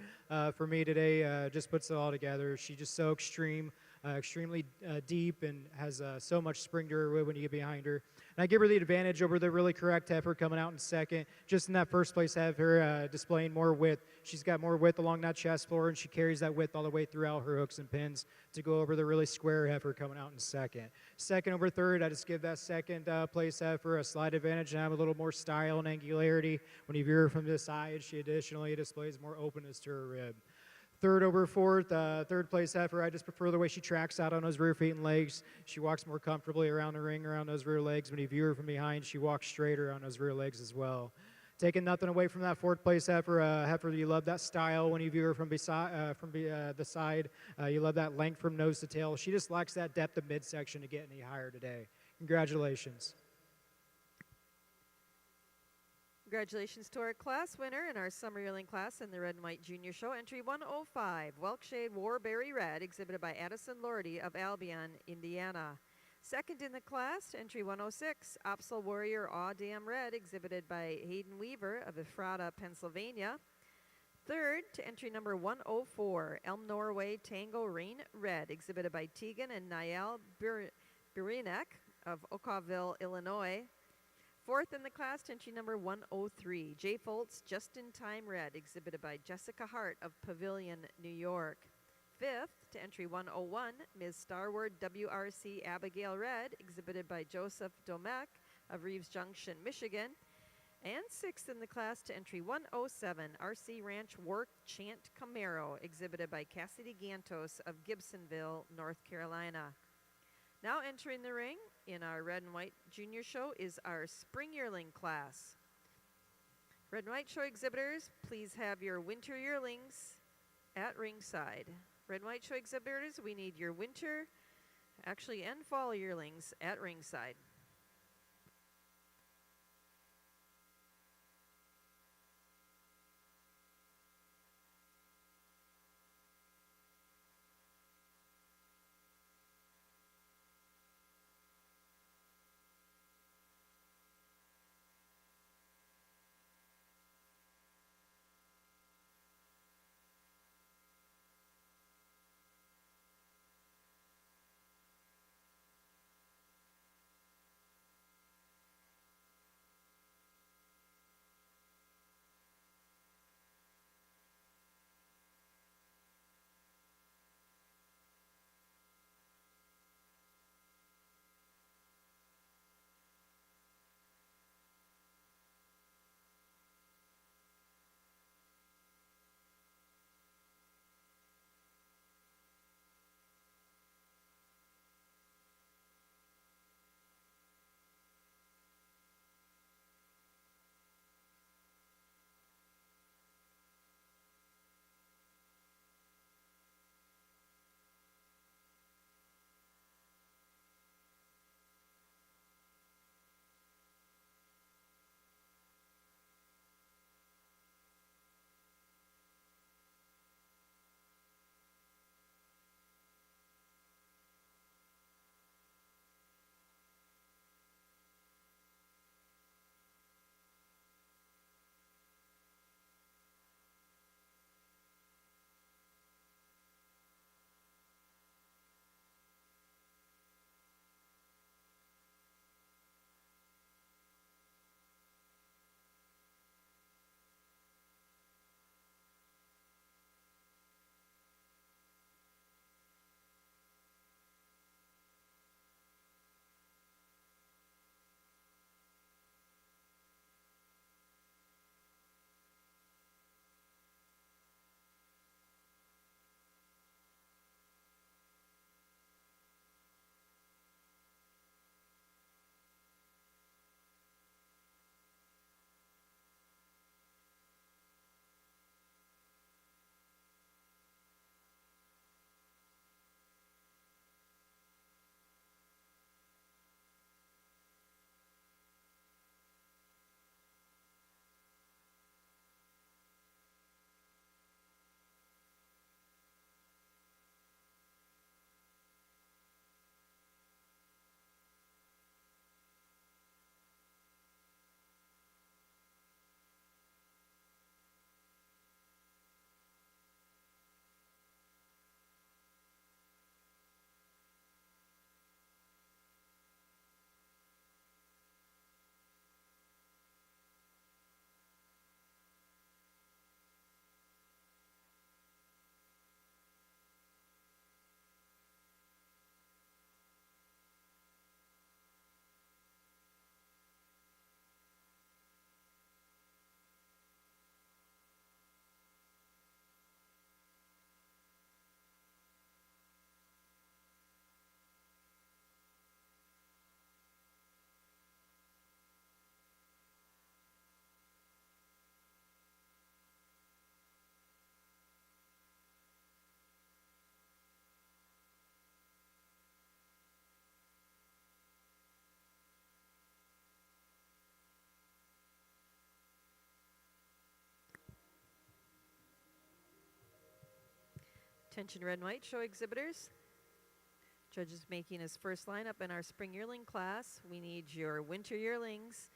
for me today just puts it all together. She's just so extremely deep and has so much spring to her when you get behind her. And I give her the advantage over the really correct heifer coming out in second. Just in that first place heifer displaying more width. She's got more width along that chest floor, and she carries that width all the way throughout her hooks and pins to go over the really square heifer coming out in second. Second over third, I just give that second place heifer a slight advantage and have a little more style and angularity. When you view her from the side, she additionally displays more openness to her rib. Third over fourth, third place heifer, I just prefer the way she tracks out on those rear feet and legs. She walks more comfortably around the ring, around those rear legs. When you view her from behind, she walks straighter on those rear legs as well. Taking nothing away from that fourth place heifer, heifer, you love that style when you view her from the side. You love that length from nose to tail. She just lacks that depth of midsection to get any higher today. Congratulations. Congratulations to our class winner in our summer yearling class in the Red and White Junior Show. Entry 105, Welkshade Warberry Red, exhibited by Addison Lordy of Albion, Indiana. Second in the class, entry 106, Opsal Warrior Aw Damn Red, exhibited by Hayden Weaver of Ephrata, Pennsylvania. Third to entry number 104, Elm Norway Tango Rain Red, exhibited by Tegan and NAILE Burinek of Okawville, Illinois. Fourth in the class to entry number 103, J. Foltz Just in Time Red, exhibited by Jessica Hart of Pavilion, New York. Fifth to entry 101, Ms. Starward WRC Abigail Red, exhibited by Joseph Domek of Reeves Junction, Michigan. And sixth in the class to entry 107, RC Ranch Work Chant Camaro, exhibited by Cassidy Gantos of Gibsonville, North Carolina. Now entering the ring in our red and white junior show is our spring yearling class. Red and white show exhibitors, please have your winter yearlings at ringside. Red and white show exhibitors, we need your winter, and fall yearlings at ringside. Attention red and white show exhibitors. Judge is making his first lineup in our spring yearling class. We need your winter yearlings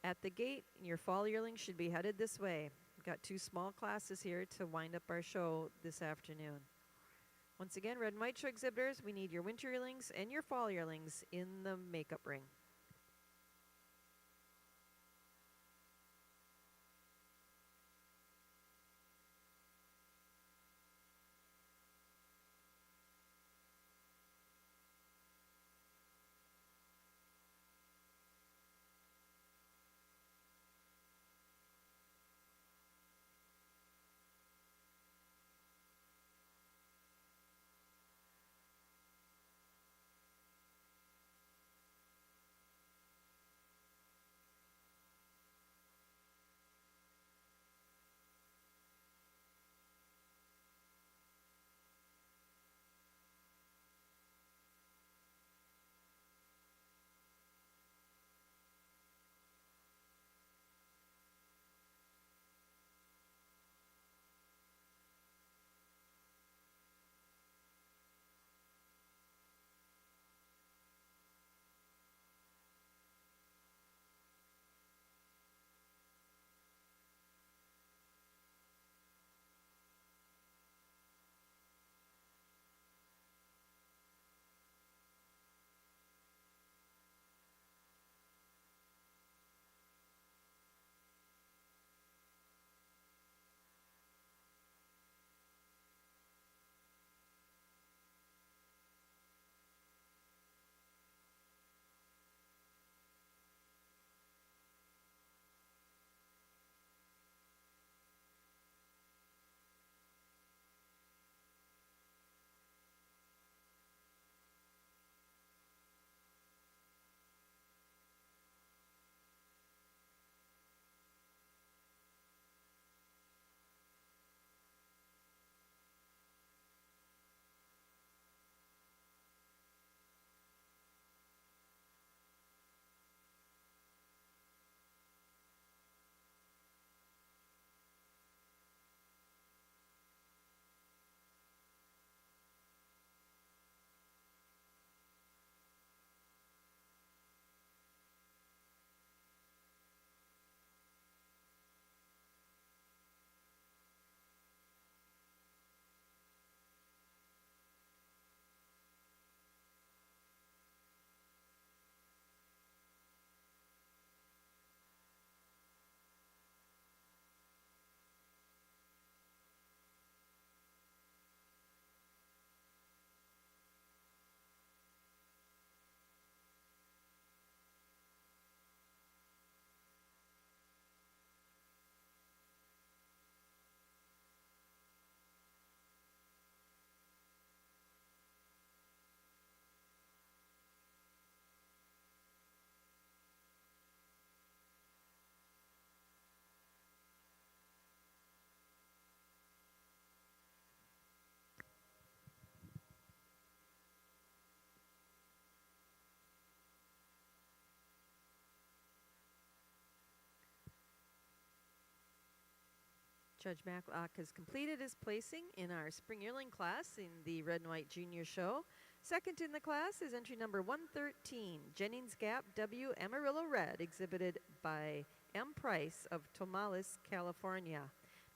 at the gate, and your fall yearlings should be headed this way. We've got two small classes here to wind up our show this afternoon. Once again, red and white show exhibitors, we need your winter yearlings and your fall yearlings in the makeup ring. Judge Matlock has completed his placing in our spring yearling class in the Red and White Junior Show. Second in the class is entry number 113, Jennings Gap W Amarillo Red, exhibited by M. Price of Tomales, California.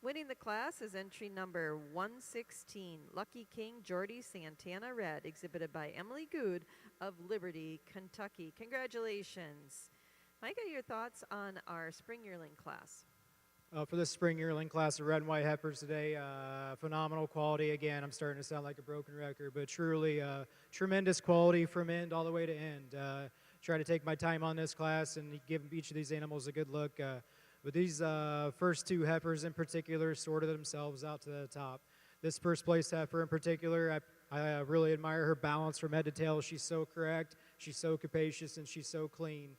Winning the class is entry number 116, Lucky King Jordy Santana Red, exhibited by Emily Good of Liberty, Kentucky. Congratulations. Micah, your thoughts on our spring yearling class? For this spring yearling class of red and white heifers today, phenomenal quality. Again, I'm starting to sound like a broken record, but truly tremendous quality from end all the way to end. Try to take my time on this class and give each of these animals a good look. But these first two heifers in particular sorted themselves out to the top. This first place heifer in particular, I really admire her balance from head to tail. She's so correct, she's so capacious, and she's so clean.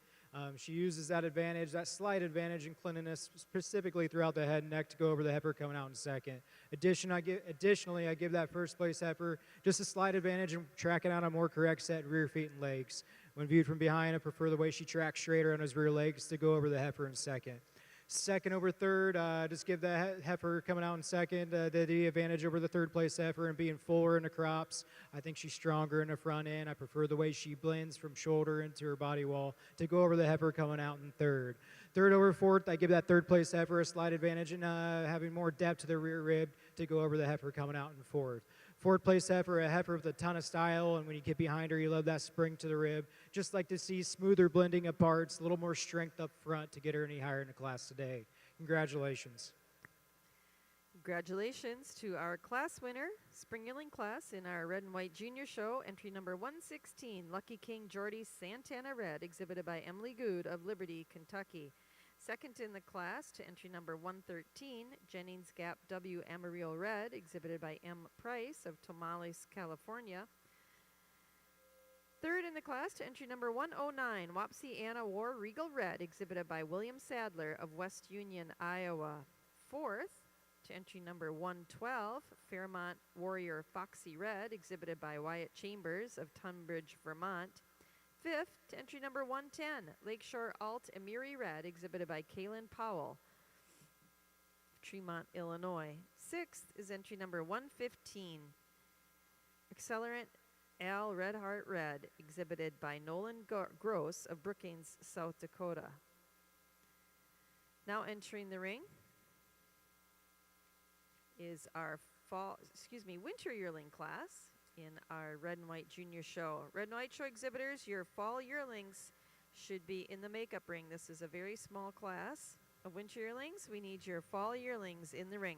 She uses that advantage, that slight advantage in cleanliness, specifically throughout the head and neck to go over the heifer coming out in second. Additionally, I give that first place heifer just a slight advantage in tracking out a more correct set rear feet and legs. When viewed from behind, I prefer the way she tracks straighter on his rear legs to go over the heifer in second. Second over third, just give the heifer coming out in second the advantage over the third place heifer and being fuller in the crops. I think she's stronger in the front end. I prefer the way she blends from shoulder into her body wall to go over the heifer coming out in third. Third over fourth, I give that third place heifer a slight advantage in having more depth to the rear rib to go over the heifer coming out in fourth. Fourth place heifer, a heifer with a ton of style, and when you get behind her, you love that spring to the rib. Just like to see smoother blending of parts, a little more strength up front to get her any higher in the class today. Congratulations. Congratulations to our class winner, spring yearling class in our Red and White Junior Show, entry number 116, Lucky King Jordy Santana Red, exhibited by Emily Good of Liberty, Kentucky. Second in the class to entry number 113, Jennings Gap W Amarillo Red, exhibited by M. Price of Tomales, California. Third in the class to entry number 109, Wapsie Anna War Regal Red, exhibited by William Sadler of West Union, Iowa. Fourth to entry number 112, Fairmont Warrior Foxy Red, exhibited by Wyatt Chambers of Tunbridge, Vermont. Fifth to entry number 110, Lakeshore Alt Emiri Red, exhibited by Kaylin Powell, Tremont, Illinois. Sixth is entry number 115, Accelerant Al Redheart Red, exhibited by Nolan Gross of Brookings, South Dakota. Now entering the ring is our winter yearling class in our Red and White Junior Show. Red and White Show exhibitors, your fall yearlings should be in the makeup ring. This is a very small class of winter yearlings. We need your fall yearlings in the ring.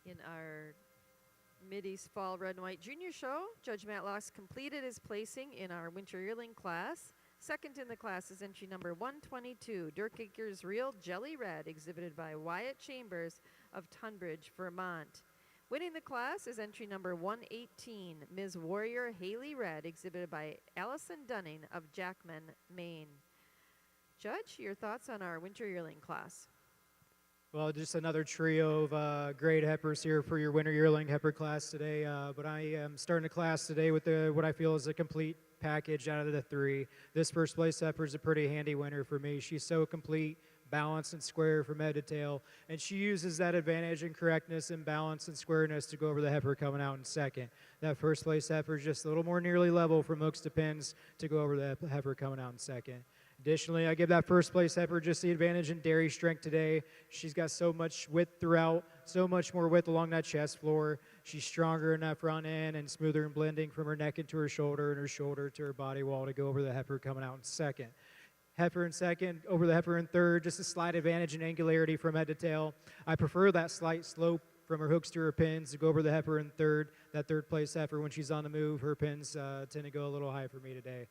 In our Mideast Fall Red and White Junior Show, Judge Matlock's completed his placing in our winter yearling class. Second in the class is entry number 122, Dirk Akers Real Jelly Red, exhibited by Wyatt Chambers of Tunbridge, Vermont. Winning the class is entry number 118, Ms. Warrior Haley Red, exhibited by Allison Dunning of Jackman, Maine. Judge, your thoughts on our winter yearling class? Well, just another trio of great heifers here for your winter yearling heifer class today. But I am starting a class today with what I feel is a complete package out of the three. This first place heifer is a pretty handy winner for me. She's so complete, balanced, and square from head to tail. And she uses that advantage in correctness and balance and squareness to go over the heifer coming out in second. That first place heifer is just a little more nearly level from hooks to pins to go over the heifer coming out in second. Additionally, I give that first place heifer just the advantage in dairy strength today. She's got so much width throughout, so much more width along that chest floor. She's stronger in that front end and smoother and blending from her neck into her shoulder and her shoulder to her body wall to go over the heifer coming out in second. Heifer in second, over the heifer in third, just a slight advantage in angularity from head to tail. I prefer that slight slope from her hooks to her pins to go over the heifer in third. That third place heifer, when she's on the move, her pins tend to go a little high for me today.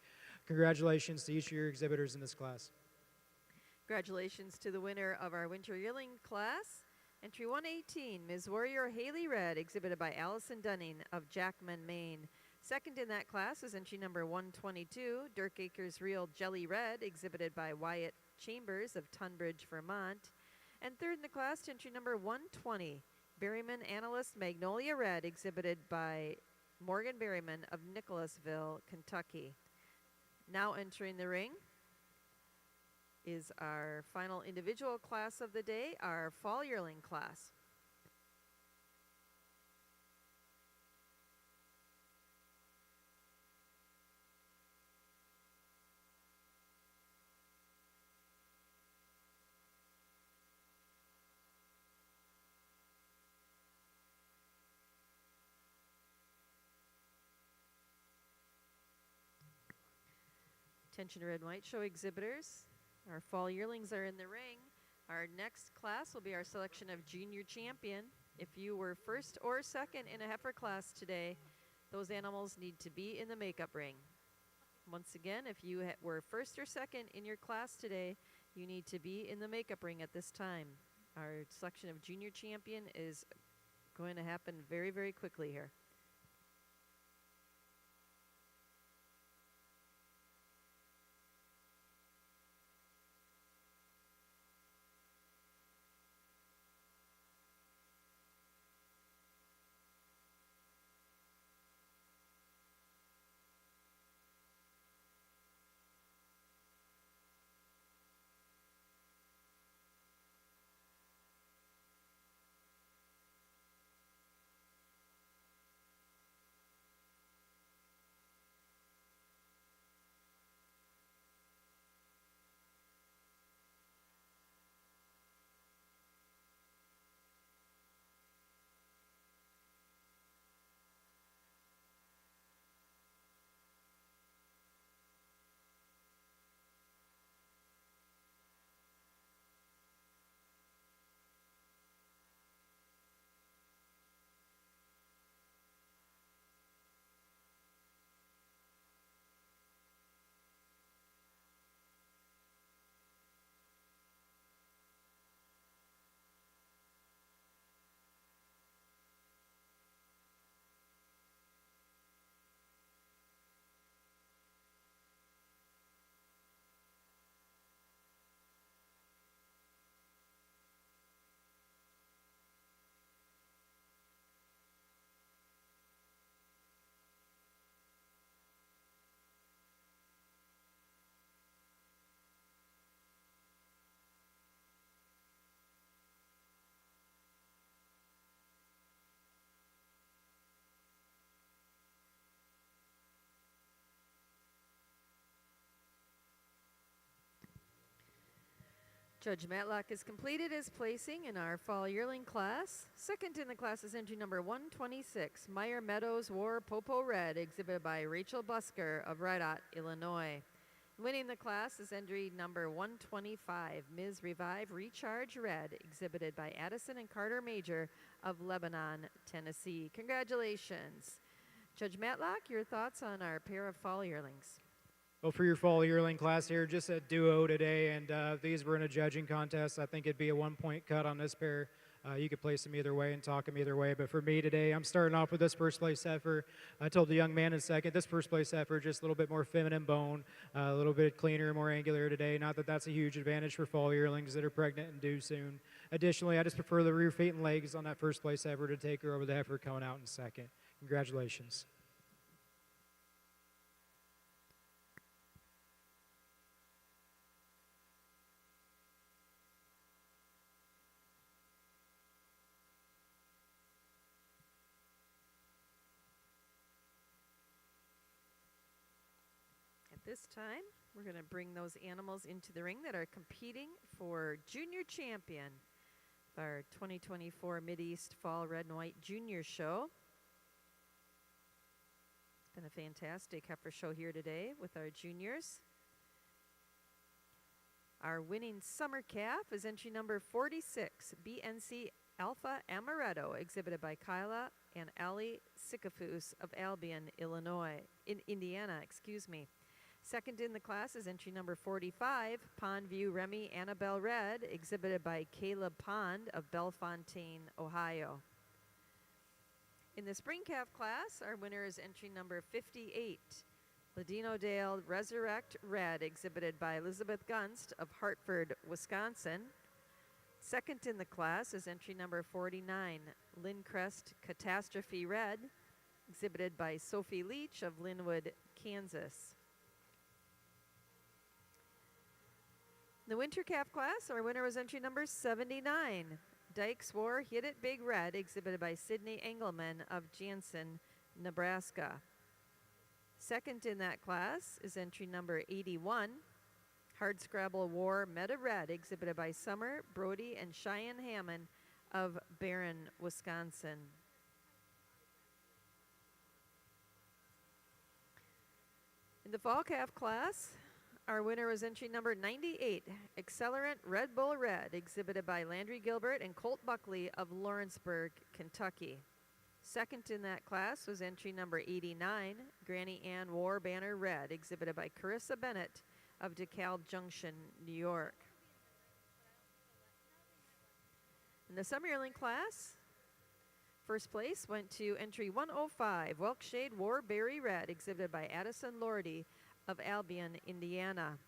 Congratulations to each of your exhibitors in this class. Congratulations to the winner of our winter yearling class. Entry 118, Ms. Warrior Haley Red, exhibited by Allison Dunning of Jackman, Maine. Second in that class is entry number 122, Dirk Acres Real Jelly Red, exhibited by Wyatt Chambers of Tunbridge, Vermont. And third in the class, entry number 120, Berryman Analyst Magnolia Red, exhibited by Morgan Berryman of Nicholasville, Kentucky. Now entering the ring is our final individual class of the day, our fall yearling class. Attention Red and White Show exhibitors. Our fall yearlings are in the ring. Our next class will be our selection of junior champion. If you were first or second in a heifer class today, those animals need to be in the makeup ring. Once again, if you were first or second in your class today, you need to be in the makeup ring at this time. Our selection of junior champion is going to happen very, very quickly here. Judge Matlock is completed his placing in our fall yearling class. Second in the class is entry number 126, Meyer Meadows War Popo Red, exhibited by Rachel Busker of Rideout, Illinois. Winning the class is entry number 125, Ms. Revive Recharge Red, exhibited by Addison and Carter Major of Lebanon, Tennessee. Congratulations. Judge Matlock, your thoughts on our pair of fall yearlings? Well, for your fall yearling class here, just a duo today, and if these were in a judging contest, I think it'd be a 1-point cut on this pair. You could place them either way and talk them either way. But for me today, I'm starting off with this first place heifer. I told the young man in second, this first place heifer, just a little bit more feminine bone, a little bit cleaner, more angular today. Not that that's a huge advantage for fall yearlings that are pregnant and due soon. Additionally, I just prefer the rear feet and legs on that first place heifer to take her over the heifer coming out in second. Congratulations. At this time, we're going to bring those animals into the ring that are competing for junior champion of our 2024 Mideast Fall Red and White Junior Show. It's been a fantastic heifer show here today with our juniors. Our winning summer calf is entry number 46, BNC Alpha Amaretto, exhibited by Kyla and Ali Sikafus of Albion, Indiana. Second in the class is entry number 45, Pondview Remy Annabelle Red, exhibited by Caleb Pond of Bellefontaine, Ohio. In the spring calf class, our winner is entry number 58, Ladino Dale Resurrect Red, exhibited by Elizabeth Gunst of Hartford, Wisconsin. Second in the class is entry number 49, Lindcrest Catastrophe Red, exhibited by Sophie Leach of Linwood, Kansas. In the winter calf class, our winner was entry number 79, Dykes War Hit It Big Red, exhibited by Sydney Engelman of Jansen, Nebraska. Second in that class is entry number 81, Hardscrabble War Meta Red, exhibited by Summer Brody and Cheyenne Hammond of Barron, Wisconsin. In the fall calf class, our winner was entry number 98, Accelerant Red Bull Red, exhibited by Landry Gilbert and Colt Buckley of Lawrenceburg, Kentucky. Second in that class was entry number 89, Granny Ann War Banner Red, exhibited by Carissa Bennett of DeKalb Junction, New York. In the summer yearling class, first place went to entry 105, Welkshade War Berry Red, exhibited by Addison Lordy of Albion, Indiana.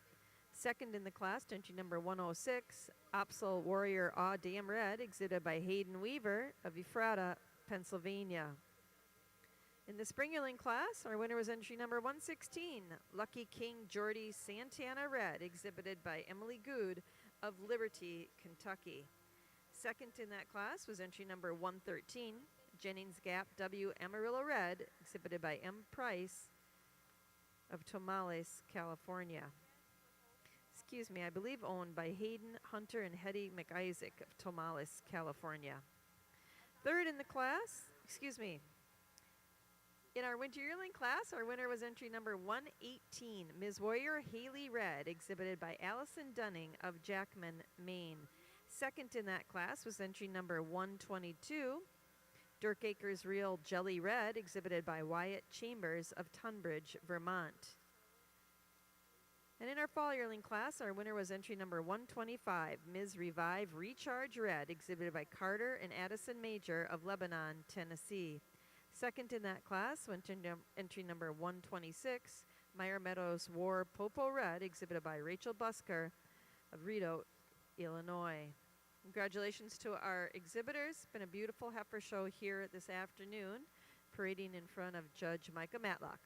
Second in the class, entry number 106, Opsal Warrior Aw Dam Red, exhibited by Hayden Weaver of Ephrata, Pennsylvania. In the spring yearling class, our winner was entry number 116, Lucky King Jordy Santana Red, exhibited by Emily Good of Liberty, Kentucky. Second in that class was entry number 113, Jennings Gap W Amarillo Red, exhibited by M. Price of Tomales, California. I believe owned by Hayden Hunter and Hetty McIsaac of Tomales, California. Third in the class, in our winter yearling class, our winner was entry number 118, Ms. Warrior Haley Red, exhibited by Allison Dunning of Jackman, Maine. Second in that class was entry number 122, Dirk Acres Real Jelly Red, exhibited by Wyatt Chambers of Tunbridge, Vermont. And in our fall yearling class, our winner was entry number 125, Ms. Revive Recharge Red, exhibited by Carter and Addison Major of Lebanon, Tennessee. Second in that class went to entry number 126, Meyer Meadows War Popo Red, exhibited by Rachel Busker of Rideau, Illinois. Congratulations to our exhibitors. It's been a beautiful heifer show here this afternoon, parading in front of Judge Micah Matlock.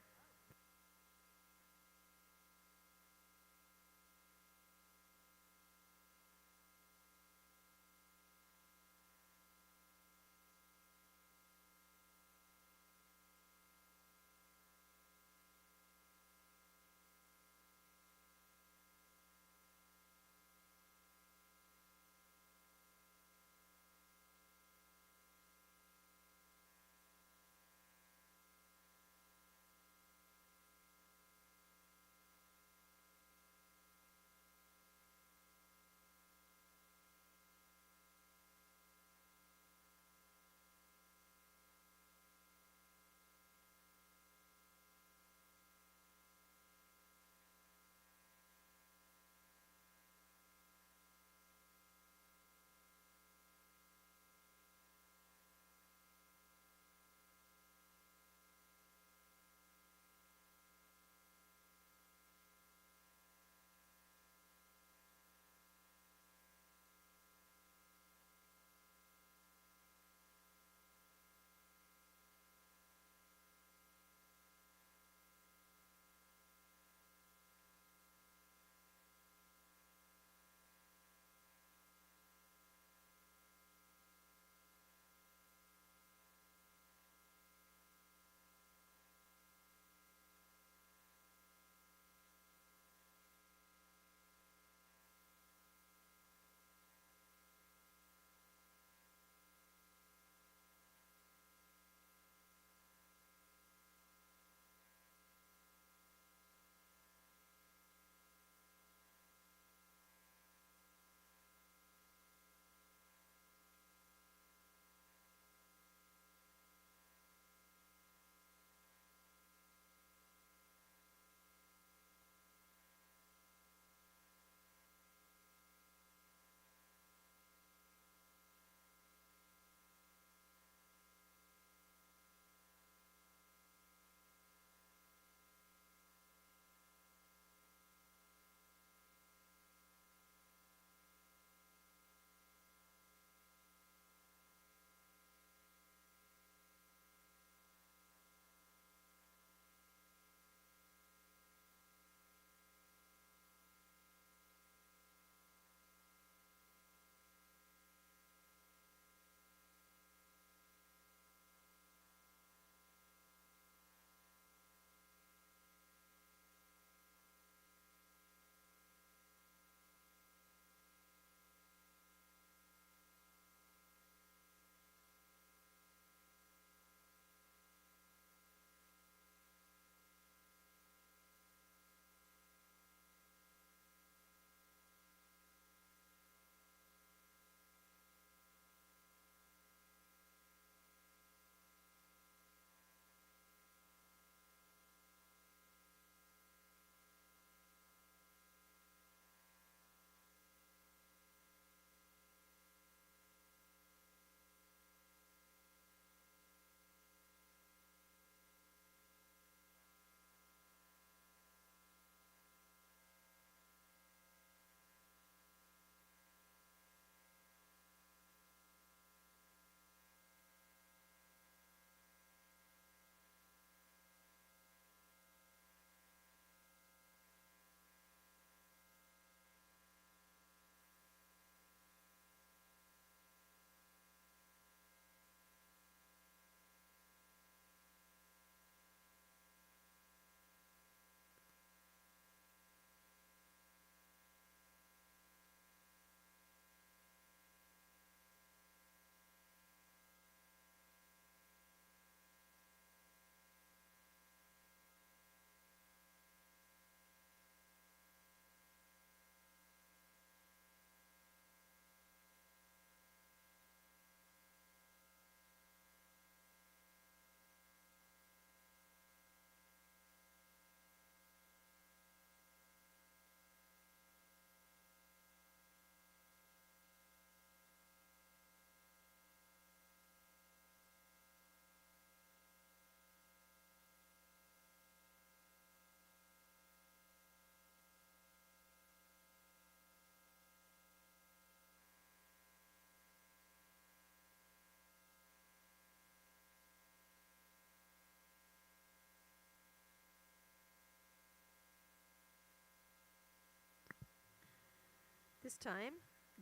This time,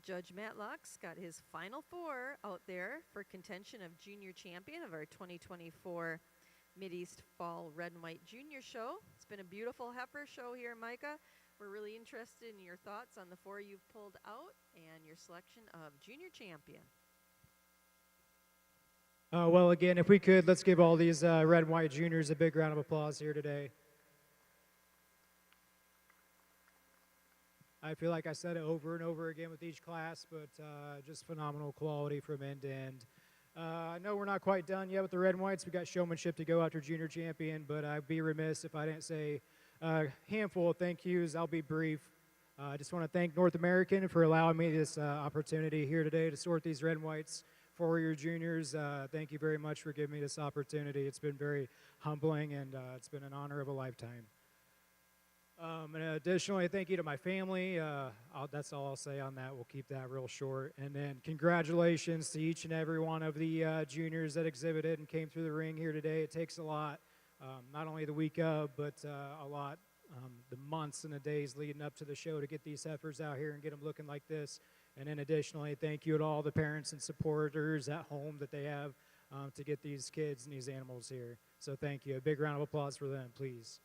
Judge Matlock's got his final 4 out there for contention of junior champion of our 2024 Mideast Fall Red and White Junior Show. It's been a beautiful heifer show here, Micah. We're really interested in your thoughts on the 4 you've pulled out and your selection of junior champion. Well, again, if we could, let's give all these red and white juniors a big round of applause here today. I feel like I said it over and over again with each class, but just phenomenal quality from end to end. I know we're not quite done yet with the red and whites. We got showmanship to go after junior champion, but I'd be remiss if I didn't say a handful of thank yous. I'll be brief. I just want to thank North American for allowing me this opportunity here today to sort these red and whites for your juniors. Thank you very much for giving me this opportunity. It's been very humbling, and it's been an honor of a lifetime. And additionally, thank you to my family. That's all I'll say on that. We'll keep that real short. And then congratulations to each and every one of the juniors that exhibited and came through the ring here today. It takes a lot, not only the week of, but a lot the months and the days leading up to the show to get these heifers out here and get them looking like this. And then additionally, thank you to all the parents and supporters at home that they have to get these kids and these animals here. So thank you. A big round of applause for them, please.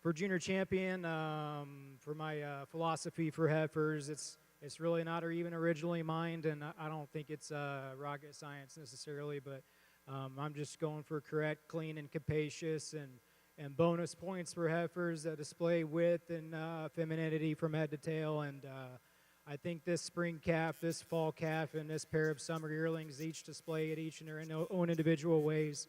For junior champion, for my philosophy for heifers, it's really not even originally mine, and I don't think it's rocket science necessarily, but I'm just going for correct, clean, and capacious, and bonus points for heifers that display width and femininity from head to tail. And I think this spring calf, this fall calf, and this pair of summer yearlings each display it each in their own individual ways.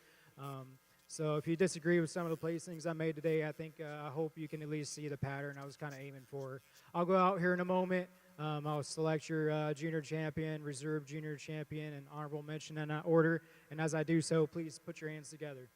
So if you disagree with some of the placings I made today, I hope you can at least see the pattern I was kind of aiming for. I'll go out here in a moment. I'll select your junior champion, reserve junior champion, and honorable mention in that order. And as I do so, please put your hands together.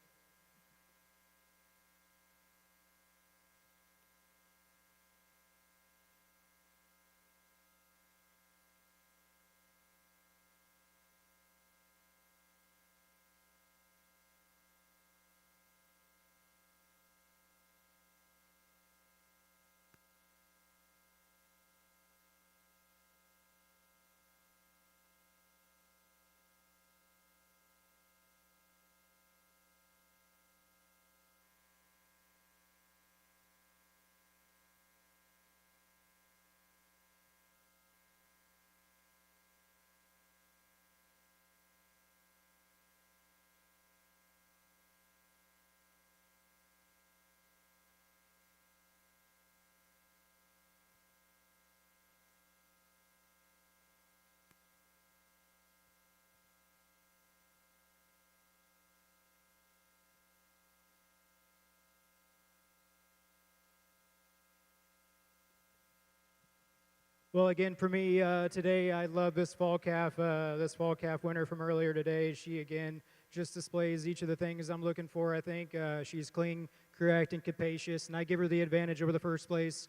Well, again, for me today, I love this fall calf winner from earlier today. She, again, just displays each of the things I'm looking for, I think. She's clean, correct, and capacious, and I give her the advantage over the first place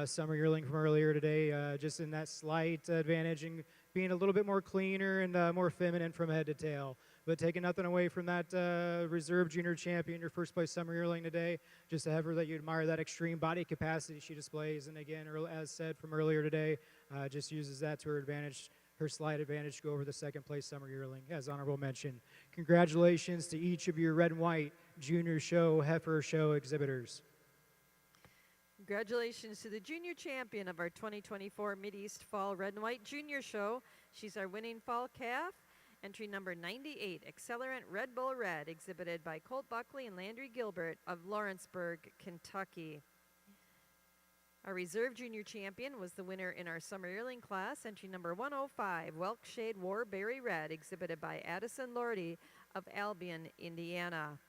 summer yearling from earlier today, just in that slight advantage and being a little bit more cleaner and more feminine from head to tail. But taking nothing away from that reserve junior champion, your first place summer yearling today, just a heifer that you admire that extreme body capacity she displays. And again, as said from earlier today, just uses that to her advantage, her slight advantage to go over the second place summer yearling, as honorable mention. Congratulations to each of your red and white junior show, heifer show exhibitors. Congratulations to the junior champion of our 2024 Mideast Fall Red and White Junior Show. She's our winning fall calf. Entry number 98, Accelerant Red Bull Red, exhibited by Colt Buckley and Landry Gilbert of Lawrenceburg, Kentucky. Our reserve junior champion was the winner in our summer yearling class, entry number 105, Welkshade Warberry Red, exhibited by Addison Lordy of Albion, Indiana.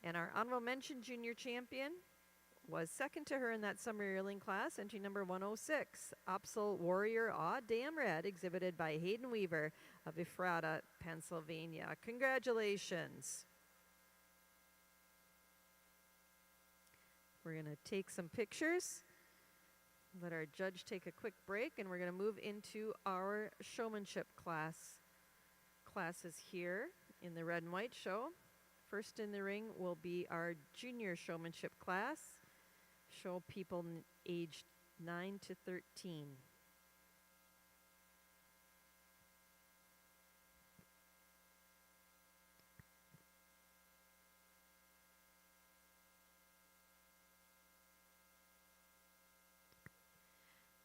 And our honorable mention junior champion was second to her in that summer yearling class, entry number 106, Opsal Warrior Aw Damn Red, exhibited by Hayden Weaver of Ephrata, Pennsylvania. Congratulations. We're going to take some pictures, let our judge take a quick break, and we're going to move into our showmanship classes here in the red and white show. First in the ring will be our junior showmanship class. show people aged 9 to 13.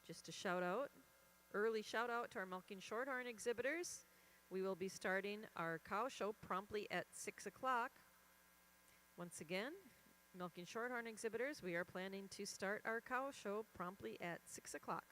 Just a early shout out to our milking shorthorn exhibitors. We will be starting our cow show promptly at 6 o'clock. Once again, milking shorthorn exhibitors, we are planning to start our cow show promptly at 6 o'clock.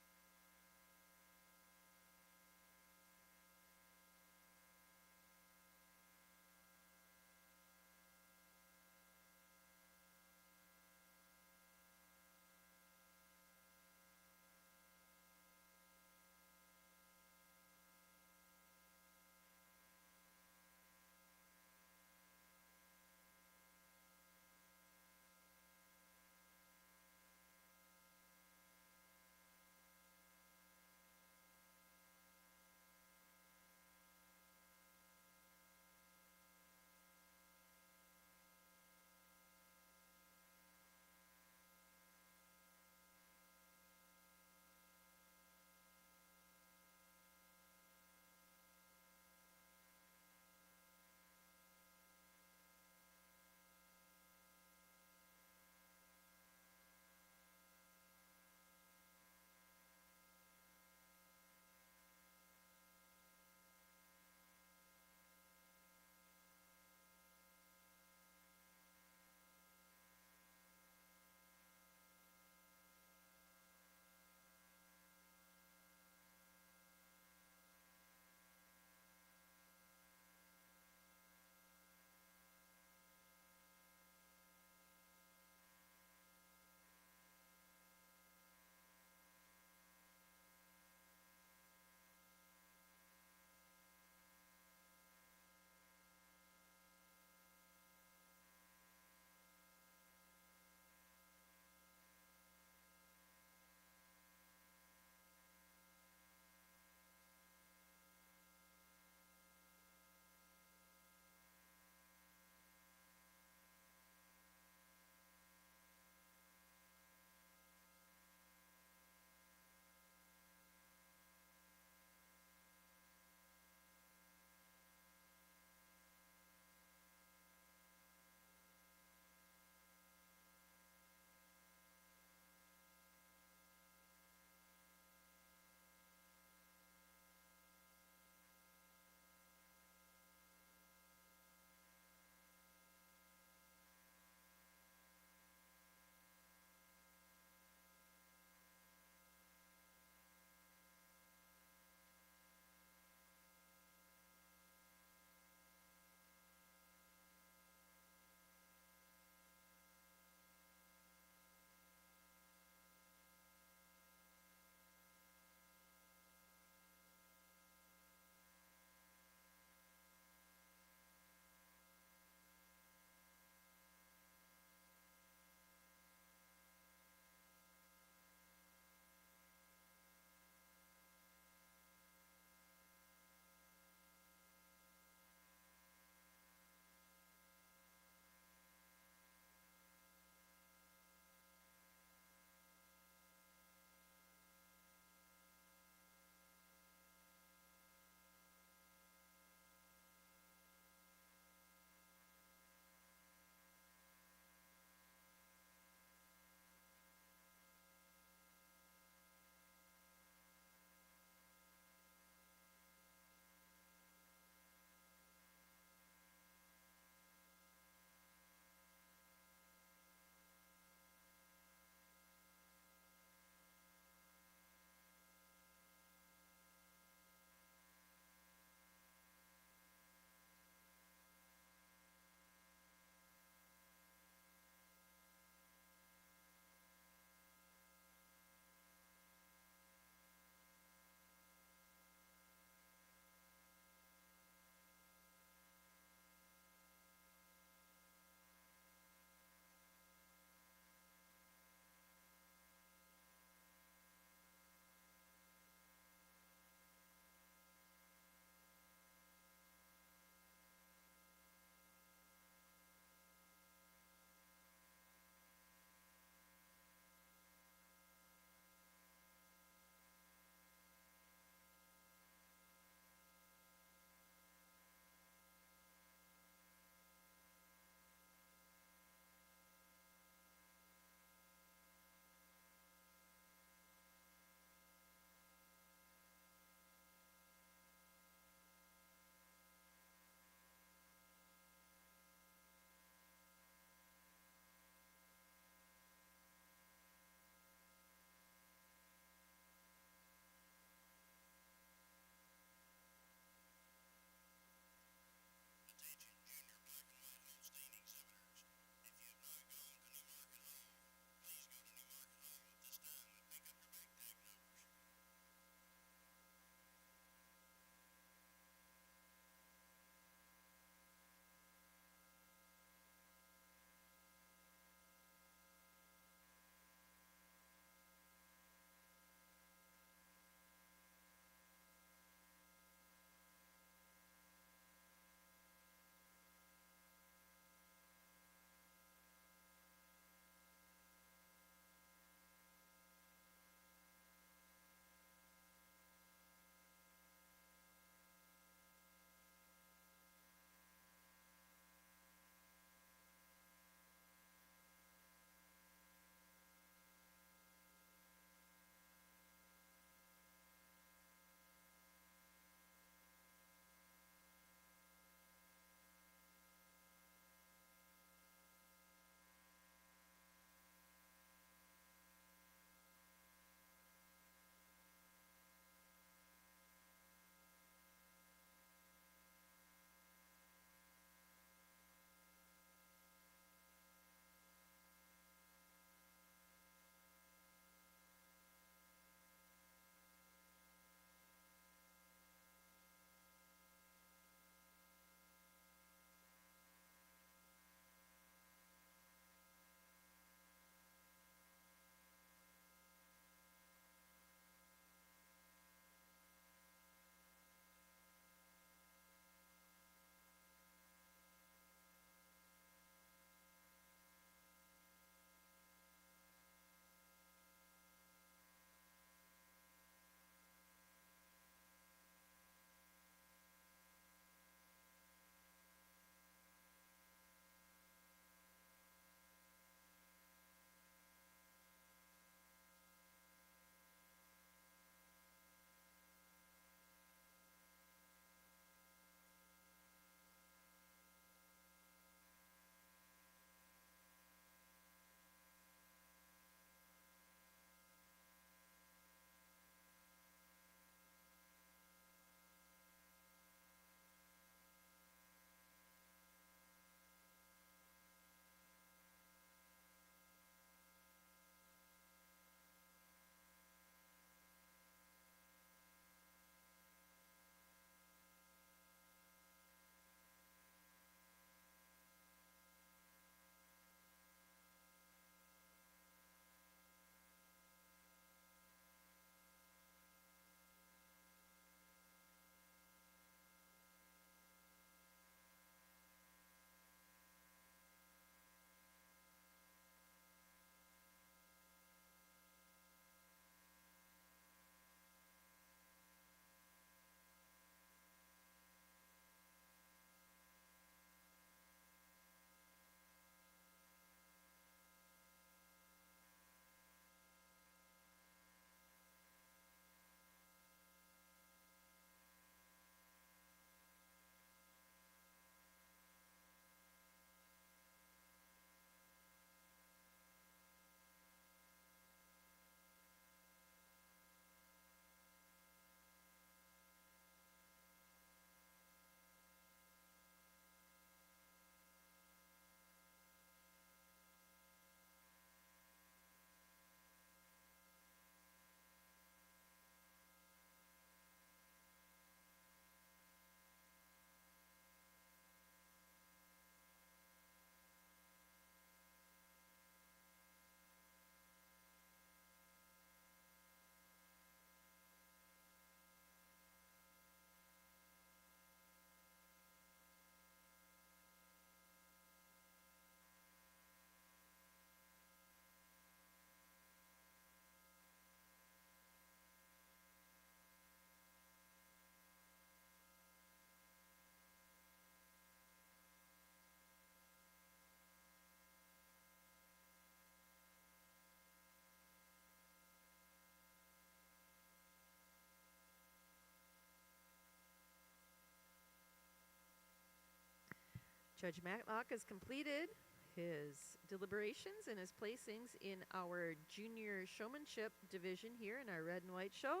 Judge Matlock has completed his deliberations and his placings in our junior showmanship division here in our red and white show.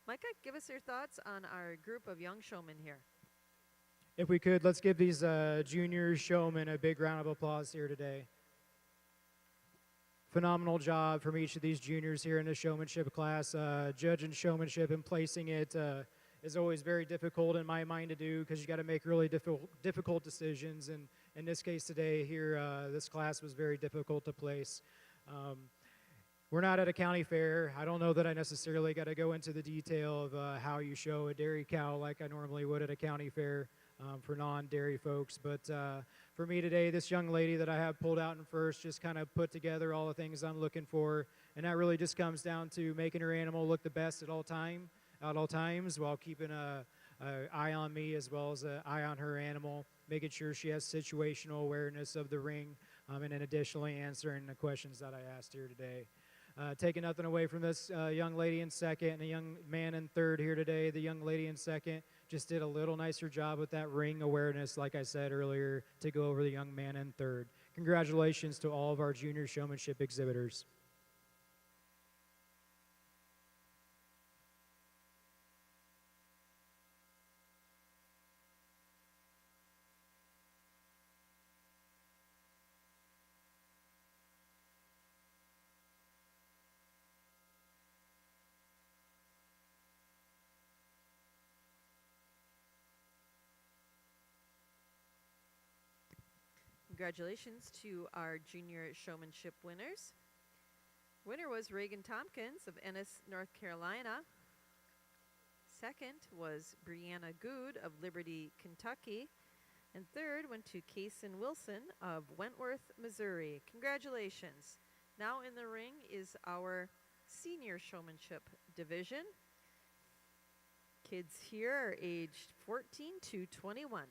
Micah, give us your thoughts on our group of young showmen here. If we could, let's give these junior showmen a big round of applause here today. Phenomenal job from each of these juniors here in the showmanship class. Judging showmanship and placing it is always very difficult in my mind to do because you got to make really difficult decisions. And in this case today here, this class was very difficult to place. We're not at a county fair. I don't know that I necessarily got to go into the detail of how you show a dairy cow like I normally would at a county fair for non-dairy folks. But for me today, this young lady that I have pulled out in first just kind of put together all the things I'm looking for. And that really just comes down to making her animal look the best at all times while keeping an eye on me as well as an eye on her animal, making sure she has situational awareness of the ring, and then additionally answering the questions that I asked here today. Taking nothing away from this young lady in second and a young man in third here today. The young lady in second just did a little nicer job with that ring awareness, like I said earlier, to go over the young man in third. Congratulations to all of our junior showmanship exhibitors. Congratulations to our junior showmanship winners. Winner was Reagan Tompkins of Ennis, North Carolina. Second was Brianna Good of Liberty, Kentucky. And third went to Kason Wilson of Wentworth, Missouri. Congratulations. Now in the ring is our senior showmanship division. Kids here are aged 14 to 21.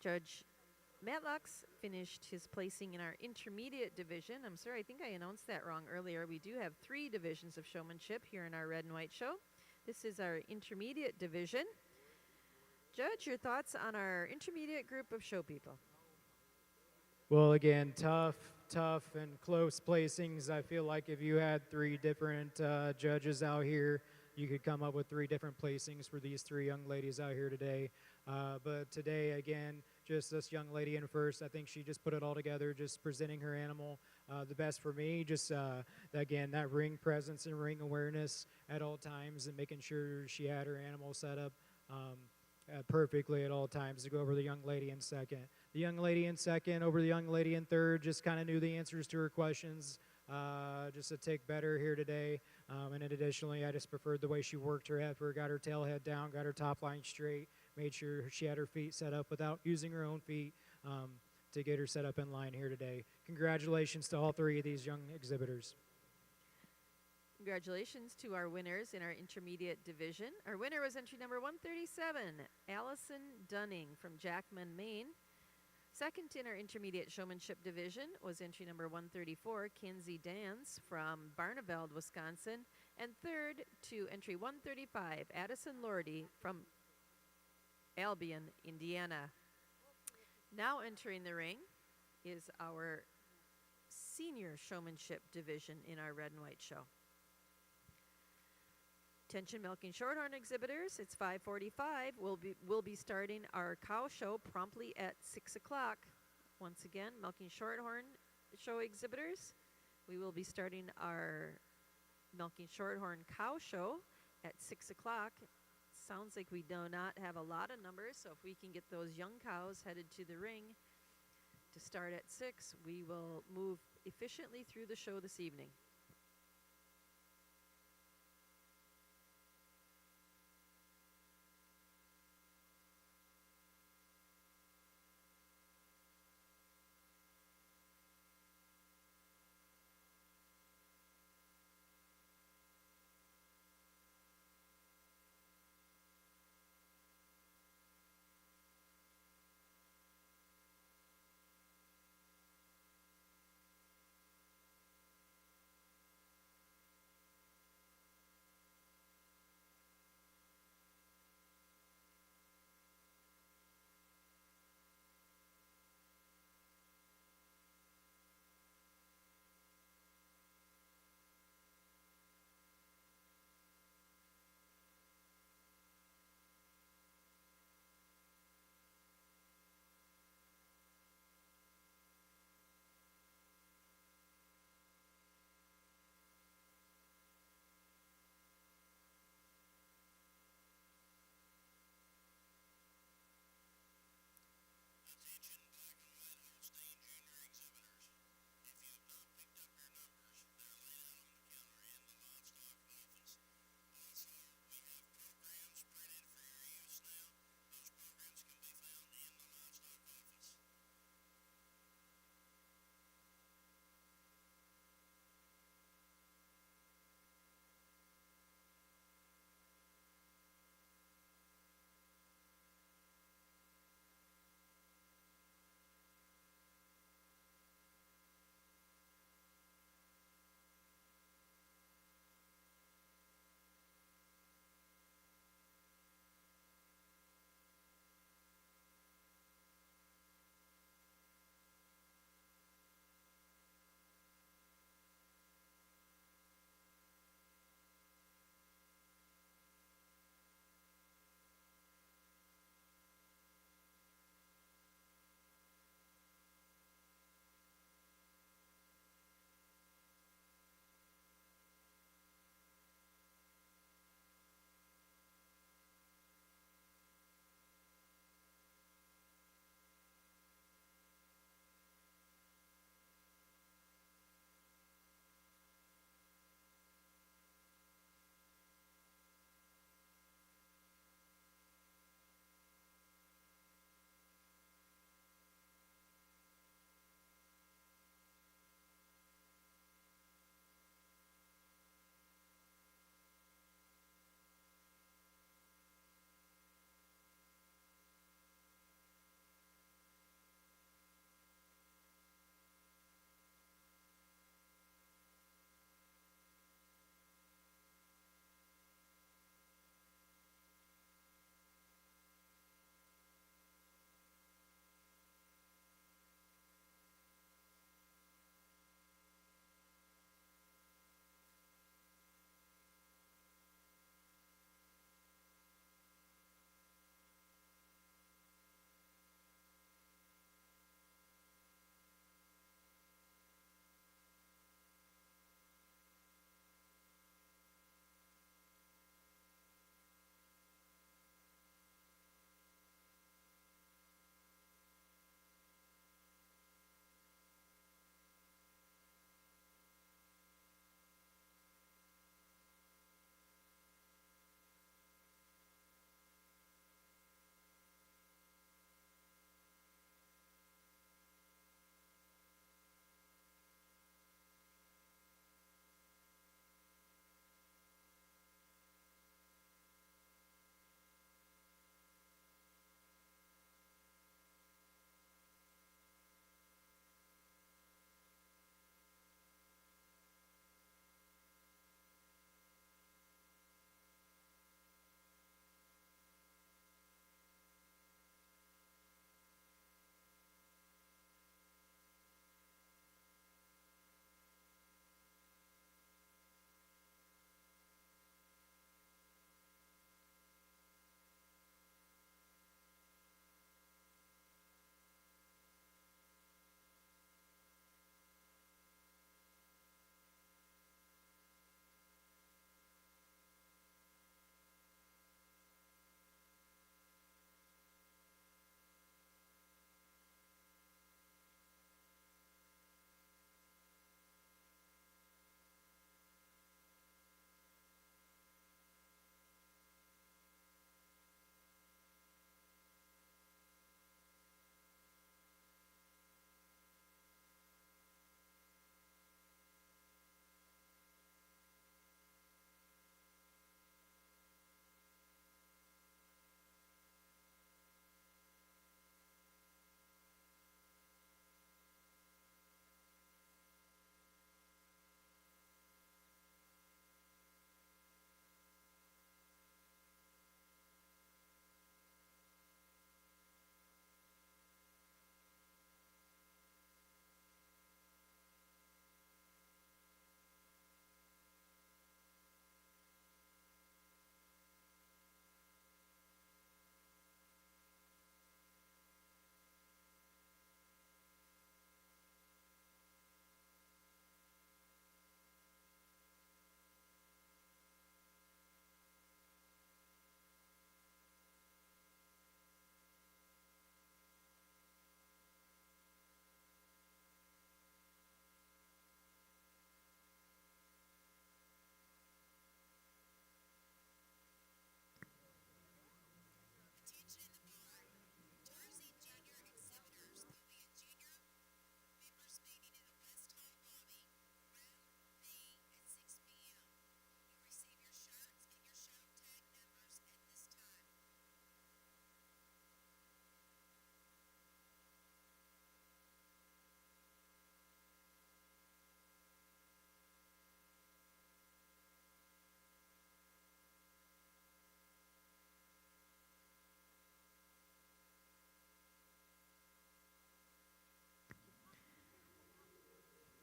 Judge Matlocks finished his placing in our intermediate division. I'm sorry, I think I announced that wrong earlier. We do have 3 divisions of showmanship here in our red and white show. This is our intermediate division. Judge, your thoughts on our intermediate group of show people? Well, again, tough and close placings. I feel like if you had 3 different judges out here, you could come up with 3 different placings for these 3 young ladies out here today. But today, again, just this young lady in first, I think she just put it all together, just presenting her animal the best for me. Just, again, that ring presence and ring awareness at all times and making sure she had her animal set up perfectly at all times to go over the young lady in second. The young lady in second over the young lady in third just kind of knew the answers to her questions. Just a tick better here today. And then additionally, I just preferred the way she worked her heifer, got her tail head down, got her top line straight, made sure she had her feet set up without using her own feet to get her set up in line here today. Congratulations to all 3 of these young exhibitors. Congratulations to our winners in our intermediate division. Our winner was entry number 137, Allison Dunning from Jackman, Maine. Second in our intermediate showmanship division was entry number 134, Kinsey Dans from Barneveld, Wisconsin. And third to entry 135, Addison Lordy from Albion, Indiana. Now entering the ring is our senior showmanship division in our red and white show. Attention milking shorthorn exhibitors, it's 5:45. We'll be starting our cow show promptly at 6 o'clock. Once again, milking shorthorn show exhibitors, we will be starting our milking shorthorn cow show at 6 o'clock. Sounds like we do not have a lot of numbers, so if we can get those young cows headed to the ring to start at 6, we will move efficiently through the show this evening.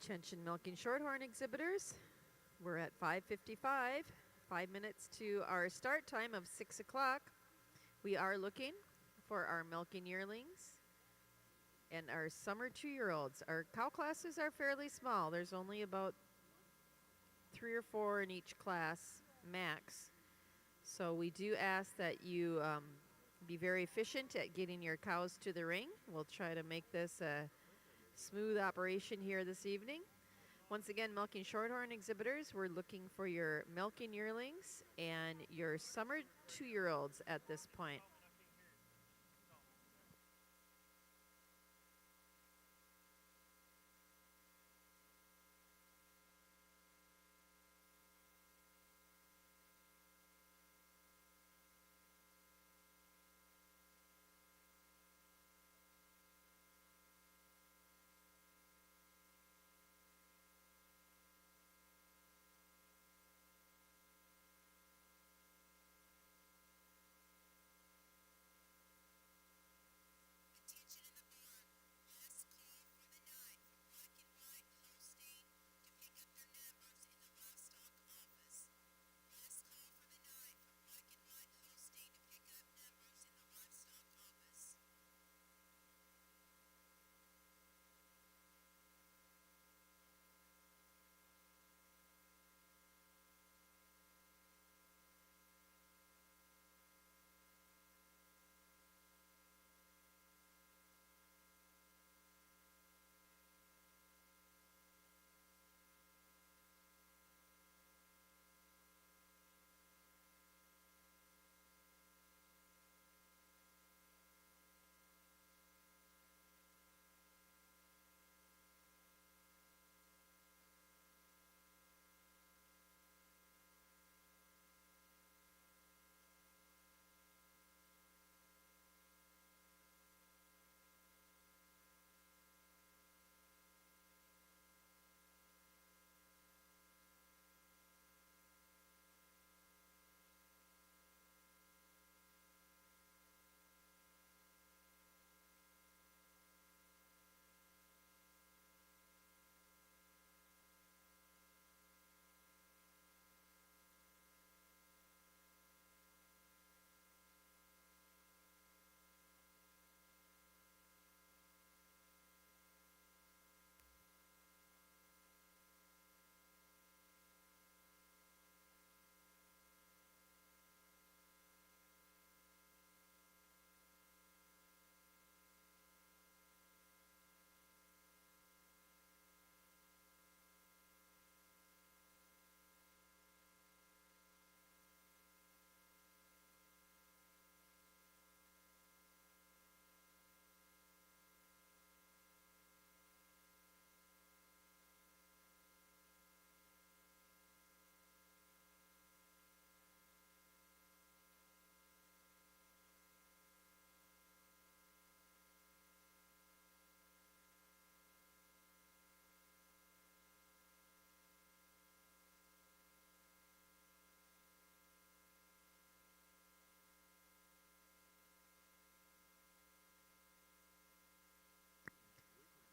Attention milking shorthorn exhibitors. We're at 5:55, 5 minutes to our start time of 6 o'clock. We are looking for our milking yearlings and our summer 2-year-olds. Our cow classes are fairly small. There's only about 3 or 4 in each class max. So we do ask that you be very efficient at getting your cows to the ring. We'll try to make this a smooth operation here this evening. Once again, milking shorthorn exhibitors, we're looking for your milking yearlings and your summer 2-year-olds at this point.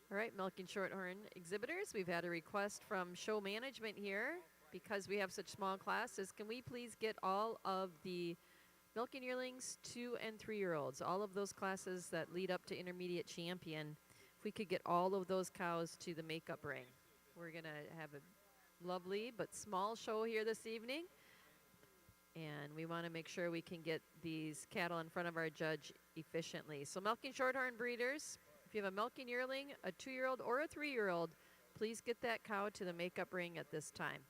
All right, milking shorthorn exhibitors, we've had a request from show management here because we have such small classes. Can we please get all of the milking yearlings 2 and 3-year-olds, all of those classes that lead up to intermediate champion, if we could get all of those cows to the makeup ring. We're going to have a lovely but small show here this evening, and we want to make sure we can get these cattle in front of our judge efficiently. So milking shorthorn breeders, if you have a milking yearling, a 2-year-old or a 3-year-old, please get that cow to the makeup ring at this time.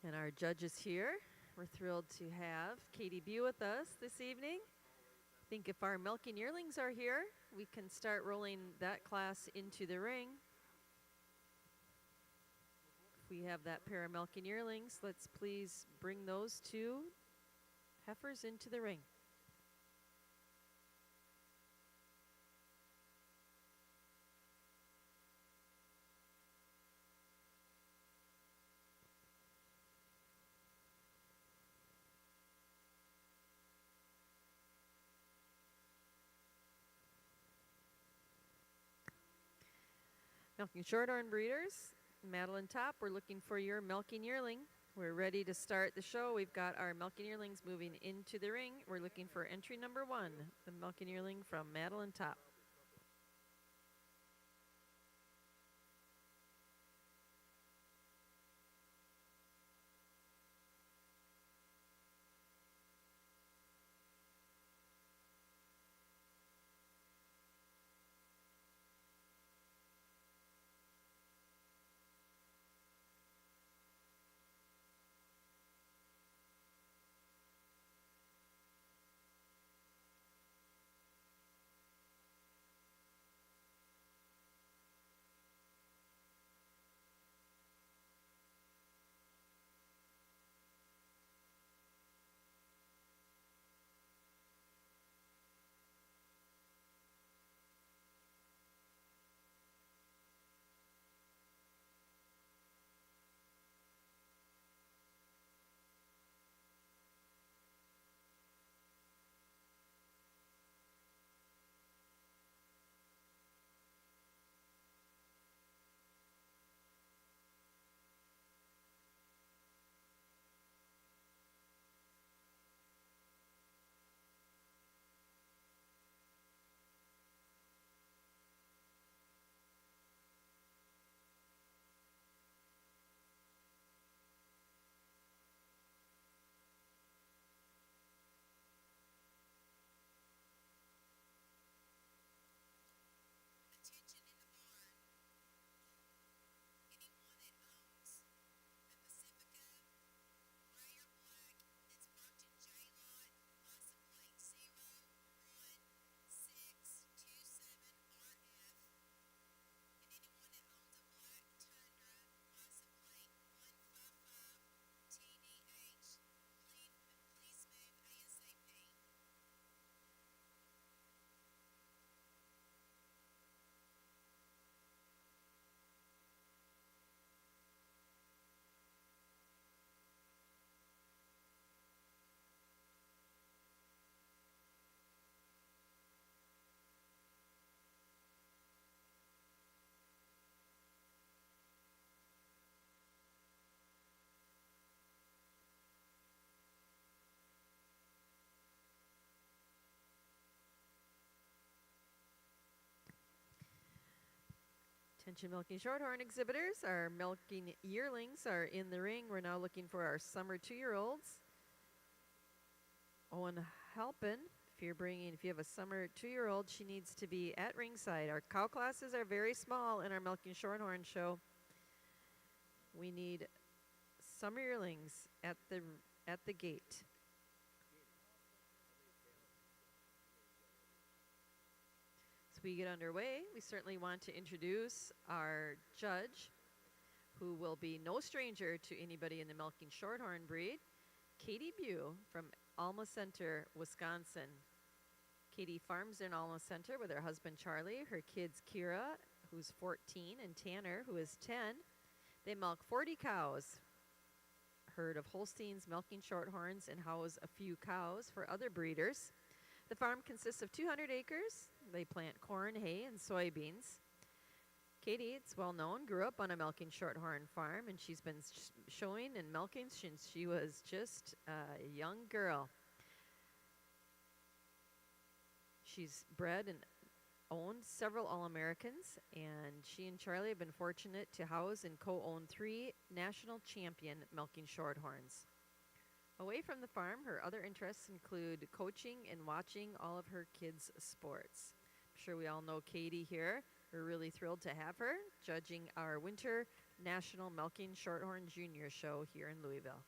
And our judges here, we're thrilled to have Katie B with us this evening. I think if our milking yearlings are here, we can start rolling that class into the ring. If we have that pair of milking yearlings, let's please bring those 2 heifers into the ring. Milking Shorthorn breeders, Madeline Top, we're looking for your milking yearling. We're ready to start the show. We've got our milking yearlings moving into the ring. We're looking for entry number 1, the milking yearling from Madeline Top. Attention milking shorthorn exhibitors, our milking yearlings are in the ring. We're now looking for our summer 2-year-olds. Owen Halpin, if you have a summer 2-year-old, she needs to be at ringside. Our cow classes are very small in our milking shorthorn show. We need summer yearlings at the gate. As we get underway, we certainly want to introduce our judge, who will be no stranger to anybody in the milking shorthorn breed, Katie Bew from Alma Center, Wisconsin. Katie farms in Alma Center with her husband Charlie, her kids Kira, who's 14, and Tanner, who is 10. They milk 40 cows, herd of Holsteins milking shorthorns, and house a few cows for other breeders. The farm consists of 200 acres. They plant corn, hay, and soybeans. Katie, it's well known, grew up on a milking shorthorn farm, and she's been showing and milking since she was just a young girl. She's bred and owned several All-Americans, and she and Charlie have been fortunate to house and co-own 3 national champion milking shorthorns. Away from the farm, her other interests include coaching and watching all of her kids' sports. I'm sure we all know Katie here. We're really thrilled to have her judging our Winter National Milking Shorthorn Junior Show here in Louisville.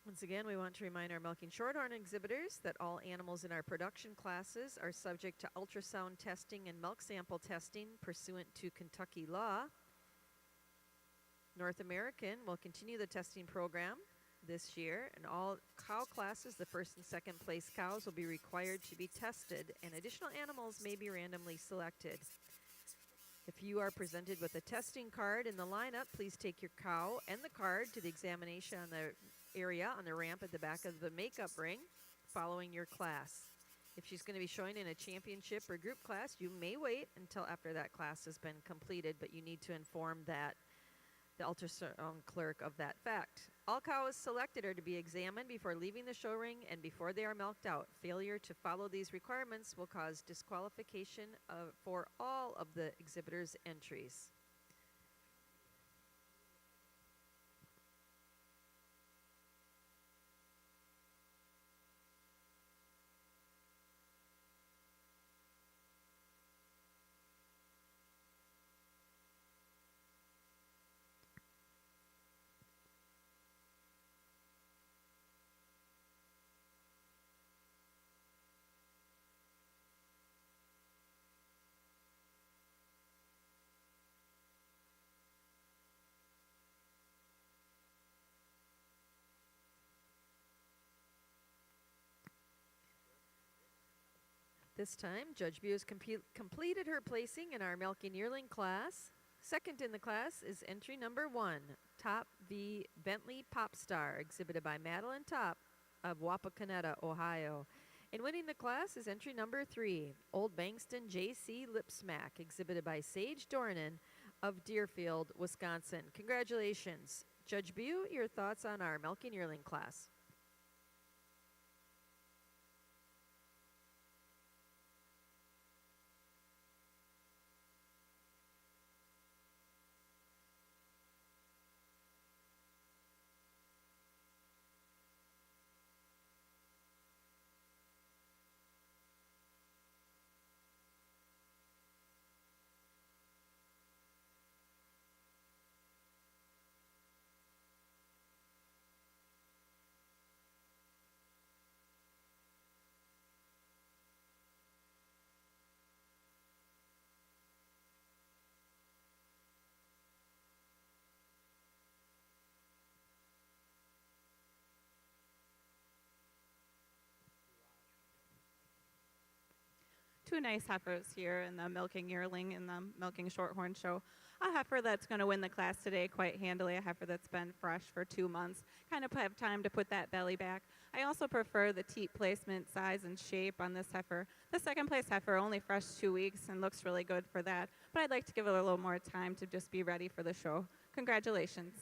Once again, we want to remind our milking shorthorn exhibitors that all animals in our production classes are subject to ultrasound testing and milk sample testing pursuant to Kentucky law. North American will continue the testing program this year, and all cow classes, the first and second place cows, will be required to be tested, and additional animals may be randomly selected. If you are presented with a testing card in the lineup, please take your cow and the card to the examination on the area on the ramp at the back of the makeup ring following your class. If she's going to be showing in a championship or group class, you may wait until after that class has been completed, but you need to inform that the ultrasound clerk of that fact. All cows selected are to be examined before leaving the show ring and before they are milked out. Failure to follow these requirements will cause disqualification for all of the exhibitors' entries. This time, Judge Bew has completed her placing in our milking yearling class. Second in the class is entry number 1, Top V Bentley Popstar, exhibited by Madeline Top of Wapakoneta, Ohio. And winning the class is entry number 3, Old Bankston JC Lipsmack, exhibited by Sage Dornan of Deerfield, Wisconsin. Congratulations. Judge Bew, your thoughts on our milking yearling class? Two nice heifers here in the milking yearling and the milking shorthorn show. A heifer that's going to win the class today quite handily, a heifer that's been fresh for 2 months, kind of have time to put that belly back. I also prefer the teat placement, size, and shape on this heifer. The second place heifer only fresh 2 weeks and looks really good for that, but I'd like to give it a little more time to just be ready for the show. Congratulations.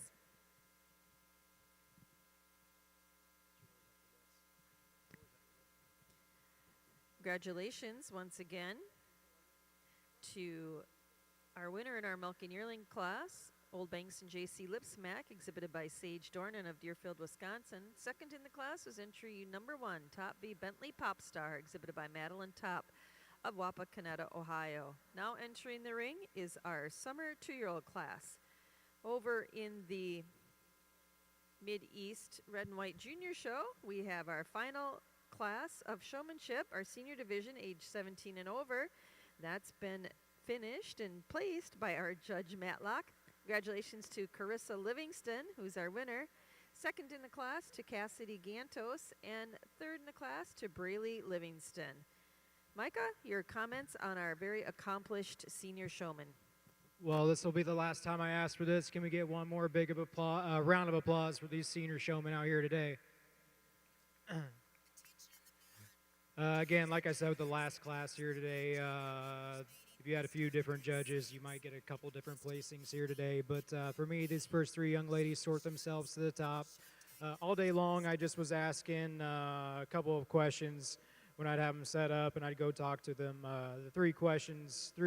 Congratulations once again to our winner in our milking yearling class, Old Bankston JC Lipsmack, exhibited by Sage Dornan of Deerfield, Wisconsin. Second in the class was entry number 1, Top B Bentley Popstar, exhibited by Madeline Top of Wapakoneta, Ohio. Now entering the ring is our summer 2-year-old class. Over in the Mid-East Red and White Junior Show, we have our final class of Showmanship, our senior division, age 17 and over. That's been finished and placed by our Judge Matlock. Congratulations to Carissa Livingston, who's our winner. Second in the class to Cassidy Gantos, and third in the class to Braylee Livingston. Micah, your comments on our very accomplished senior showman. Well, this will be the last time I ask for this. Can we get one more big of round of applause for these senior showmen out here today? Again, like I said with the last class here today, if you had a few different judges, you might get a couple different placings here today. But for me, these first 3 young ladies sort themselves to the top. All day long, I just was asking a couple of questions when I'd have them set up, and I'd go talk to them. The 3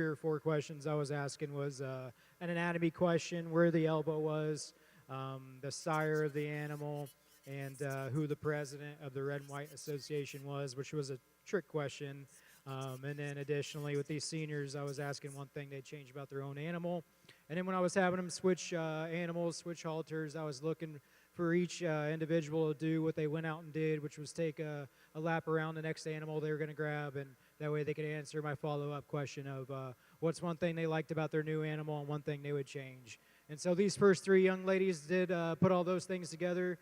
or 4 questions I was asking was an anatomy question, where the elbow was, the sire of the animal, and who the president of the Red and White Association was, which was a trick question. And then additionally, with these seniors, I was asking one thing they'd change about their own animal. And then when I was having them switch animals, switch halters, I was looking for each individual to do what they went out and did, which was take a lap around the next animal they were going to grab, and that way they could answer my follow-up question of what's one thing they liked about their new animal and one thing they would change. And so these first 3 young ladies did put all those things together.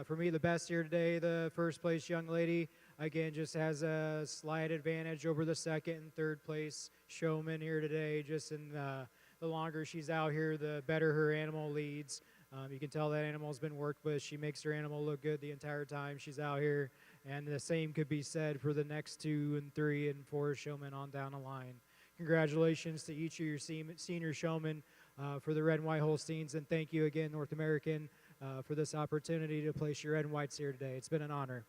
For me, the best here today, the first place young lady, again, just has a slight advantage over the second and third place showman here today, just in the longer she's out here, the better her animal leads. You can tell that animal's been worked with. She makes her animal look good the entire time she's out here. And the same could be said for the next 2 and 3 and 4 showmen on down the line. Congratulations to each of your senior showmen for the red and white Holsteins. And thank you again, North American, for this opportunity to place your red and whites here today. It's been an honor.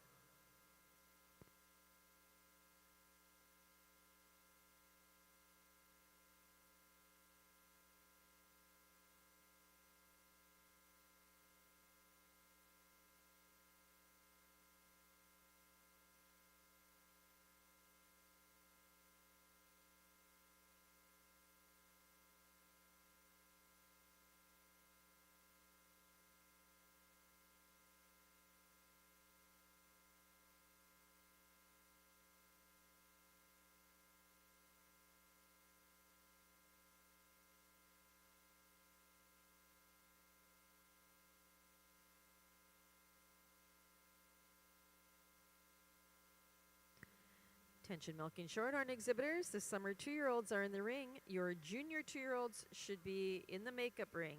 Attention milking shorthorn exhibitors, this summer 2-year-olds are in the ring. Your junior 2-year-olds should be in the makeup ring.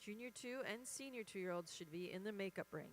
Junior 2 and senior 2-year-olds should be in the makeup ring.